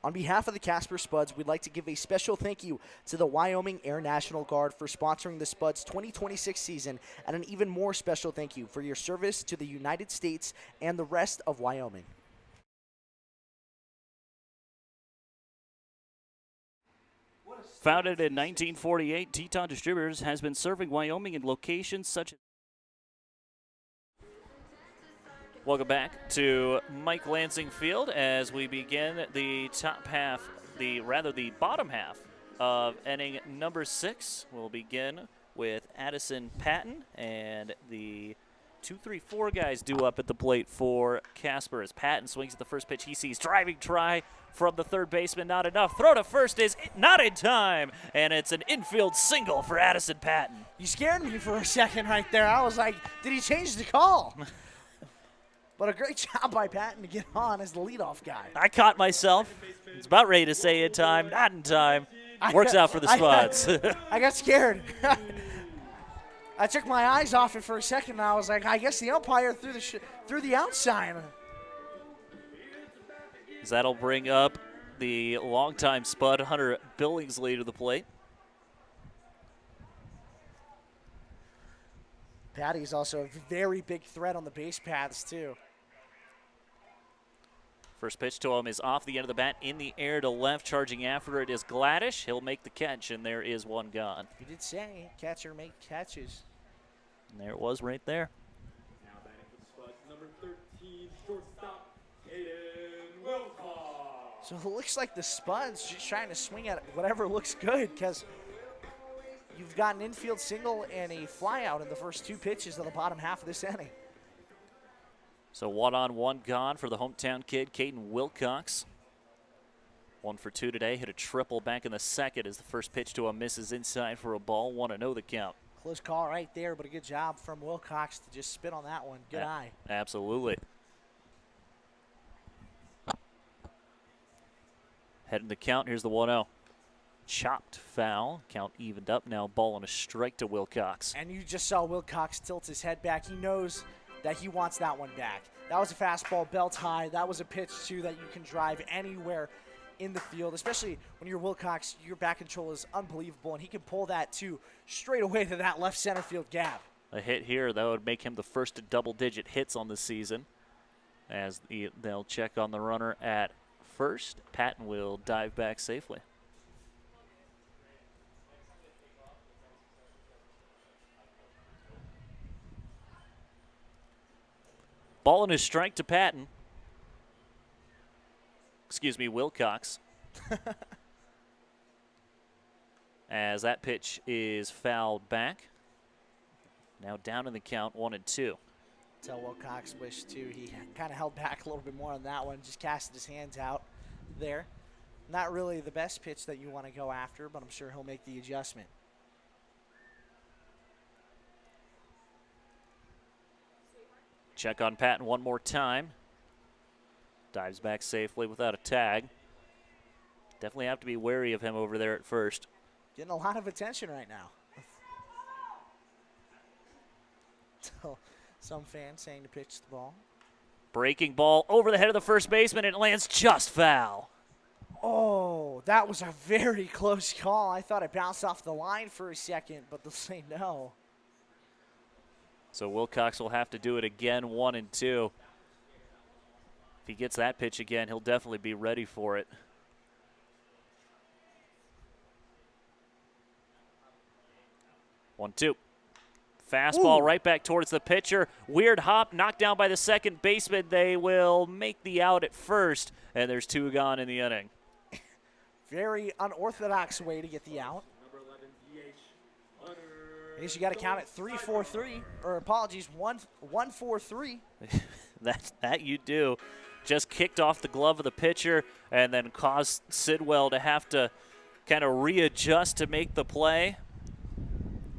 On behalf of the Casper Spuds, we'd like to give a special thank you to the Wyoming Air National Guard for sponsoring the Spuds 2026 season, and an even more special thank you for your service to the United States and the rest of Wyoming. Founded in 1948, Teton Distributors has been serving Wyoming in locations such as... Welcome back to Mike Lansing Field as we begin the the bottom half of inning number 6. We'll begin with Addison Patton, and the 2-3-4 guys due up at the plate for Casper as Patton swings at the first pitch he sees. Driving try from the third baseman, not enough. Throw to first is not in time, and it's an infield single for Addison Patton. You scared me for a second right there. I was like, did he change the call? But a great job by Patton to get on as the leadoff guy. I caught myself. It's about ready to say in time, not in time. Works out for the Spuds. I got scared. I took my eyes off it for a second, and I was like, I guess the umpire threw the out sign. That'll bring up the longtime Spud, Hunter Billingsley, to the plate. Patty's also a very big threat on the base paths, too. First pitch to him is off the end of the bat, in the air to left. Charging after it is Gladish. He'll make the catch, and there is one gone. You did say catcher make catches. And there it was right there. Now batting for the Spuds, number 13, shortstop, Hayden Wilcox. So it looks like the Spuds just trying to swing at whatever looks good, because you've got an infield single and a flyout in the first 2 pitches of the bottom half of this inning. So 1-on-1 gone for the hometown kid, Caden Wilcox. 1 for 2 today. Hit a triple back in the second as the first pitch to him misses inside for a ball. 1-0 the count. Close call right there, but a good job from Wilcox to just spit on that one. Good eye. Absolutely. Heading the count. Here's the 1-0. Chopped foul. Count evened up now. Ball and a strike to Wilcox. And you just saw Wilcox tilt his head back. He knows that he wants that one back. That was a fastball, belt high. That was a pitch, too, that you can drive anywhere in the field, especially when you're Wilcox. Your back control is unbelievable, and he can pull that, too, straight away to that left center field gap. A hit here, that would make him the first to double-digit hits on the season, as they'll check on the runner at first. Patton will dive back safely. Ball and his strike to Patton. Excuse me, Wilcox. As that pitch is fouled back. Now down in the count, 1-2. Tell Wilcox wished too. He kind of held back a little bit more on that one. Just casted his hands out there. Not really the best pitch that you want to go after, but I'm sure he'll make the adjustment. Check on Patton one more time. Dives back safely without a tag. Definitely have to be wary of him over there at first. Getting a lot of attention right now. Some fans saying to pitch the ball. Breaking ball over the head of the first baseman, and it lands just foul. Oh, that was a very close call. I thought it bounced off the line for a second, but they'll say no. So Wilcox will have to do it again, 1-2. If he gets that pitch again, he'll definitely be ready for it. One, two. Fastball right back towards the pitcher. Weird hop, knocked down by the second baseman. They will make the out at first, and there's 2 gone in the inning. Very unorthodox way to get the out. Number 11, DH, Hunter. I guess you got to count it 3-4-3, or apologies, 1-4-3. that you do. Just kicked off the glove of the pitcher and then caused Sidwell to have to kind of readjust to make the play.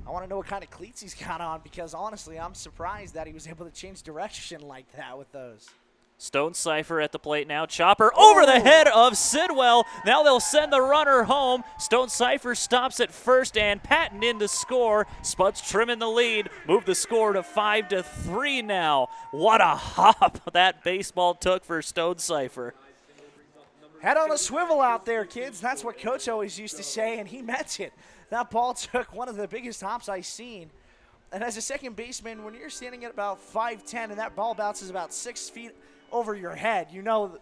I want to know what kind of cleats he's got on, because honestly, I'm surprised that he was able to change direction like that with those. Stone Cipher at the plate now. Chopper over the head of Sidwell. Now they'll send the runner home. Stone Cipher stops at first, and Patton in to score. Spuds trimming the lead. Move the score to 5-3 now. What a hop that baseball took for Stone Cipher. Head on a swivel out there, kids. That's what Coach always used to say, and he meant it. That ball took one of the biggest hops I've seen. And as a second baseman, when you're standing at about 5'10", and that ball bounces about 6 feet over your head, you know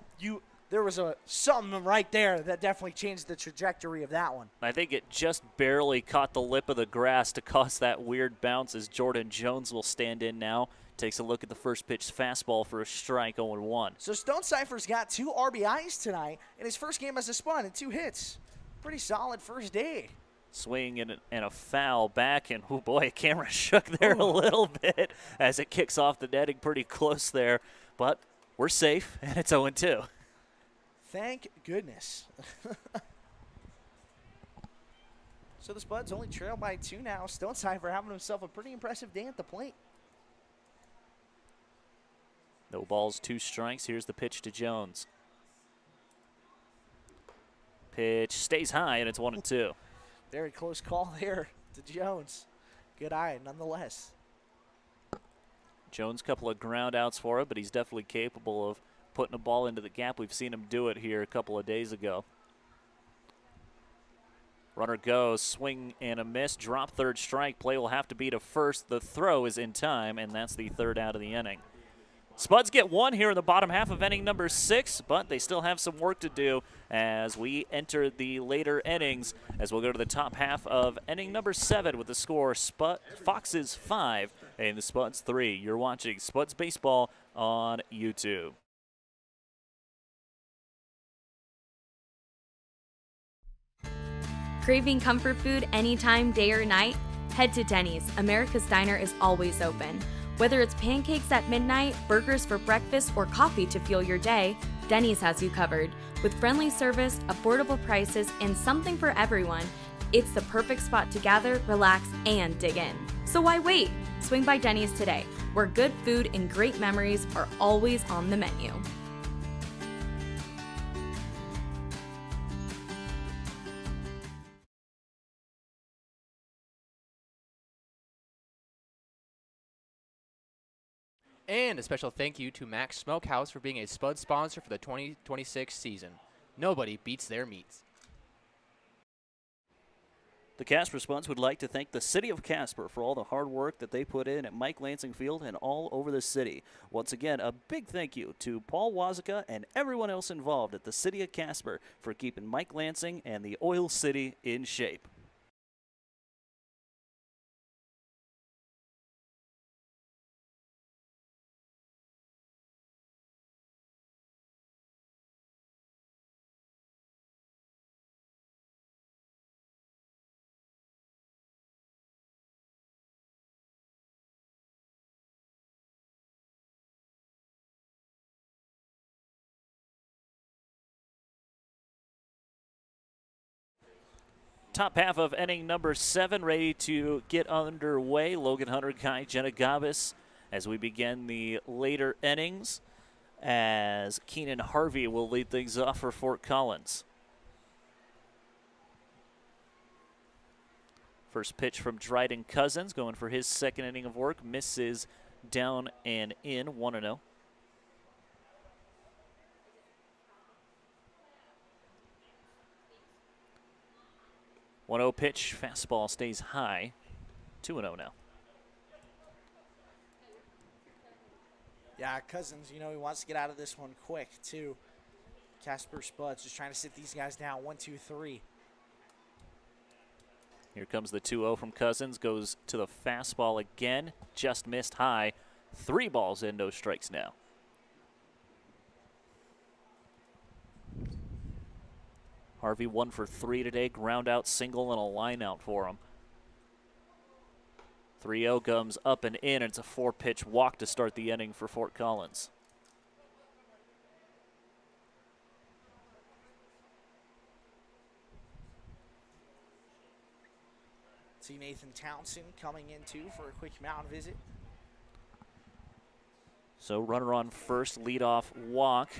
there was something right there that definitely changed the trajectory of that one. I think it just barely caught the lip of the grass to cause that weird bounce as Jordan Jones will stand in now. Takes a look at the first pitch fastball for a strike, 0-1. So Stone Cypher's got 2 RBIs tonight in his first game as a Spud and 2 hits. Pretty solid first day. Swing and a foul back, and oh boy, camera shook there a little bit as it kicks off the netting pretty close there. But we're safe, and it's 0-2. Thank goodness. So the Spuds only trail by 2 now. Stone Cypher having himself a pretty impressive day at the plate. No balls, 2 strikes. Here's the pitch to Jones. Pitch stays high, and it's 1-2. Very close call there to Jones. Good eye, nonetheless. Jones, couple of ground outs for him, but he's definitely capable of putting a ball into the gap. We've seen him do it here a couple of days ago. Runner goes, swing and a miss, drop third strike. Play will have to be to first. The throw is in time, and that's the third out of the inning. Spuds get 1 here in the bottom half of inning number 6, but they still have some work to do as we enter the later innings, as we'll go to the top half of inning number 7 with the score Foxes 5 and the Spuds 3. You're watching Spuds Baseball on YouTube. Craving comfort food anytime, day or night? Head to Denny's. America's Diner is always open. Whether it's pancakes at midnight, burgers for breakfast, or coffee to fuel your day, Denny's has you covered. With friendly service, affordable prices, and something for everyone, it's the perfect spot to gather, relax, and dig in. So why wait? Swing by Denny's today, where good food and great memories are always on the menu. And a special thank you to Max Smokehouse for being a Spud sponsor for the 2026 season. Nobody beats their meats. The Casper Spuds would like to thank the City of Casper for all the hard work that they put in at Mike Lansing Field and all over the city. Once again, a big thank you to Paul Wazica and everyone else involved at the City of Casper for keeping Mike Lansing and the Oil City in shape. Top half of inning number 7 ready to get underway. Logan Hunter, Kai Jenagabis as we begin the later innings, as Keenan Harvey will lead things off for Fort Collins. First pitch from Dryden Cousins, going for his second inning of work. Misses down and in, 1-0. One-0 pitch, fastball stays high, 2-0 now. Yeah, Cousins, he wants to get out of this one quick, too. Casper Spuds just trying to sit these guys down, 1-2-3. Here comes the 2-0 from Cousins, goes to the fastball again, just missed high. 3 balls in, no strikes now. Harvey 1 for 3 today, ground out, single, and a line out for him. 3-0 comes up and in, and it's a 4-pitch walk to start the inning for Fort Collins. See Nathan Townsend coming in, too, for a quick mound visit. So runner on first, leadoff walk,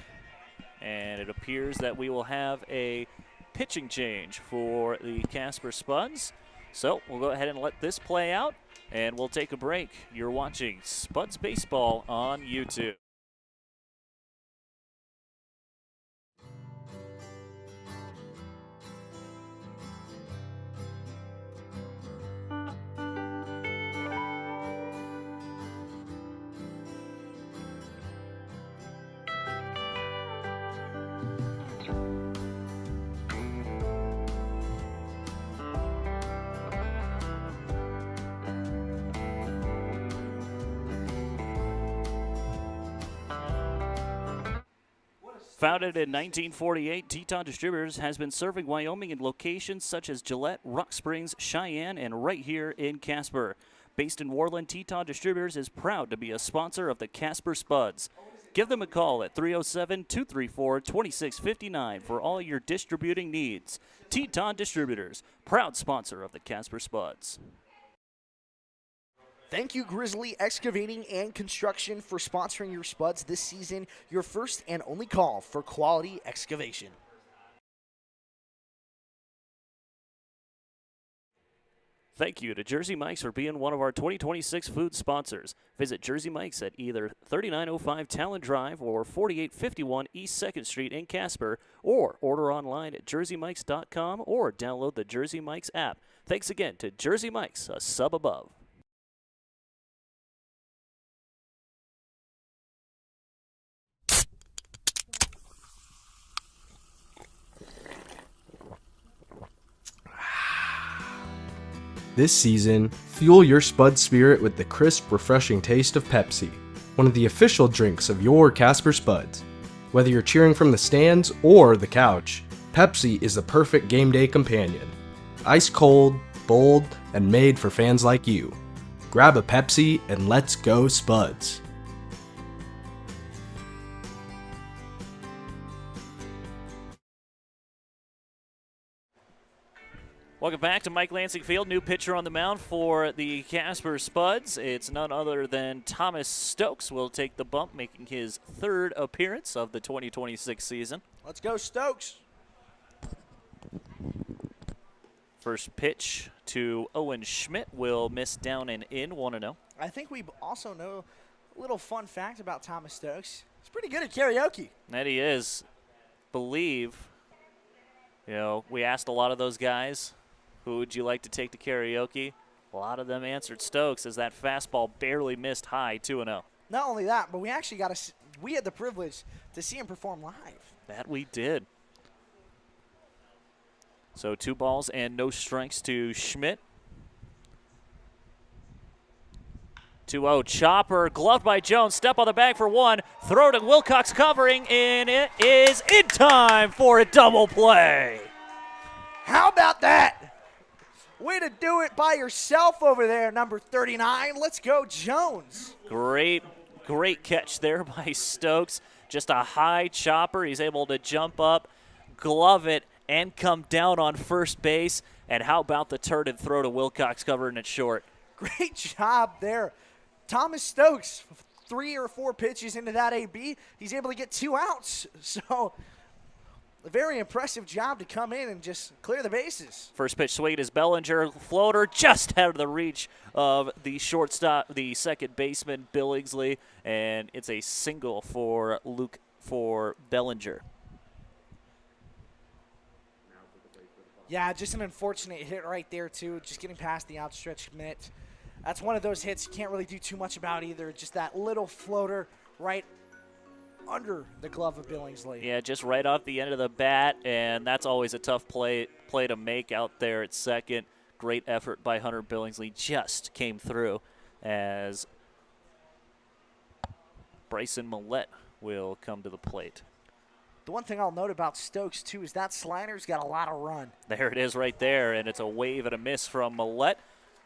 and it appears that we will have a pitching change for the Casper Spuds. So we'll go ahead and let this play out, and we'll take a break. You're watching Spuds Baseball on YouTube. Founded in 1948, Teton Distributors has been serving Wyoming in locations such as Gillette, Rock Springs, Cheyenne, and right here in Casper. Based in Worland, Teton Distributors is proud to be a sponsor of the Casper Spuds. Give them a call at 307-234-2659 for all your distributing needs. Teton Distributors, proud sponsor of the Casper Spuds. Thank you, Grizzly Excavating and Construction, for sponsoring your Spuds this season. Your first and only call for quality excavation. Thank you to Jersey Mike's for being one of our 2026 food sponsors. Visit Jersey Mike's at either 3905 Talon Drive or 4851 East 2nd Street in Casper, or order online at jerseymikes.com or download the Jersey Mike's app. Thanks again to Jersey Mike's, a sub above. This season, fuel your Spud spirit with the crisp, refreshing taste of Pepsi, one of the official drinks of your Casper Spuds. Whether you're cheering from the stands or the couch, Pepsi is the perfect game day companion. Ice cold, bold, and made for fans like you. Grab a Pepsi and let's go Spuds. Welcome back to Mike Lansing Field. New pitcher on the mound for the Casper Spuds. It's none other than Thomas Stokes will take the bump, making his third appearance of the 2026 season. Let's go, Stokes. First pitch to Owen Schmidt will miss down and in, 1-0. I think we also know a little fun fact about Thomas Stokes. He's pretty good at karaoke. That he is. Believe, we asked a lot of those guys, who would you like to take to karaoke? A lot of them answered Stokes, as that fastball barely missed high, 2-0. Not only that, but we actually we had the privilege to see him perform live. That we did. So 2 balls and no strikes to Schmidt. 2-0 chopper, gloved by Jones, step on the bag for 1, throw to Wilcox covering, and it is in time for a double play. How about that? Way to do it by yourself over there, number 39. Let's go, Jones. Great catch there by Stokes. Just a high chopper. He's able to jump up, glove it, and come down on first base. And how about the turn and throw to Wilcox covering it short? Great job there. Thomas Stokes, 3 or 4 pitches into that AB, he's able to get 2 outs. So a very impressive job to come in and just clear the bases. First pitch swing is Bellinger, floater just out of the reach of the shortstop, the second baseman, Billingsley, and it's a single for Bellinger. Yeah, just an unfortunate hit right there, too, just getting past the outstretched mitt. That's one of those hits you can't really do too much about either, just that little floater right under the glove of Billingsley. Yeah, just right off the end of the bat, and that's always a tough play to make out there at second. Great effort by Hunter Billingsley, just came through as Bryson Millette will come to the plate. The one thing I'll note about Stokes, too, is that slider's got a lot of run. There it is right there, and it's a wave and a miss from Millette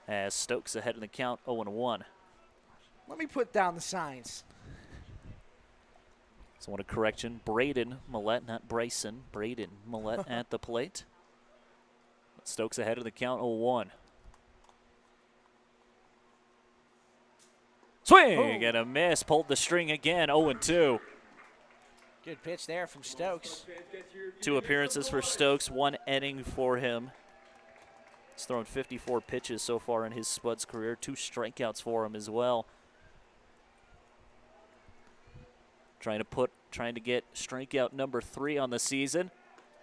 as Stokes ahead in the count 0-1. Let me put down the signs. So what a correction. Braden Millette, not Bryson. Braden Millette at the plate. Stokes ahead of the count 0-1. Swing and a miss. Pulled the string again, 0-2. Good pitch there from Stokes. 2 appearances for Stokes, 1 inning for him. He's thrown 54 pitches so far in his Spuds career, 2 strikeouts for him as well. Trying to get strikeout number 3 on the season.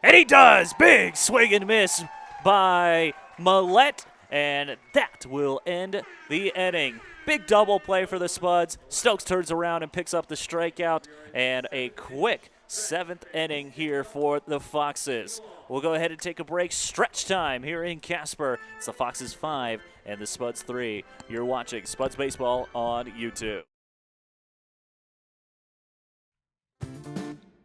And he does! Big swing and miss by Millette, and that will end the inning. Big double play for the Spuds. Stokes turns around and picks up the strikeout, and a quick 7th inning here for the Foxes. We'll go ahead and take a break. Stretch time here in Casper. It's the Foxes 5 and the Spuds 3. You're watching Spuds Baseball on YouTube.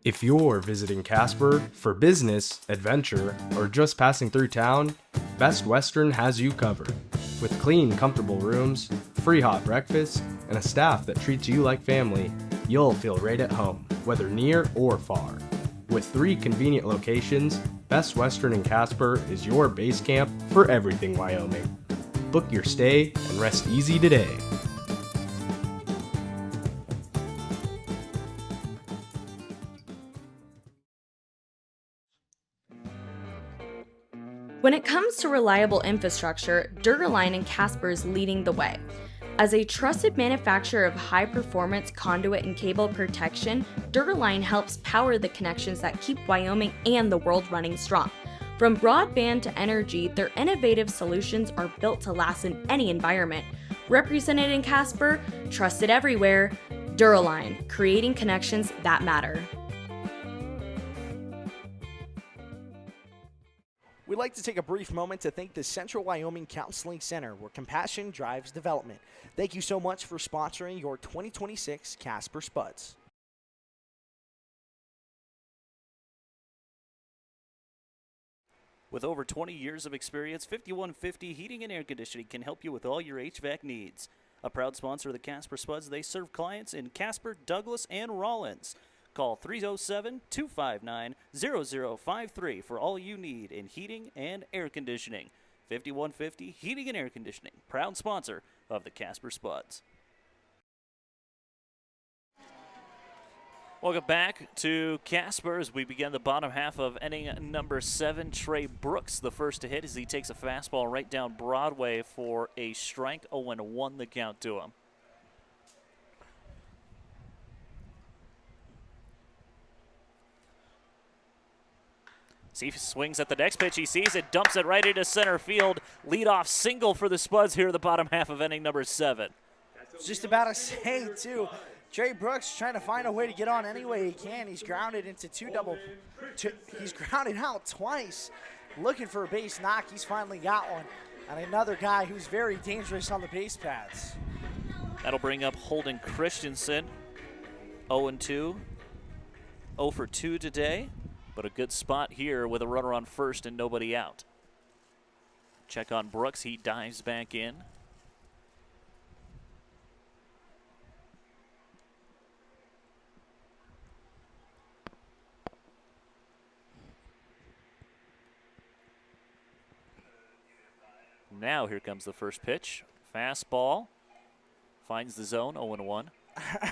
If you're visiting Casper for business, adventure, or just passing through town, Best Western has you covered. With clean, comfortable rooms, free hot breakfast, and a staff that treats you like family, you'll feel right at home, whether near or far. With 3 convenient locations, Best Western in Casper is your base camp for everything Wyoming. Book your stay and rest easy today. When it comes to reliable infrastructure, Dura-Line and Casper is leading the way. As a trusted manufacturer of high-performance conduit and cable protection, Dura-Line helps power the connections that keep Wyoming and the world running strong. From broadband to energy, their innovative solutions are built to last in any environment. Represented in Casper, trusted everywhere, Dura-Line, creating connections that matter. We'd like to take a brief moment to thank the Central Wyoming Counseling Center, where compassion drives development. Thank you so much for sponsoring your 2026 Casper Spuds. With over 20 years of experience, 5150 Heating and Air Conditioning can help you with all your HVAC needs. A proud sponsor of the Casper Spuds, they serve clients in Casper, Douglas, and Rawlins. Call 307-259-0053 for all you need in heating and air conditioning. 5150 Heating and Air Conditioning, proud sponsor of the Casper Spuds. Welcome back to Casper as we begin the bottom half of inning number 7. Trey Brooks, the first to hit as he takes a fastball right down Broadway for a strike. 0-1 the count to him. See if he swings at the next pitch. He sees it, dumps it right into center field. Leadoff single for the Spuds here in the bottom half of inning number 7. Just about to say, too, Trey Brooks trying to find a way to get on any way he can. He's grounded into he's grounded out twice, looking for a base knock. He's finally got one. And another guy who's very dangerous on the base paths. That'll bring up Holden Christensen. 0-2. 0 for 2 today. But a good spot here with a runner on first and nobody out. Check on Brooks. He dives back in. Now here comes the first pitch. Fastball. Finds the zone. 0-1.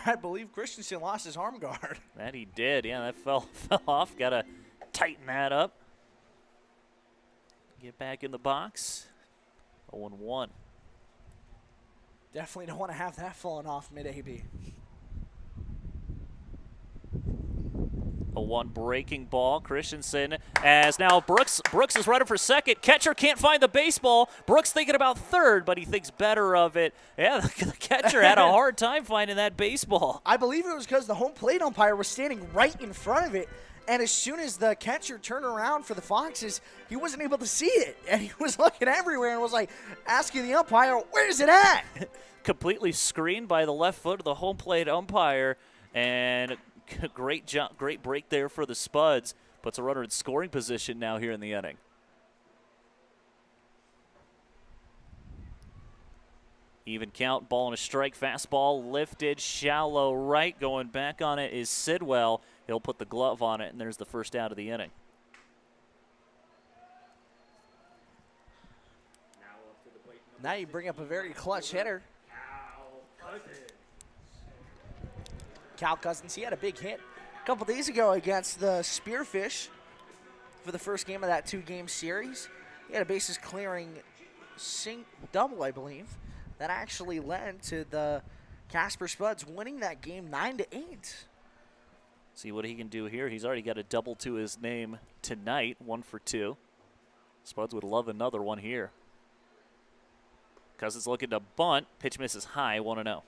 I believe Christensen lost his arm guard. That he did. Yeah, that fell off. Got to tighten that up. Get back in the box. 0-1. Definitely don't want to have that falling off mid-AB. A 1 breaking ball. Christensen as now Brooks is running for second. Catcher can't find the baseball. Brooks thinking about third, but he thinks better of it. Yeah, the catcher had a hard time finding that baseball. I believe it was because the home plate umpire was standing right in front of it, and as soon as the catcher turned around for the Foxes, he wasn't able to see it, and he was looking everywhere and was like asking the umpire, "Where's it at?" Completely screened by the left foot of the home plate umpire, and great jump, great break there for the Spuds. Puts a runner in scoring position now here in the inning. Even count, ball and a strike, fastball lifted, shallow right. Going back on it is Sidwell. He'll put the glove on it, and there's the first out of the inning. Now you bring up a very clutch hitter. Cal Cousins, he had a big hit a couple days ago against the Spearfish for the first game of that 2-game series. He had a bases clearing double, I believe, that actually led to the Casper Spuds winning that game 9-8. See what he can do here. He's already got a double to his name tonight, 1 for 2. Spuds would love another one here. Cousins looking to bunt. Pitch misses high, 1-0.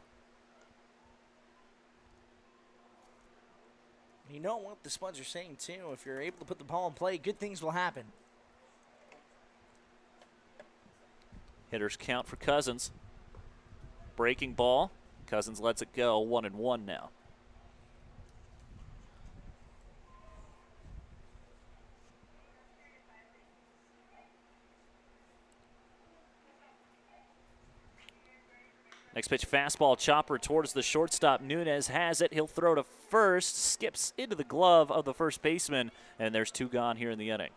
You know what the Spuds are saying, too. If you're able to put the ball in play, good things will happen. Hitters count for Cousins. Breaking ball. Cousins lets it go. 1-1 now. Next pitch, fastball chopper towards the shortstop. Nunez has it. He'll throw to first, skips into the glove of the first baseman, and there's 2 gone here in the inning.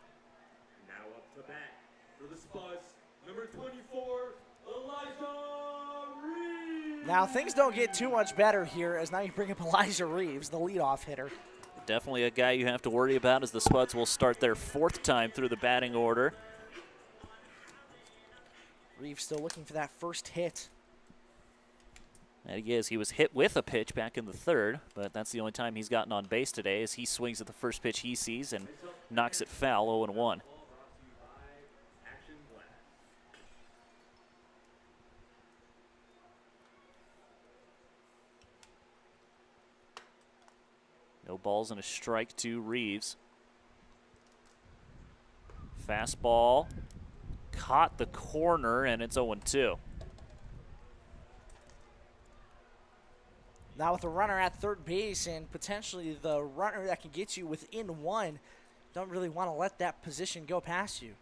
Now up to bat for the Spuds, number 24, Elijah Reeves. Now things don't get too much better here as now you bring up Elijah Reeves, the leadoff hitter. Definitely a guy you have to worry about as the Spuds will start their 4th time through the batting order. Reeves still looking for that first hit. And he is. He was hit with a pitch back in the 3rd, but that's the only time he's gotten on base today as he swings at the first pitch he sees and knocks it foul, 0-1. No balls and a strike to Reeves. Fastball caught the corner, and it's 0-2. Now with a runner at third base and potentially the runner that can get you within 1, don't really want to let that position go past you.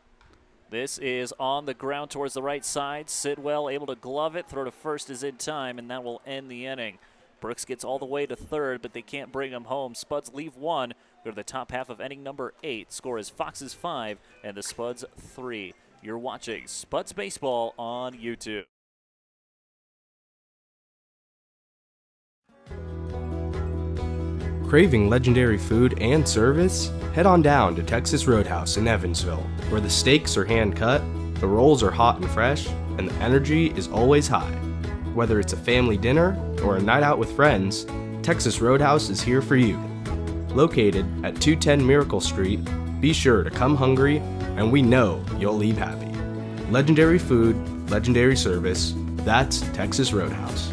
This is on the ground towards the right side. Sidwell able to glove it. Throw to first is in time, and that will end the inning. Brooks gets all the way to 3rd, but they can't bring him home. Spuds leave 1. Go to the top half of inning number 8. Score is Foxes 5 and the Spuds 3. You're watching Spuds Baseball on YouTube. Craving legendary food and service? Head on down to Texas Roadhouse in Evansville, where the steaks are hand-cut, the rolls are hot and fresh, and the energy is always high. Whether it's a family dinner or a night out with friends, Texas Roadhouse is here for you. Located at 210 Miracle Street, be sure to come hungry, and we know you'll leave happy. Legendary food, legendary service, that's Texas Roadhouse.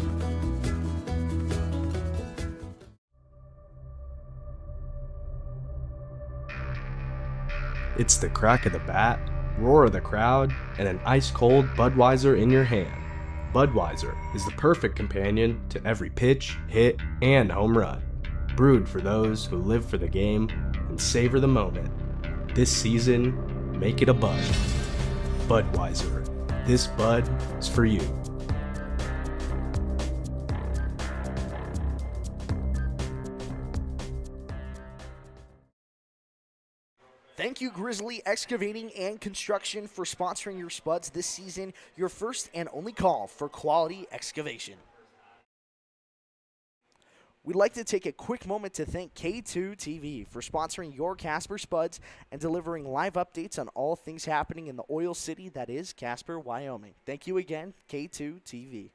It's the crack of the bat, roar of the crowd, and an ice-cold Budweiser in your hand. Budweiser is the perfect companion to every pitch, hit, and home run. Brewed for those who live for the game and savor the moment. This season, make it a Bud. Budweiser. This Bud is for you. Thank you, Grizzly Excavating and Construction, for sponsoring your Spuds this season, your first and only call for quality excavation. We'd like to take a quick moment to thank K2 TV for sponsoring your Casper Spuds and delivering live updates on all things happening in the oil city that is Casper, Wyoming. Thank you again, K2 TV.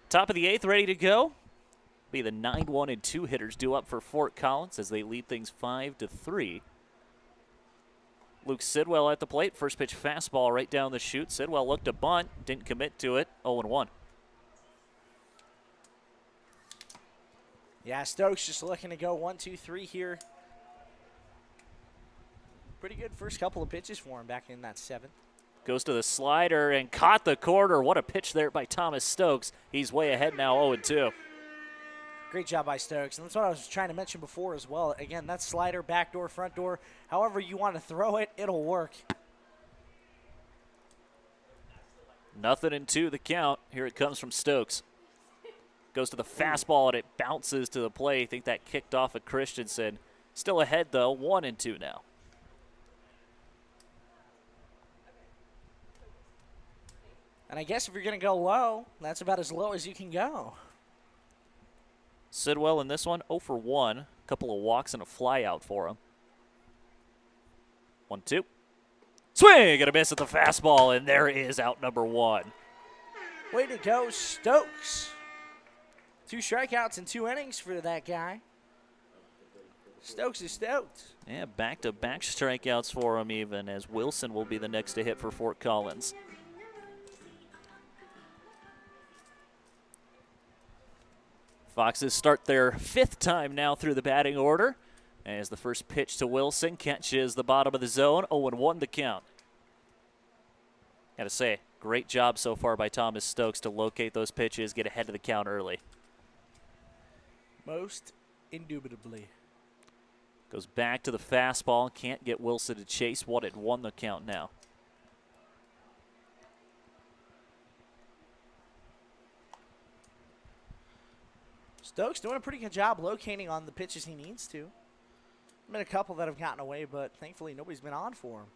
Top of the 8th, ready to go. Be the 9-1 and 2 hitters due up for Fort Collins as they lead things 5-3. Luke Sidwell at the plate. First pitch fastball right down the chute. Sidwell looked to bunt, didn't commit to it. 0-1. Yeah, Stokes just looking to go 1, 2, 3 here. Pretty good first couple of pitches for him back in that 7th. Goes to the slider and caught the corner. What a pitch there by Thomas Stokes. He's way ahead now, 0-2. Great job by Stokes. And that's what I was trying to mention before as well. Again, that slider, back door, front door, however you want to throw it, it'll work. 0-2 the count. Here it comes from Stokes. Goes to the fastball and it bounces to the plate. I think that kicked off at Christensen. Still ahead though, 1-2 now. And I guess if you're going to go low, that's about as low as you can go. Sidwell in this one, 0 for 1. A couple of walks and a fly out for him. 1-2. Swing and a miss at the fastball, and there is out number 1. Way to go, Stokes. 2 strikeouts in 2 innings for that guy. Stokes is stoked. Yeah, back-to-back strikeouts for him even, as Wilson will be the next to hit for Fort Collins. Foxes start their 5th time now through the batting order. As the first pitch to Wilson catches the bottom of the zone, 0-1 the count. Got to say, great job so far by Thomas Stokes to locate those pitches, get ahead of the count early. Most indubitably. Goes back to the fastball, can't get Wilson to chase. 1-1 the count now. Stokes doing a pretty good job locating on the pitches he needs to. Been a couple that have gotten away, but thankfully nobody's been on for him.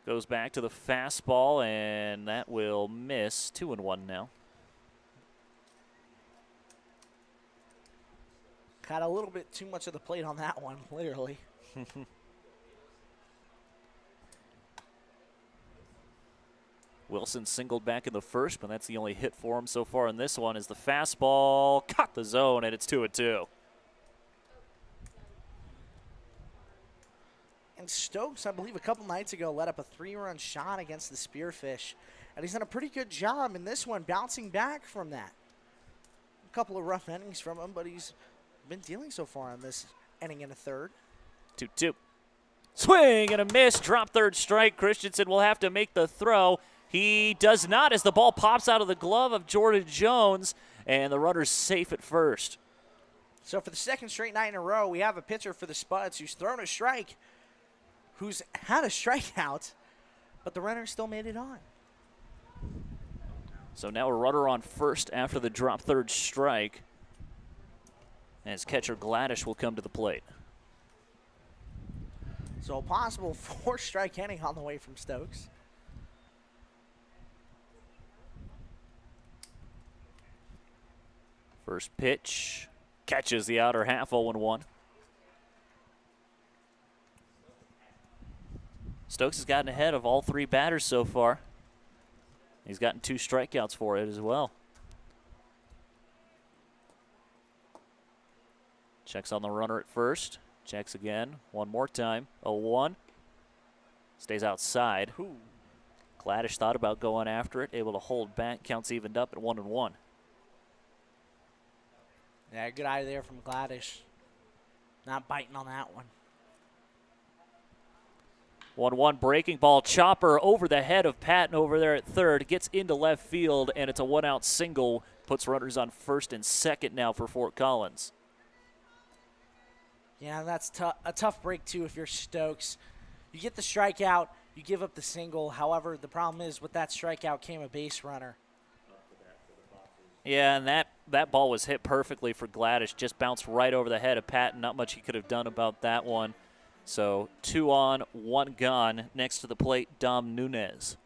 Goes back to the fastball, and that will miss. 2-1 now. Got a little bit too much of the plate on that one, literally. Wilson singled back in the first, but that's the only hit for him so far in this one. Is the fastball caught the zone, and it's 2-2. And Stokes, I believe a couple nights ago, let up a 3-run shot against the Spearfish. And he's done a pretty good job in this one, bouncing back from that. A couple of rough innings from him, but he's been dealing so far in this inning and a third. 2-2. Swing and a miss. Drop third strike. Christensen will have to make the throw. He does not as the ball pops out of the glove of Jordan Jones, and the runner's safe at first. So for the second straight night in a row, we have a pitcher for the Spuds who's thrown a strike, who's had a strikeout, but the runner still made it on. So now a runner on first after the drop third strike, as catcher Gladish will come to the plate. So a possible 4-strike inning on the way from Stokes. First pitch catches the outer half, 0-1. Stokes has gotten ahead of all 3 batters so far. He's gotten 2 strikeouts for it as well. Checks on the runner at first. Checks again. One more time. 0-1. Stays outside. Ooh. Gladish thought about going after it. Able to hold back. Counts evened up at 1-1. Yeah, good eye there from Gladish. Not biting on that one. 1-1 breaking ball. Chopper over the head of Patton over there at third. Gets into left field, and it's a 1-out single. Puts runners on first and second now for Fort Collins. Yeah, that's a tough break, too, if you're Stokes. You get the strikeout, you give up the single. However, the problem is with that strikeout came a base runner. Yeah, and that ball was hit perfectly for Gladish. Just bounced right over the head of Patton. Not much he could have done about that one. So 2 on, 1 gone. Next to the plate, Dom Nunez.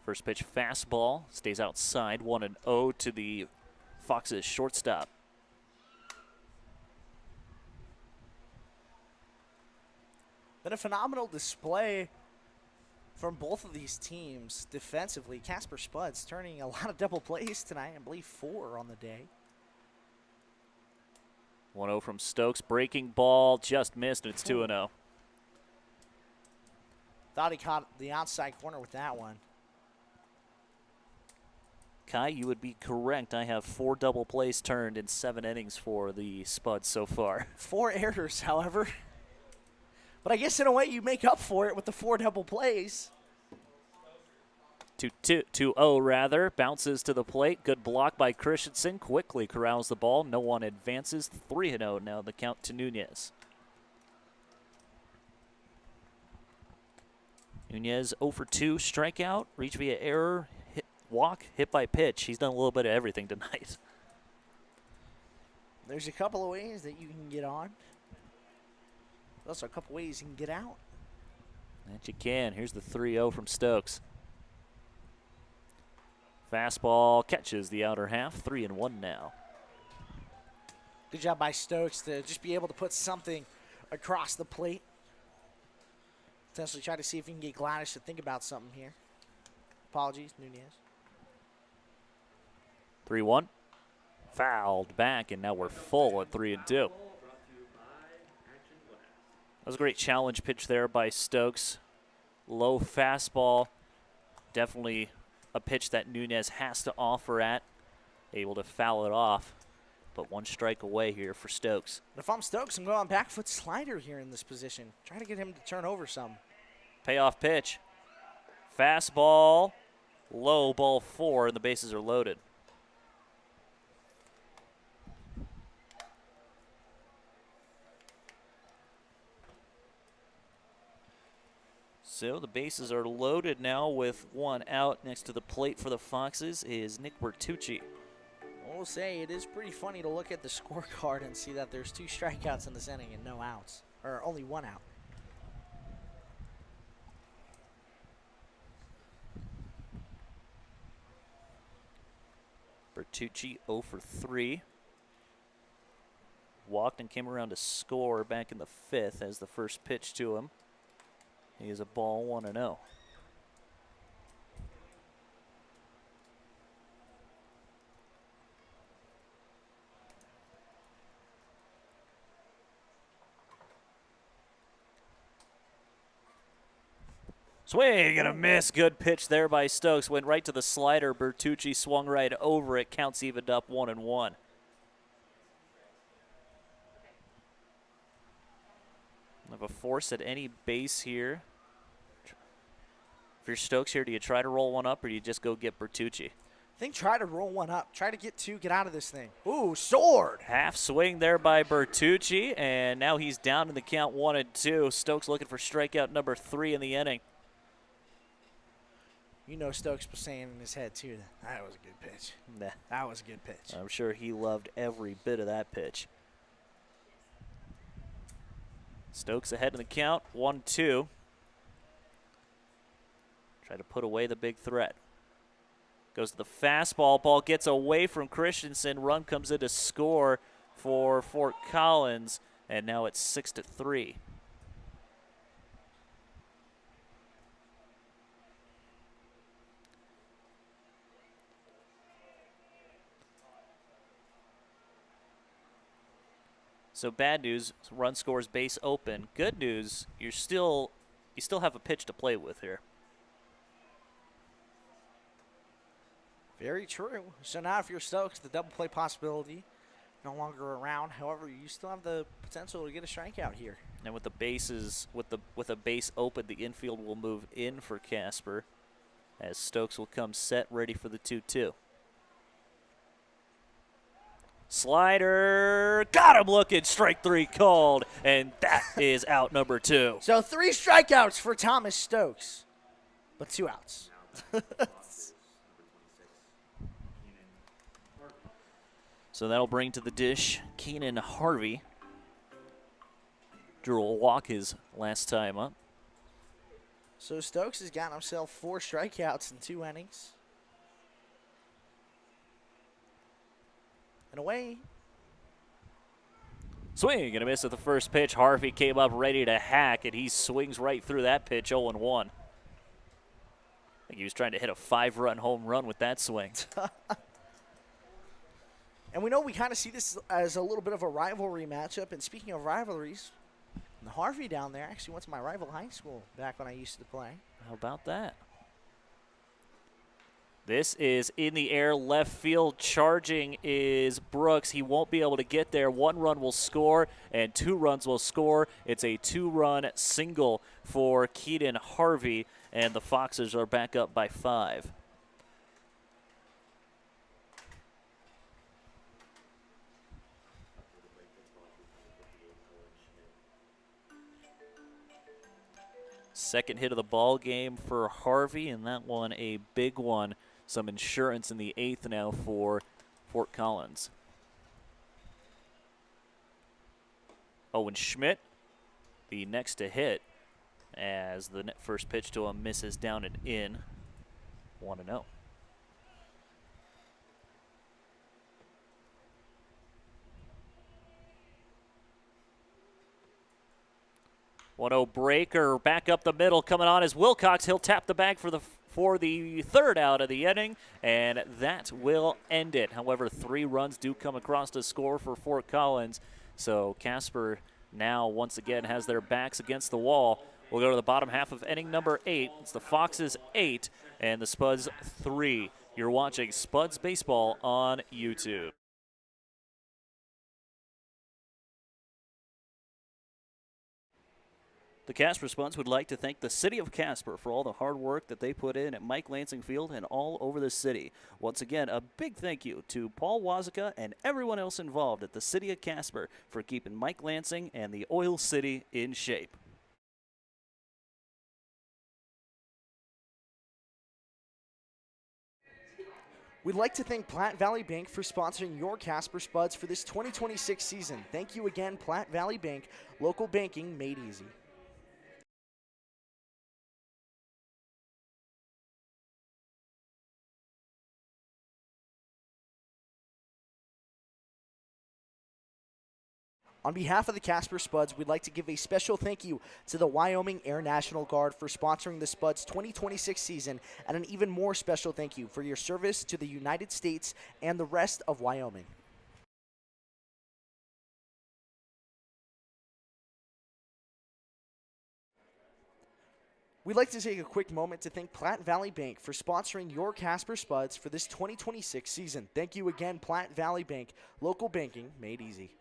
First pitch fastball, stays outside, 1-0 to the Foxes shortstop. Been a phenomenal display from both of these teams defensively. Casper Spuds turning a lot of double plays tonight, I believe 4 on the day. 1-0 from Stokes, breaking ball, just missed, and it's 2-0. Thought he caught the outside corner with that one. Kai, you would be correct. I have 4 double plays turned in 7 innings for the Spuds so far. 4 errors, however. But I guess in a way you make up for it with the 4 double plays. 2-0 rather. Bounces to the plate. Good block by Christensen. Quickly corrals the ball. No one advances. 3-0 now the count to Nunez. Nunez 0 for 2. Strikeout. Reach via error. Walk, hit by pitch. He's done a little bit of everything tonight. There's a couple of ways that you can get on. There's also a couple ways you can get out. That you can. Here's the 3-0 from Stokes. Fastball catches the outer half. 3-1 now. Good job by Stokes to just be able to put something across the plate. Potentially try to see if you can get Gladish to think about something here. Apologies, Nunez. 3-1. Fouled back, and now we're full at 3-2. was a great challenge pitch there by Stokes. Low fastball. Definitely a pitch that Nunez has to offer at. Able to foul it off. But 1 strike away here for Stokes. If I'm Stokes, I'm going back foot slider here in this position. Trying to get him to turn over some. Payoff pitch. Fastball. Low, ball 4, and the bases are loaded. So the bases are loaded now with 1 out. Next to the plate for the Foxes is Nick Bertucci. I will say it is pretty funny to look at the scorecard and see that there's 2 strikeouts in this inning and no outs, or only 1 out. Bertucci 0 for 3. Walked and came around to score back in the 5th as the first pitch to him. He is a ball 1-0. Swing and a miss. Good pitch there by Stokes. Went right to the slider. Bertucci swung right over it. Counts evened up 1-1. Have a force at any base here. If you're Stokes here, do you try to roll one up or do you just go get Bertucci? I think try to roll one up. Try to get 2, get out of this thing. Ooh, sword! Half swing there by Bertucci, and now he's down in the count 1-2. Stokes looking for strikeout number 3 in the inning. You know Stokes was saying in his head, too, that was a good pitch. Nah, That was a good pitch. I'm sure he loved every bit of that pitch. Stokes ahead in the count, 1-2. Try to put away the big threat. Goes to the fastball. Ball gets away from Christensen. Run comes in to score for Fort Collins, and now it's 6-3. So bad news, run scores base open. Good news, you still have a pitch to play with here. Very true. So now if you're Stokes, the double play possibility no longer around. However, you still have the potential to get a strikeout here. And with the bases, with a base open, the infield will move in for Casper as Stokes will come set ready for the 2-2. Slider, got him looking, strike 3 called, and that is out number 2. So 3 strikeouts for Thomas Stokes, but 2 outs. So that'll bring to the dish Keenan Harvey. Drew will walk his last time up. So Stokes has gotten himself 4 strikeouts in 2 innings. And away. Swing and a miss at the first pitch. Harvey came up ready to hack, and he swings right through that pitch, 0-1. I think he was trying to hit a 5-run home run with that swing. And we know we kind of see this as a little bit of a rivalry matchup. And speaking of rivalries, the Harvey down there actually went to my rival high school back when I used to play. How about that? This is in the air, left field. Charging is Brooks. He won't be able to get there. 1 run will score, and 2 runs will score. It's a 2-run single for Keaton Harvey, and the Foxes are back up by 5. Second hit of the ball game for Harvey, and that one a big one. Some insurance in the 8th now for Fort Collins. Owen Schmidt, the next to hit, as the first pitch to him misses down and in. 1-0. 1-0 breaker back up the middle. Coming on is Wilcox. He'll tap the bag for the 3rd out of the inning, and that will end it. However, 3 runs do come across to score for Fort Collins, so Casper now once again has their backs against the wall. We'll go to the bottom half of inning number 8. It's the Foxes 8 and the Spuds 3. You're watching Spuds Baseball on YouTube. The Casper Spuds would like to thank the City of Casper for all the hard work that they put in at Mike Lansing Field and all over the city. Once again, a big thank you to Paul Wazica and everyone else involved at the City of Casper for keeping Mike Lansing and the Oil City in shape. We'd like to thank Platte Valley Bank for sponsoring your Casper Spuds for this 2026 season. Thank you again, Platte Valley Bank, local banking made easy. On behalf of the Casper Spuds, we'd like to give a special thank you to the Wyoming Air National Guard for sponsoring the Spuds 2026 season, and an even more special thank you for your service to the United States and the rest of Wyoming. We'd like to take a quick moment to thank Platte Valley Bank for sponsoring your Casper Spuds for this 2026 season. Thank you again, Platte Valley Bank, local banking made easy.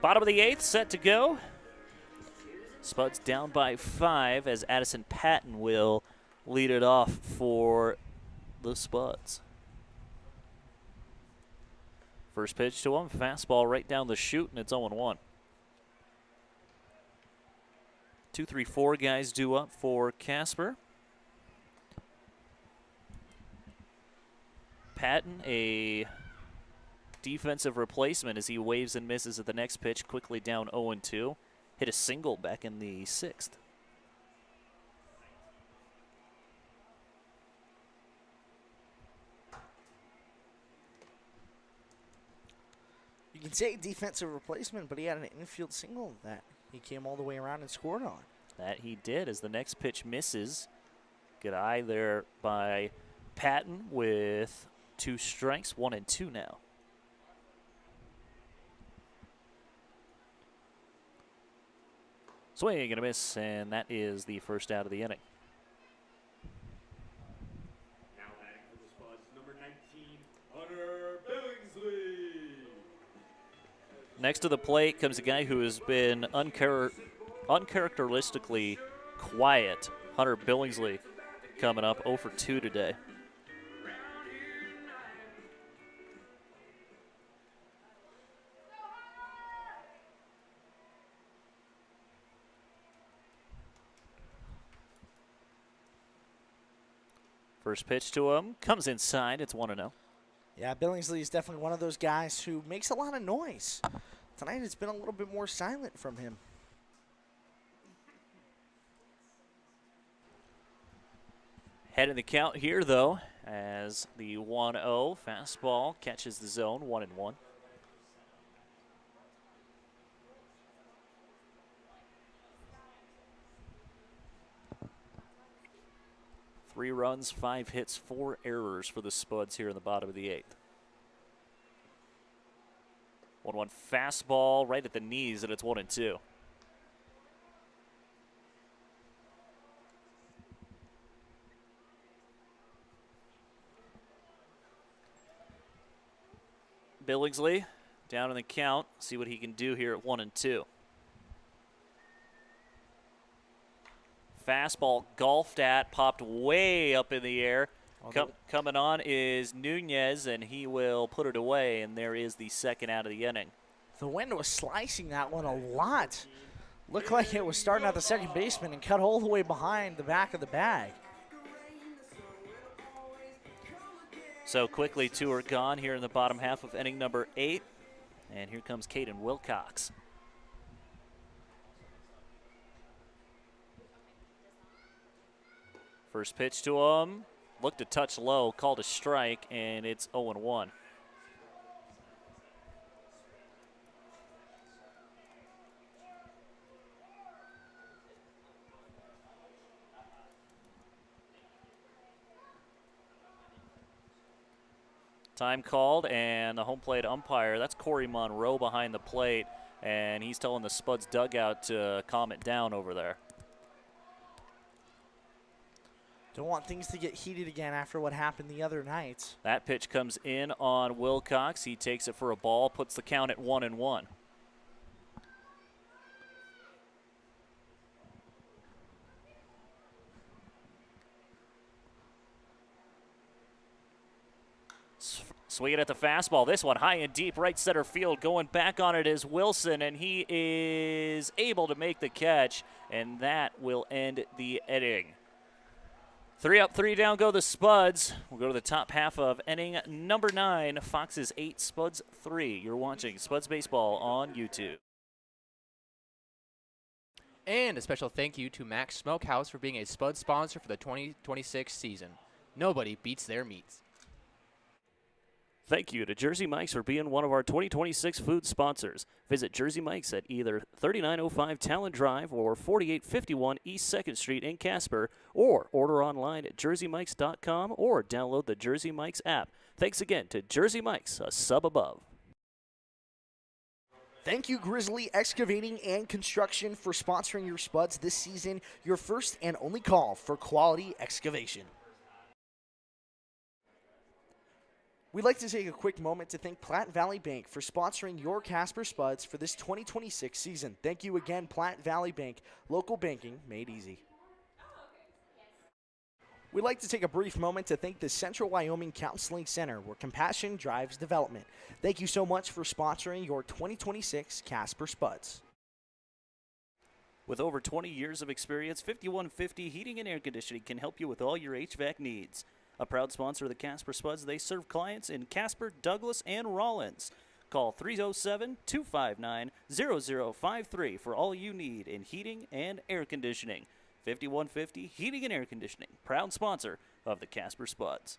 Bottom of the 8th, set to go. Spuds down by 5 as Addison Patton will lead it off for the Spuds. First pitch to him, fastball right down the chute, and it's 0-1. 2, 3, 4 guys due up for Casper. Patton, a defensive replacement as he waves and misses at the next pitch, quickly down 0-2. Hit a single back in the 6th. You can say defensive replacement, but he had an infield single that he came all the way around and scored on. That he did as the next pitch misses. Good eye there by Patton with 2 strikes, 1-2 now. Swing and a miss, and that is the first out of the inning. Now batting for the Spuds, number 19, Hunter Billingsley. Next to the plate comes a guy who has been uncharacteristically quiet. Hunter Billingsley coming up 0 for 2 today. First pitch to him comes inside. It's 1-0. Yeah, Billingsley is definitely one of those guys who makes a lot of noise. Tonight it's been a little bit more silent from him. Head in the count here, though, as the 1-0 fastball catches the zone, 1-1. Three runs, 5 hits, 4 errors for the Spuds here in the bottom of the 8th. 1-1 fastball right at the knees, and it's 1-2. Billingsley down in the count. See what he can do here at 1-2. Fastball golfed at, popped way up in the air. Coming on is Nunez, and he will put it away, and there is the second out of the inning. The wind was slicing that one a lot. Looked like it was starting at the second baseman and cut all the way behind the back of the bag. So quickly, 2 are gone here in the bottom half of inning number 8. And here comes Caden Wilcox. First pitch to him. Looked a touch low, called a strike, and it's 0-1. Time called, and the home plate umpire, that's Corey Monroe behind the plate, and he's telling the Spuds dugout to calm it down over there. Don't want things to get heated again after what happened the other night. That pitch comes in on Wilcox. He takes it for a ball, puts the count at 1-1. Swing it at the fastball. This one high and deep right center field. Going back on it is Wilson, and he is able to make the catch, and that will end the inning. 3 up, 3 down go the Spuds. We'll go to the top half of inning number 9. Foxes 8, Spuds 3. You're watching Spuds Baseball on YouTube. And a special thank you to Max Smokehouse for being a Spud sponsor for the 2026 season. Nobody beats their meats. Thank you to Jersey Mike's for being one of our 2026 food sponsors. Visit Jersey Mike's at either 3905 Talon Drive or 4851 East 2nd Street in Casper, or order online at jerseymikes.com or download the Jersey Mike's app. Thanks again to Jersey Mike's, a sub above. Thank you, Grizzly Excavating and Construction, for sponsoring your Spuds this season. Your first and only call for quality excavation. We'd like to take a quick moment to thank Platte Valley Bank for sponsoring your Casper Spuds for this 2026 season. Thank you again, Platte Valley Bank. Local banking made easy. We'd like to take a brief moment to thank the Central Wyoming Counseling Center, where compassion drives development. Thank you so much for sponsoring your 2026 Casper Spuds. With over 20 years of experience, 5150 Heating and Air Conditioning can help you with all your HVAC needs. A proud sponsor of the Casper Spuds, they serve clients in Casper, Douglas, and Rollins. Call 307-259-0053 for all you need in heating and air conditioning. 5150 Heating and Air Conditioning, proud sponsor of the Casper Spuds.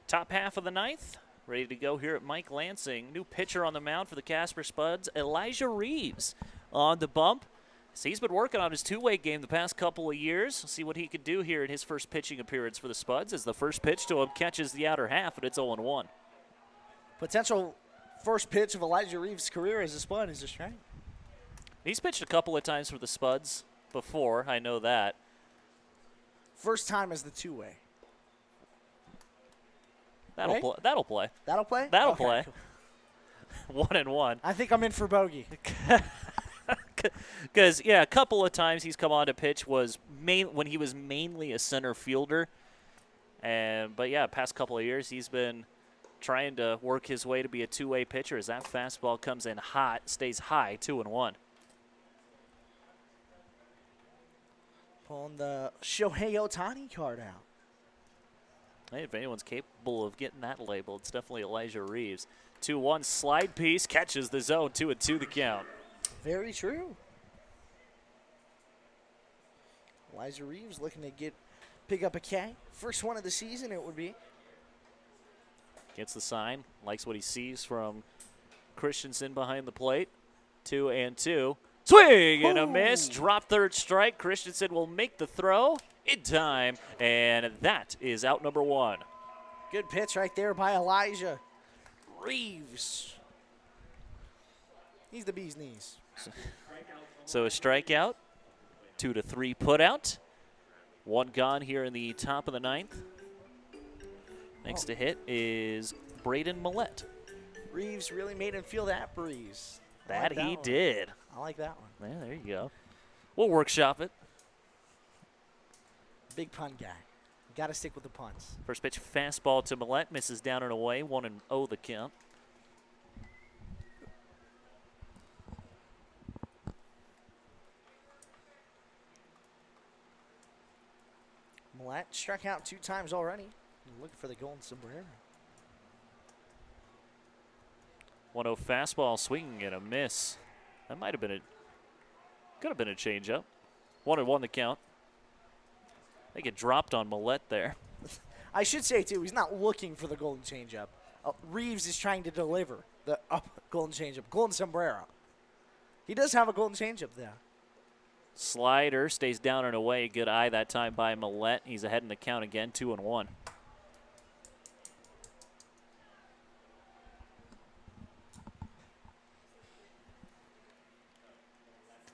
Top half of the ninth, ready to go here at Mike Lansing. New pitcher on the mound for the Casper Spuds, Elijah Reeves on the bump. So he's been working on his two-way game the past couple of years. See what he could do here in his first pitching appearance for the Spuds, as the first pitch to him catches the outer half, and it's 0-1. Potential first pitch of Elijah Reeves' career as a Spud is a strike. He's pitched a couple of times for the Spuds before, I know that. First time as the two-way. That'll Right? play. That'll play. That'll play? That'll Okay, play. cool. 1-1. I think I'm in for bogey. Because, yeah, a couple of times he's come on to pitch was when he was mainly a center fielder. But, yeah, past couple of years he's been trying to work his way to be a two-way pitcher as that fastball comes in hot, stays high, 2-1. Pulling the Shohei Ohtani card out. Hey, if anyone's capable of getting that label, it's definitely Elijah Reeves. 2-1 slide piece, catches the zone, 2-2 the count. Very true. Elijah Reeves looking to pick up a K. First one of the season it would be. Gets the sign, likes what he sees from Christensen behind the plate. 2-2. Swing and a miss. Drop third strike. Christensen will make the throw in time, and that is out number 1. Good pitch right there by Elijah Reeves. He's the bee's knees. So a strikeout, 2-3 put out. 1 gone here in the top of the 9th. Next to hit is Braden Millette. Reeves really made him feel that breeze. That he did. I like that one. Yeah, there you go. We'll workshop it. Big pun guy. Got to stick with the puns. First pitch fastball to Millette, misses down and away. 1-0 the count. Millette struck out 2 times already. Looking for the golden sombrero. 1-0 fastball, swing and a miss. That might have been could have been a changeup. 1-1 the count. I think it dropped on Millette there. I should say, too, he's not looking for the golden changeup. Reeves is trying to deliver the golden changeup, golden sombrero. He does have a golden changeup there. Slider stays down and away. Good eye that time by Millette. He's ahead in the count again, 2-1.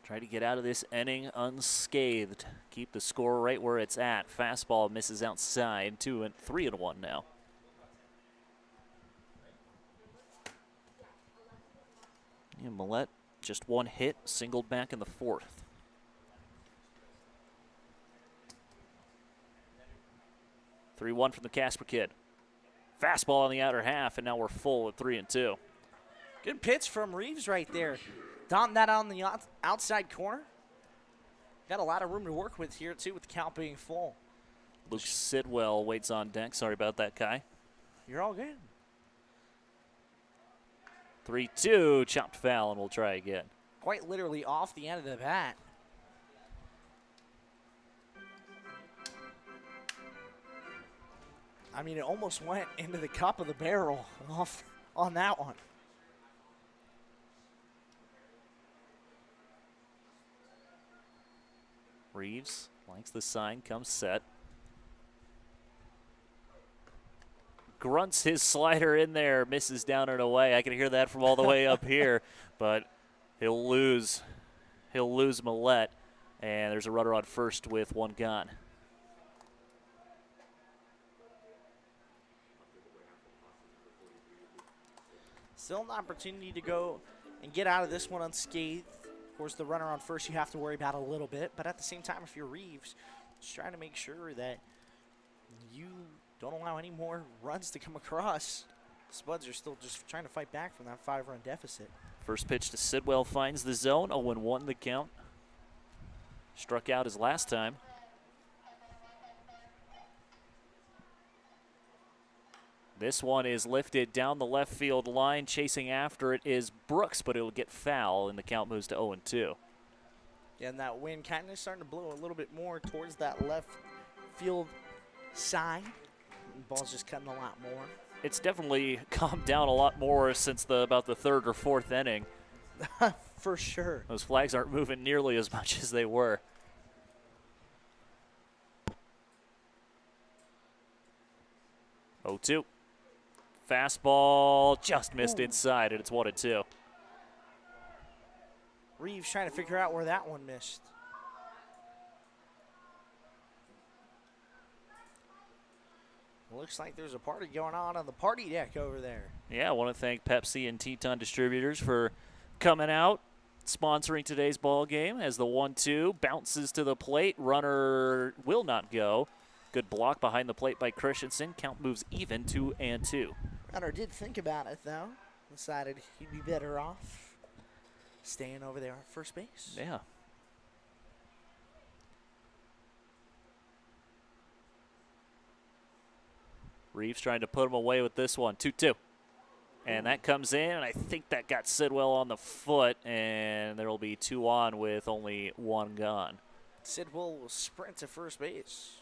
Try to get out of this inning unscathed. Keep the score right where it's at. Fastball misses outside. 3-1 now. And Millette just 1 hit, singled back in the 4th. 3-1 from the Casper kid. Fastball on the outer half, and now we're full at 3-2. Good pitch from Reeves right there. Dotting that on the outside corner. Got a lot of room to work with here, too, with the count being full. Luke Sidwell waits on deck. Sorry about that, Kai. You're all good. 3-2, chopped foul, and we'll try again. Quite literally off the end of the bat. I mean, it almost went into the cup of the barrel off on that one. Reeves likes the sign, comes set. Grunts his slider in there, misses down and away. I can hear that from all the way up here, but he'll lose Millette, and there's a runner on first with 1 gone. Still an opportunity to go and get out of this one unscathed. Of course, the runner on first you have to worry about a little bit, but at the same time, if you're Reeves, just trying to make sure that you don't allow any more runs to come across. Spuds are still just trying to fight back from that 5-run deficit. First pitch to Sidwell finds the zone, 0-1 the count. Struck out his last time. This one is lifted down the left field line. Chasing after it is Brooks, but it'll get foul, and the count moves to 0-2. Yeah, and that wind kind of starting to blow a little bit more towards that left field side. The ball's just cutting a lot more. It's definitely calmed down a lot more since about the 3rd or 4th inning. For sure. Those flags aren't moving nearly as much as they were. Oh, 2. Fastball just missed inside, and it's 1-2. Reeves trying to figure out where that one missed. Looks like there's a party going on the party deck over there. Yeah, I want to thank Pepsi and Teton Distributors for coming out, sponsoring today's ball game as the 1-2 bounces to the plate. Runner will not go. Good block behind the plate by Christensen. Count moves even, 2-2. Runner did think about it, though. Decided he'd be better off staying over there at first base. Yeah. Reeves trying to put him away with this one. 2-2. And that comes in, and I think that got Sidwell on the foot, and there will be 2 on with only 1 gone. Sidwell will sprint to first base.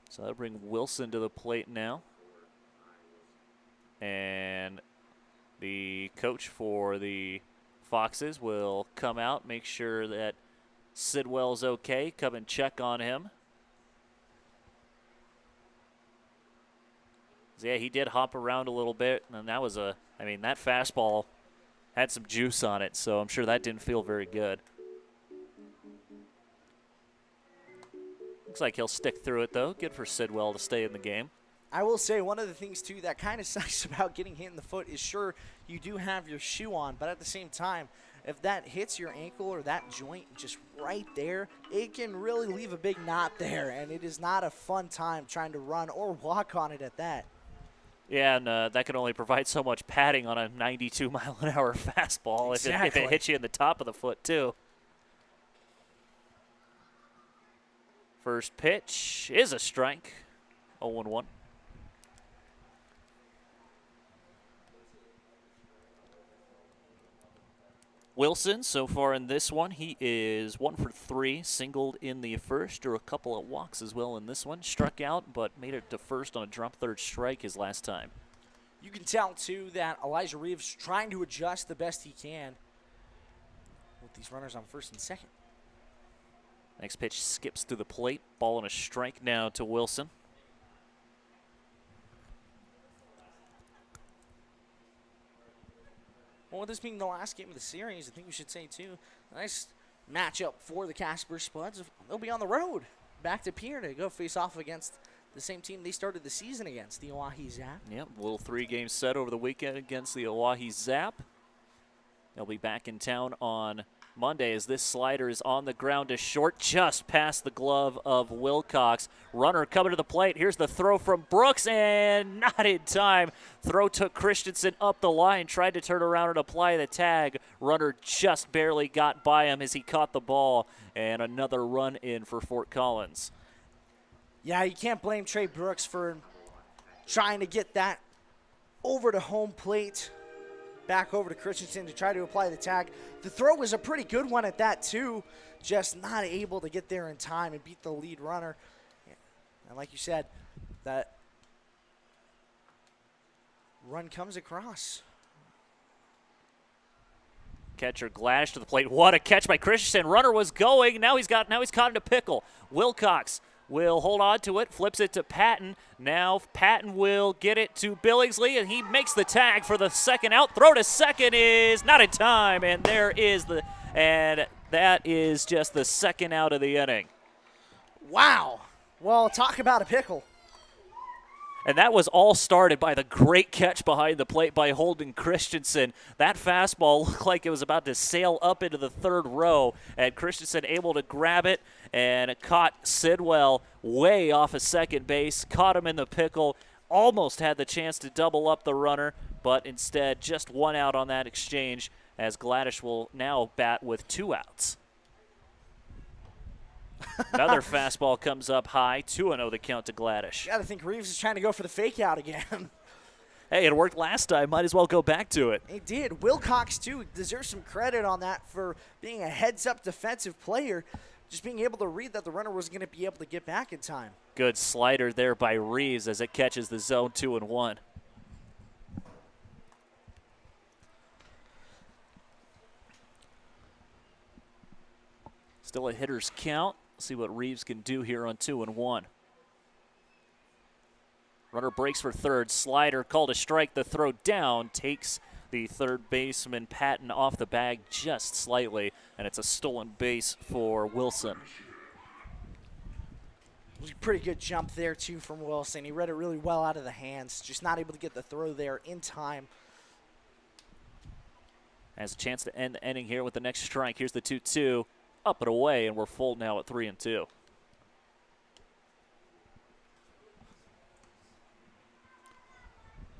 So that'll bring Wilson to the plate now. And the coach for the Foxes will come out, make sure that Sidwell's okay, come and check on him. So yeah, he did hop around a little bit, and that was that fastball had some juice on it, so I'm sure that didn't feel very good. Looks like he'll stick through it, though. Good for Sidwell to stay in the game. I will say one of the things, too, that kind of sucks about getting hit in the foot is, sure, you do have your shoe on, but at the same time, if that hits your ankle or that joint just right there, it can really leave a big knot there, and it is not a fun time trying to run or walk on it at that. Yeah, and that can only provide so much padding on a 92-mile-an-hour fastball Exactly. if it hits you in the top of the foot, too. First pitch is a strike. 0-1. Wilson, so far in this one, he is 1 for 3, singled in the first, drew a couple of walks as well in this one. Struck out, but made it to first on a drop third strike his last time. You can tell, too, that Elijah Reeves trying to adjust the best he can with these runners on first and second. Next pitch skips to the plate. Ball and a strike now to Wilson. Well, with this being the last game of the series, I think we should say, too, nice matchup for the Casper Spuds. They'll be on the road back to Pierre to go face off against the same team they started the season against, the Oahe Zap. Yep, a little 3-game set over the weekend against the Oahe Zap. They'll be back in town on Monday as this slider is on the ground to short, just past the glove of Wilcox. Runner coming to the plate. Here's the throw from Brooks, and not in time. Throw took Christensen up the line, tried to turn around and apply the tag. Runner just barely got by him as he caught the ball, and another run in for Fort Collins. Yeah, you can't blame Trey Brooks for trying to get that over to home plate. Back over to Christensen to try to apply the tag. The throw was a pretty good one at that, too. Just not able to get there in time and beat the lead runner. And like you said, that run comes across. Catcher Glash to the plate. What a catch by Christensen. Runner was going. Now he's caught in a pickle. Wilcox will hold on to it, flips it to Patton. Now Patton will get it to Billingsley, and he makes the tag for the second out. Throw to second is not in time, and that is just the second out of the inning. Wow. Well, talk about a pickle. And that was all started by the great catch behind the plate by Holden Christensen. That fastball looked like it was about to sail up into the third row, and Christensen able to grab it and caught Sidwell way off of second base, caught him in the pickle, almost had the chance to double up the runner, but instead just 1 out on that exchange as Gladish will now bat with 2 outs. Another fastball comes up high, 2-0 the count to Gladish. Got to think Reeves is trying to go for the fake out again. Hey, it worked last time. Might as well go back to it. He did. Wilcox, too, deserves some credit on that for being a heads-up defensive player, just being able to read that the runner was going to be able to get back in time. Good slider there by Reeves as it catches the zone 2-1. Still a hitter's count. See what Reeves can do here on 2-1. Runner breaks for third. Slider called a strike. The throw down takes the third baseman Patton off the bag just slightly, and it's a stolen base for Wilson. It was a pretty good jump there, too, from Wilson. He read it really well out of the hands, just not able to get the throw there in time. Has a chance to end the inning here with the next strike. Here's the 2-2, up and away, and we're full now at 3-2.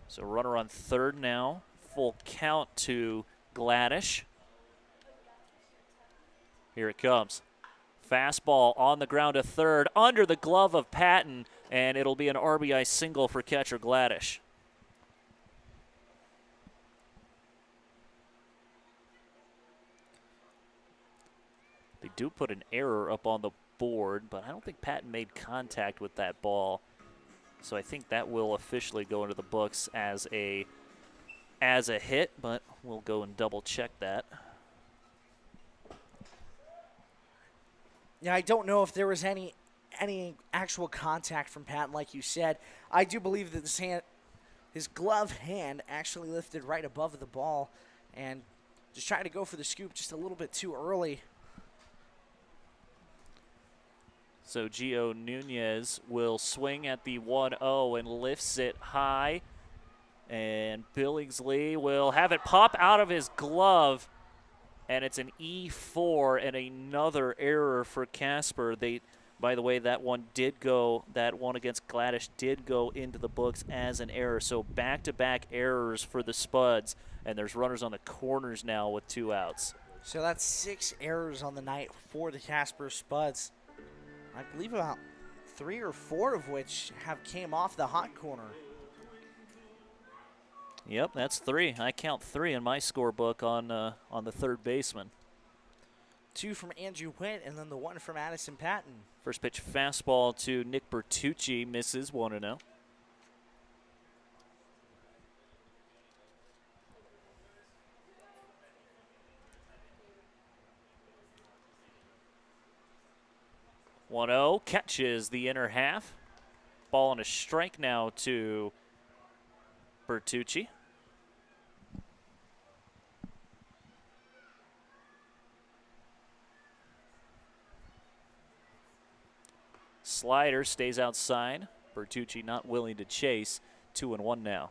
So runner on third now. Full count to Gladish. Here it comes. Fastball on the ground to third, under the glove of Patton, and it'll be an RBI single for catcher Gladish. They do put an error up on the board, but I don't think Patton made contact with that ball. So I think that will officially go into the books as a hit, but we'll go and double check that. Yeah, I don't know if there was any actual contact from Patton, like you said. I do believe that his glove hand actually lifted right above the ball, and just trying to go for the scoop just a little bit too early. So Gio Nunez will swing at the 1-0 and lifts it high. And Billingsley will have it pop out of his glove. And it's an E4 and another error for Casper. By the way, that one against Gladish did go into the books as an error. So back-to-back errors for the Spuds. And there's runners on the corners now with 2 outs. So that's 6 errors on the night for the Casper Spuds. I believe about 3 or 4 of which have came off the hot corner. Yep, that's 3. I count 3 in my scorebook on the third baseman. 2 from Andrew Witt, and then the 1 from Addison Patton. First pitch fastball to Nick Bertucci, misses 1-0. Catches the inner half. Ball on a strike now to Bertucci. Slider stays outside. Bertucci not willing to chase. 2-1 now.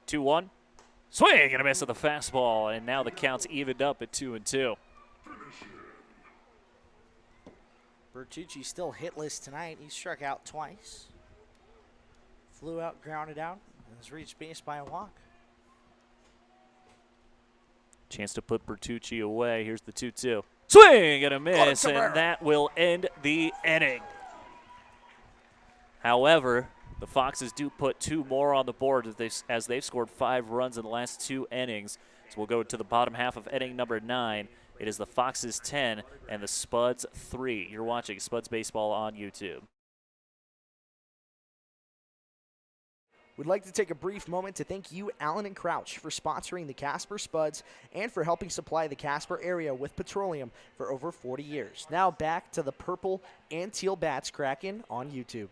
Two-one. Swing and a miss at the fastball, and now the count's evened up at 2-2. Bertucci still hitless tonight. He struck out twice. Flew out, grounded out, and was reached base by a walk. Chance to put Bertucci away. Here's the 2-2. Swing and a miss, and that will end the inning. However, the Foxes do put 2 more on the board as they've scored 5 runs in the last 2 innings. So we'll go to the bottom half of inning number 9. It is the Foxes 10 and the Spuds 3. You're watching Spuds Baseball on YouTube. We'd like to take a brief moment to thank you, Allen and Crouch, for sponsoring the Casper Spuds and for helping supply the Casper area with petroleum for over 40 years. Now back to the purple and teal bats cracking on YouTube.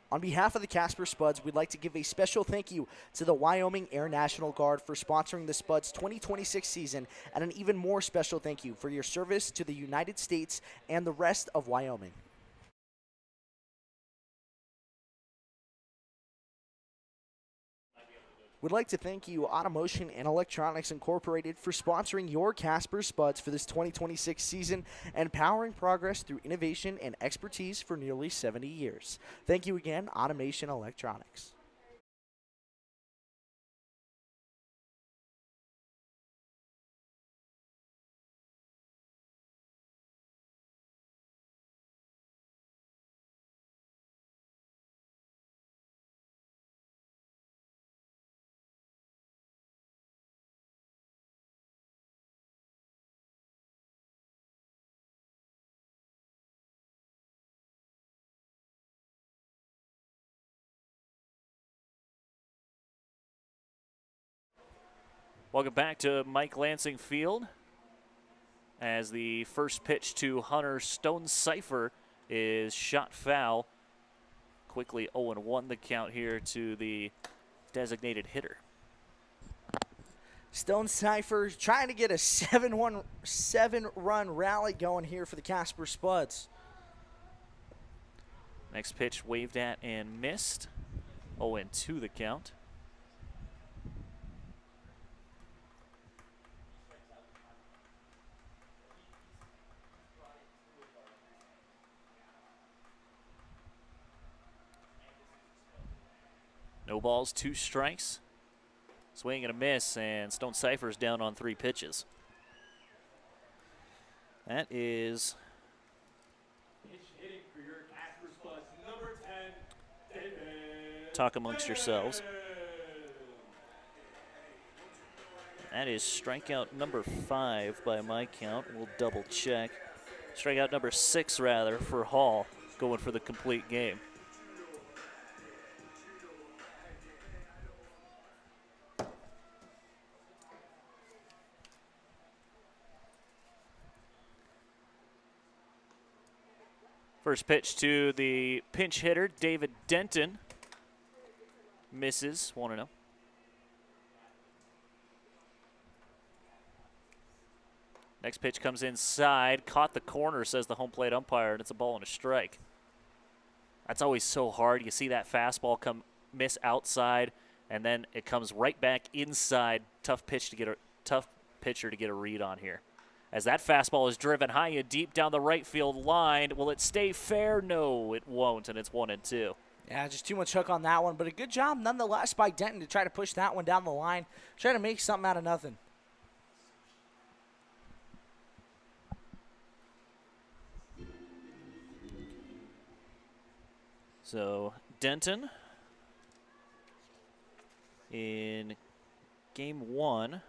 On behalf of the Casper Spuds, we'd like to give a special thank you to the Wyoming Air National Guard for sponsoring the Spuds 2026 season, and an even more special thank you for your service to the United States and the rest of Wyoming. We'd like to thank you, Automotion and Electronics Incorporated, for sponsoring your Casper Spuds for this 2026 season and powering progress through innovation and expertise for nearly 70 years. Thank you again, Automation Electronics. Welcome back to Mike Lansing Field as the first pitch to Hunter Stone Cipher is shot foul. Quickly 0-1 the count here to the designated hitter. Stone Cipher trying to get a 7-run rally going here for the Casper Spuds. Next pitch waved at and missed. 0-2 the count. No balls, 2 strikes. Swing and a miss, and Stone Cipher's down on 3 pitches. That is Pitch hitting for your Casper Spuds, number 10, David. talk amongst yourselves. That is strikeout number 5 by my count. We'll double check. Strikeout number 6 rather for Hall, going for the complete game. First pitch to the pinch hitter, David Denton. Misses, 1-0. Next pitch comes inside, caught the corner, says the home plate umpire, and it's a ball and a strike. That's always so hard. You see that fastball come miss outside, and then it comes right back inside. Tough pitcher to get a read on here. As that fastball is driven high and deep down the right field line. Will it stay fair? No, it won't, and it's 1-2. Yeah, just too much hook on that one, but a good job nonetheless by Denton to try to push that one down the line, try to make something out of nothing. So Denton in game 1,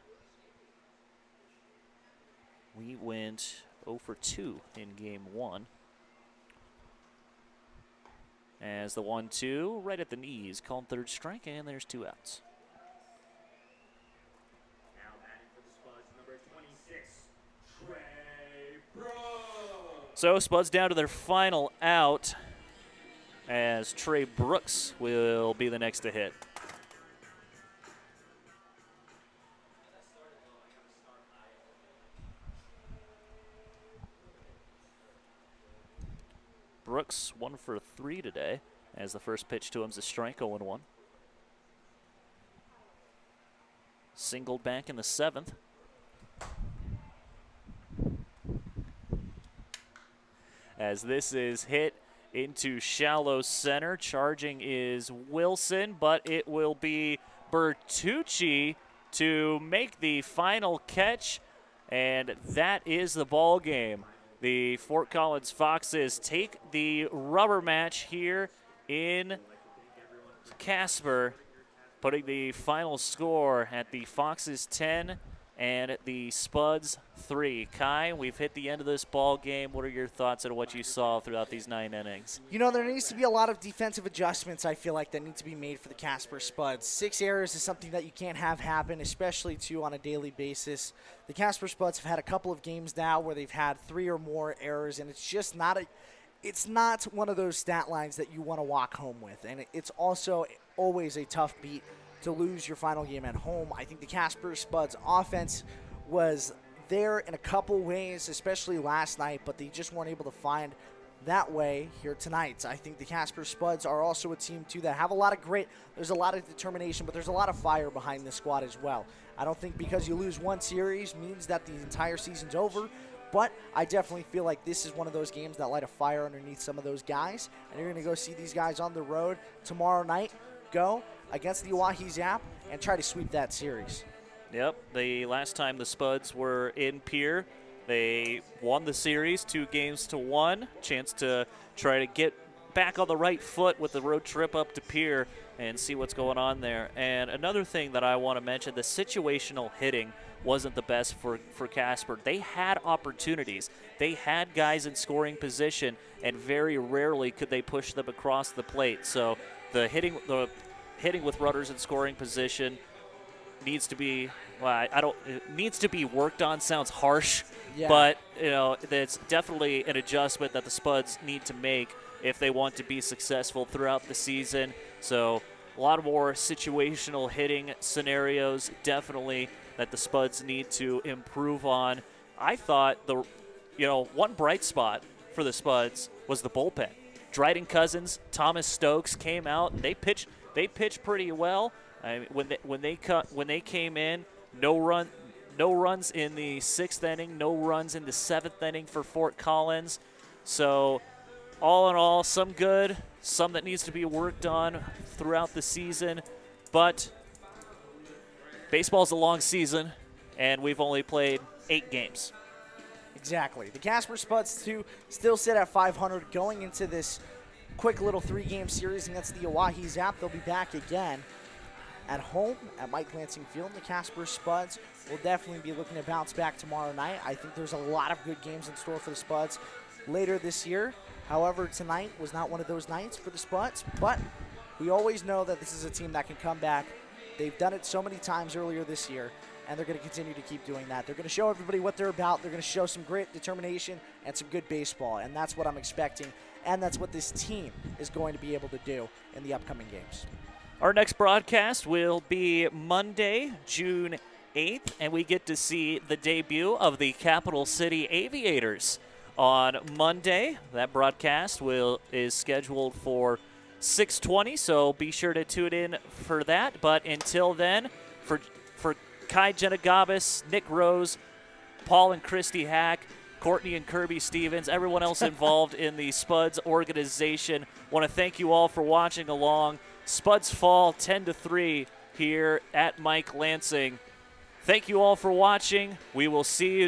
we went 0 for 2 in game 1. As the 1-2 right at the knees, called third strike, and there's 2 outs. Now batting for the Spuds, number 26, Trey Brooks. So Spuds down to their final out, as Trey Brooks will be the next to hit. Brooks 1 for 3 today, as the first pitch to him is a strike, 0-1. Singled back in the 7th. As this is hit into shallow center. Charging is Wilson, but it will be Bertucci to make the final catch, and that is the ball game. The Fort Collins Foxes take the rubber match here in Casper, putting the final score at the Foxes 10 and the Spuds 3. Kai, we've hit the end of this ball game. What are your thoughts on what you saw throughout these 9 innings? You know, there needs to be a lot of defensive adjustments, I feel like, that need to be made for the Casper Spuds. 6 errors is something that you can't have happen, especially, too, on a daily basis. The Casper Spuds have had a couple of games now where they've had 3 or more errors, and it's just not it's not one of those stat lines that you want to walk home with. And it's also always a tough beat to lose your final game at home. I think the Casper Spuds offense was there in a couple ways, especially last night, but they just weren't able to find that way here tonight. I think the Casper Spuds are also a team, too, that have a lot of grit. There's a lot of determination, but there's a lot of fire behind this squad as well. I don't think because you lose one series means that the entire season's over, but I definitely feel like this is one of those games that light a fire underneath some of those guys, and you're going to go see these guys on the road tomorrow night go against the Oahe Zap and try to sweep that series. Yep, the last time the Spuds were in Pierre, they won the series 2-1. Chance to try to get back on the right foot with the road trip up to Pierre and see what's going on there. And another thing that I want to mention, the situational hitting wasn't the best for Casper. They had opportunities. They had guys in scoring position, and very rarely could they push them across the plate. So the hitting with runners in scoring position needs to be, well, it needs to be worked on. Sounds harsh, yeah. But that's definitely an adjustment that the Spuds need to make if they want to be successful throughout the season. So a lot more situational hitting scenarios, definitely, that the Spuds need to improve on. I thought one bright spot for the Spuds was the bullpen. Dryden Cousins, Thomas Stokes came out. And they pitched pretty well. I mean, when they came in, no runs in the 6th inning, no runs in the 7th inning for Fort Collins. So, all in all, some good, some that needs to be worked on throughout the season. But baseball's a long season, and we've only played 8 games. Exactly. The Casper Spuds, too, still sit at 500 going into this quick little 3-game series against the Oahe Zap. They'll be back again at home at Mike Lansing Field. The Casper Spuds will definitely be looking to bounce back tomorrow night. I think there's a lot of good games in store for the Spuds later this year. However, tonight was not one of those nights for the Spuds, but we always know that this is a team that can come back. They've done it so many times earlier this year, and they're going to continue to keep doing that. They're going to show everybody what they're about. They're going to show some grit, determination, and some good baseball, and that's what I'm expecting, and that's what this team is going to be able to do in the upcoming games. Our next broadcast will be Monday, June 8th, and we get to see the debut of the Capital City Aviators on Monday. That broadcast is scheduled for 6:20, so be sure to tune in for that. But until then, for Kai Genagabis, Nick Rose, Paul and Christy Hack, Courtney and Kirby Stevens, everyone else involved in the Spuds organization, want to thank you all for watching along. Spuds fall 10-3 here at Mike Lansing. Thank you all for watching. We will see you